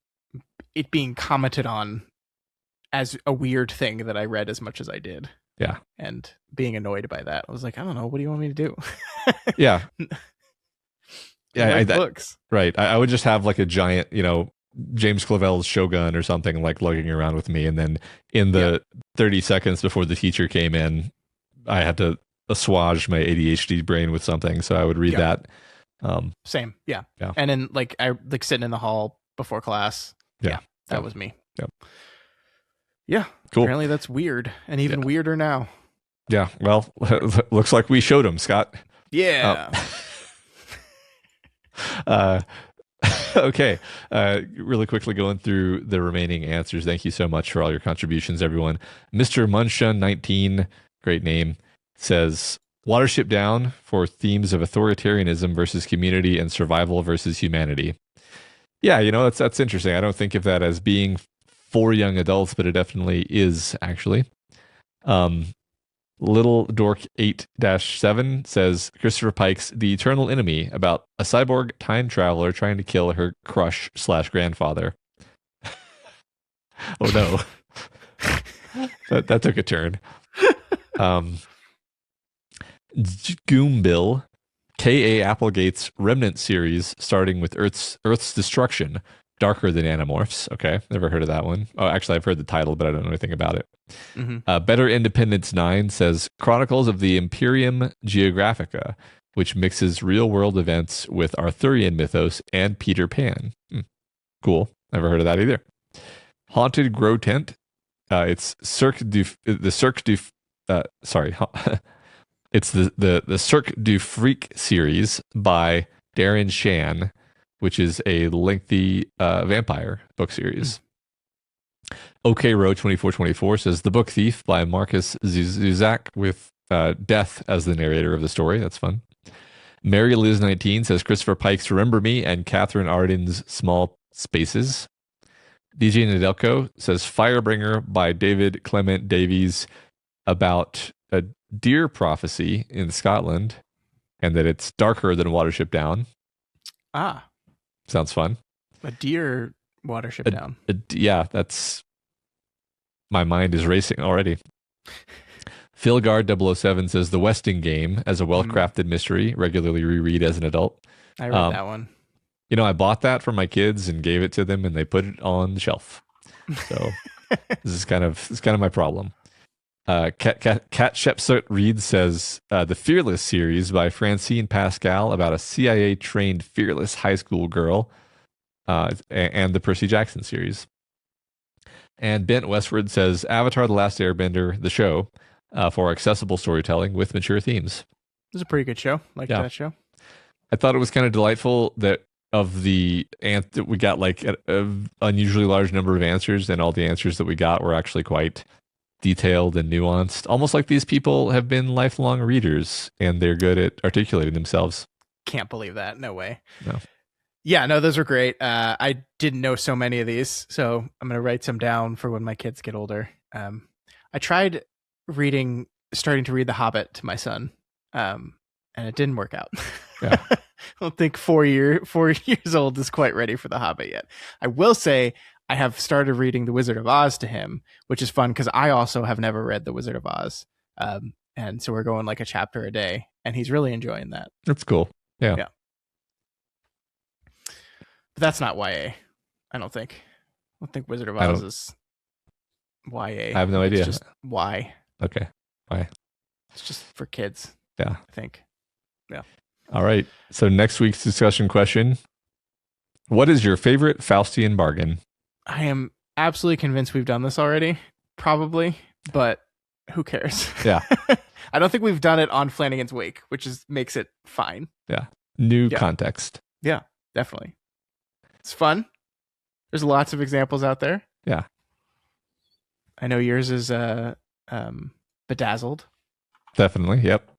Speaker 2: it being commented on as a weird thing that I read as much as I did.
Speaker 1: Yeah.
Speaker 2: And being annoyed by that. I was like, I don't know. What do you want me to do?
Speaker 1: Yeah. Yeah.
Speaker 2: Books.
Speaker 1: Right. I would just have like a giant, James Clavell's Shogun or something like lugging around with me. And then in the 30 seconds before the teacher came in, I had to assuage my ADHD brain with something. So I would read that.
Speaker 2: Same. Yeah.
Speaker 1: Yeah.
Speaker 2: And then like I like sitting in the hall before class.
Speaker 1: Yeah.
Speaker 2: That was me.
Speaker 1: Yep.
Speaker 2: Yeah.
Speaker 1: Cool.
Speaker 2: Apparently that's weird, and even weirder now.
Speaker 1: Yeah. Well, looks like we showed him, Scott.
Speaker 2: Yeah.
Speaker 1: Okay. Really quickly going through the remaining answers. Thank you so much for all your contributions, everyone. Mr. Munshun19, great name, says Watership Down for themes of authoritarianism versus community and survival versus humanity. Yeah, that's interesting. I don't think of that as being for young adults, but it definitely is actually. Little Dork 8-7 says Christopher Pike's The Eternal Enemy, about a cyborg time traveler trying to kill her crush/grandfather. Oh no. that took a turn. Goombill, K.A. Applegate's Remnant series, starting with Earth's destruction, darker than Animorphs. Okay, never heard of that one. Oh, actually, I've heard the title, but I don't know anything about it.
Speaker 2: Mm-hmm.
Speaker 1: Better Independence 9 says Chronicles of the Imperium Geographica, which mixes real-world events with Arthurian mythos and Peter Pan. Cool. Never heard of that either. Haunted Grow Tent. It's it's the Cirque du Freak series by Darren Shan, which is a lengthy vampire book series. OK Row 2424 says The Book Thief by Marcus Zuzak, with Death as the narrator of the story. That's fun. Mary Liz 19 says Christopher Pike's Remember Me and Catherine Arden's Small Spaces. DJ Nedelko says Firebringer by David Clement Davies, about a deer prophecy in Scotland, and that it's darker than Watership Down.
Speaker 2: Ah.
Speaker 1: Sounds fun.
Speaker 2: A deer Watership Down.
Speaker 1: Yeah, that's... My mind is racing already. Philgard 007 says The Westing Game, as a well-crafted mystery, regularly reread as an adult.
Speaker 2: I read that one.
Speaker 1: I bought that for my kids and gave it to them, and they put it on the shelf. So this is kind of my problem. Cat Shepsut Reed says The Fearless series by Francine Pascal, about a CIA-trained fearless high school girl, and the Percy Jackson series. And Bent Westward says Avatar: The Last Airbender, the show, for accessible storytelling with mature themes.
Speaker 2: It was a pretty good show. Liked that show.
Speaker 1: I thought it was kind of delightful that we got like an unusually large number of answers, and all the answers that we got were actually quite detailed and nuanced, almost like these people have been lifelong readers and they're good at articulating themselves.
Speaker 2: Can't believe that. No way.
Speaker 1: No.
Speaker 2: Yeah, no, those were great. I didn't know so many of these, so I'm going to write some down for when my kids get older. I tried starting to read The Hobbit to my son, and it didn't work out.
Speaker 1: Yeah.
Speaker 2: I don't think 4 years old is quite ready for The Hobbit yet. I will say I have started reading The Wizard of Oz to him, which is fun because I also have never read The Wizard of Oz. And so we're going like a chapter a day, and he's really enjoying that.
Speaker 1: That's cool. Yeah.
Speaker 2: But that's not YA, I don't think. I don't think Wizard of Oz is YA.
Speaker 1: I have no idea.
Speaker 2: It's just Y.
Speaker 1: Okay. Why?
Speaker 2: It's just for kids.
Speaker 1: Yeah.
Speaker 2: I think. Yeah.
Speaker 1: All right. So next week's discussion question. What is your favorite Faustian bargain?
Speaker 2: I am absolutely convinced we've done this already. Probably. But who cares?
Speaker 1: Yeah.
Speaker 2: I don't think we've done it on Flanagan's Wake, which makes it fine.
Speaker 1: Yeah. New context.
Speaker 2: Yeah, definitely. It's fun. There's lots of examples out there.
Speaker 1: Yeah.
Speaker 2: I know yours is Bedazzled.
Speaker 1: Definitely. Yep.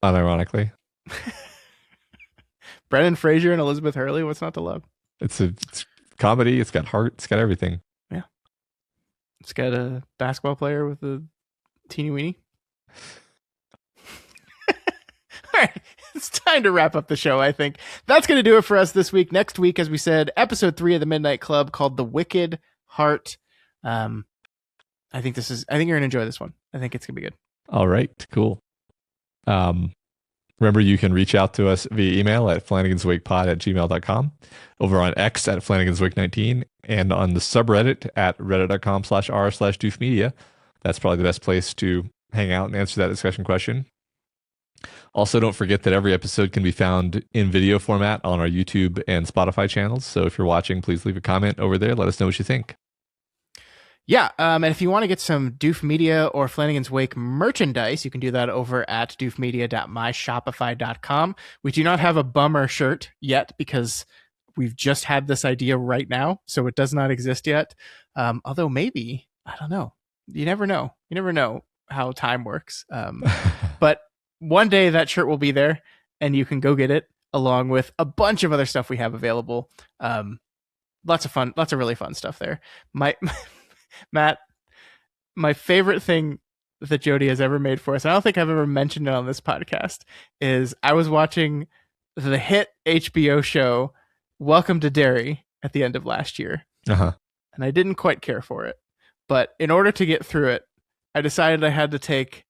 Speaker 1: Unironically.
Speaker 2: Brendan Fraser and Elizabeth Hurley. What's not to love?
Speaker 1: It's comedy. It's got heart. It's got everything.
Speaker 2: Yeah. It's got a basketball player with a teeny weeny. All right. It's time to wrap up the show, I think. That's going to do it for us this week. Next week, as we said, episode 3 of the Midnight Club called The Wicked Heart. I think you're going to enjoy this one. I think it's going to be good.
Speaker 1: All right. Cool. Remember, you can reach out to us via email at flanaganswakepod@gmail.com, over on X at flanaganswake19, and on the subreddit at reddit.com/r/doofmedia. That's probably the best place to hang out and answer that discussion question. Also, don't forget that every episode can be found in video format on our YouTube and Spotify channels. So if you're watching, please leave a comment over there. Let us know what you think.
Speaker 2: Yeah, and if you want to get some Doof Media or Flanagan's Wake merchandise, you can do that over at doofmedia.myshopify.com. We do not have a bummer shirt yet because we've just had this idea right now, so it does not exist yet. Although maybe, I don't know. You never know. You never know how time works. But one day that shirt will be there, and you can go get it along with a bunch of other stuff we have available. Lots of really fun stuff there. Matt, my favorite thing that Jody has ever made for us, and I don't think I've ever mentioned it on this podcast, is I was watching the hit HBO show Welcome to Derry at the end of last year.
Speaker 1: Uh-huh.
Speaker 2: And I didn't quite care for it. But in order to get through it, I decided I had to take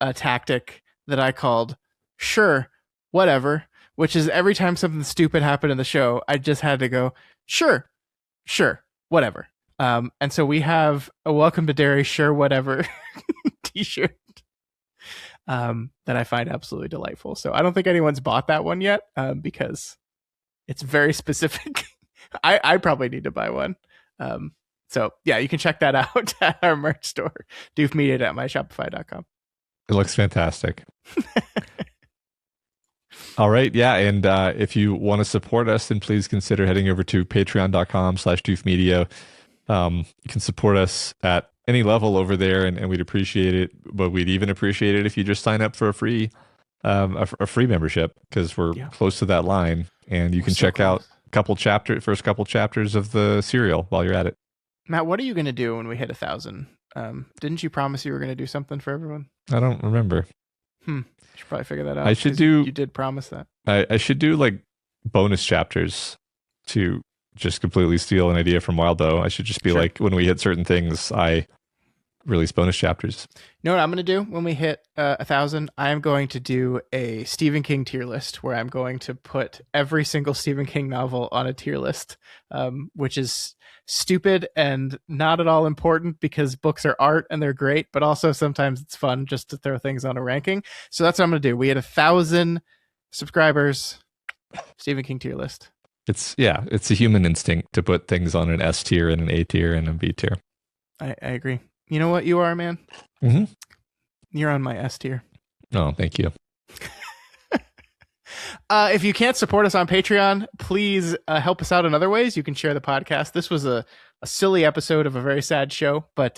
Speaker 2: a tactic that I called sure, whatever, which is every time something stupid happened in the show, I just had to go, sure, whatever. And so we have a Welcome to Derry, sure, whatever t-shirt that I find absolutely delightful. So I don't think anyone's bought that one yet because it's very specific. I probably need to buy one. So yeah, you can check that out at our merch store, doofmedia.myshopify.com.
Speaker 1: It looks fantastic. All right. Yeah. And if you want to support us, then please consider heading over to patreon.com/doofmedia. You can support us at any level over there, and we'd appreciate it. But we'd even appreciate it if you just sign up for a free membership, because we're close to that line, and you can check out first couple chapters of the serial while you're at it.
Speaker 2: Matt, what are you going to do when we hit 1,000? Didn't you promise you were going to do something for everyone?
Speaker 1: I don't remember.
Speaker 2: You should probably figure that out. You did promise that.
Speaker 1: I should do like bonus chapters to just completely steal an idea from Wildbow. I should just be like, when we hit certain things, I release bonus chapters.
Speaker 2: You know what I'm going to do when we hit 1,000? I'm going to do a Stephen King tier list where I'm going to put every single Stephen King novel on a tier list, which is stupid and not at all important because books are art and they're great, but also sometimes it's fun just to throw things on a ranking. So that's what I'm going to do. We had 1,000 subscribers, Stephen King tier list.
Speaker 1: It's a human instinct to put things on an S tier and an A tier and a B tier.
Speaker 2: I agree. You know what you are, man?
Speaker 1: Mm-hmm.
Speaker 2: You're on my S tier.
Speaker 1: Oh, thank you.
Speaker 2: If you can't support us on Patreon, please help us out in other ways. You can share the podcast. This was a silly episode of a very sad show, but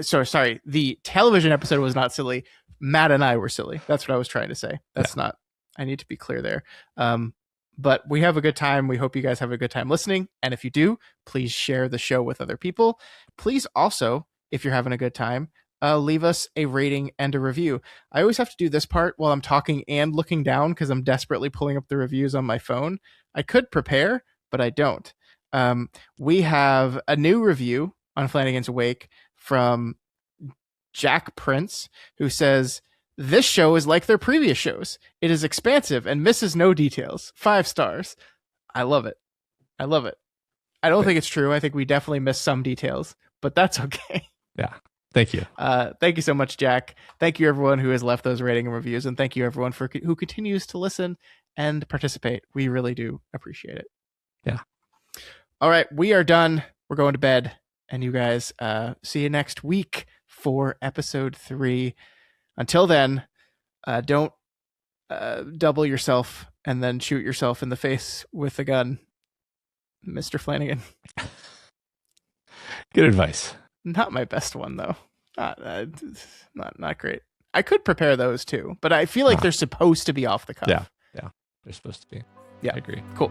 Speaker 2: sorry, the television episode was not silly. Matt and I were silly. That's what I was trying to say. That's not. I need to be clear there. But we have a good time. We hope you guys have a good time listening. And if you do, please share the show with other people. Please also, if you're having a good time, leave us a rating and a review. I always have to do this part while I'm talking and looking down because I'm desperately pulling up the reviews on my phone. I could prepare, but I don't. We have a new review on Flanagan's Wake from Jack Prince, who says, "This show is like their previous shows. It is expansive and misses no details. 5 stars. I love it. I love it. I don't think it's true. I think we definitely missed some details, but that's okay."
Speaker 1: Yeah. Thank you.
Speaker 2: Thank you so much, Jack. Thank you, everyone who has left those rating and reviews. And thank you, everyone, who continues to listen and participate. We really do appreciate it.
Speaker 1: Yeah.
Speaker 2: All right. We are done. We're going to bed. And you guys see you next week for episode 3. Until then, don't double yourself and then shoot yourself in the face with a gun, Mr. Flanagan.
Speaker 1: Good advice.
Speaker 2: Not my best one, though. Not great. I could prepare those too, but I feel like they're supposed to be off the cuff.
Speaker 1: Yeah. They're supposed to be.
Speaker 2: Yeah.
Speaker 1: I agree.
Speaker 2: Cool.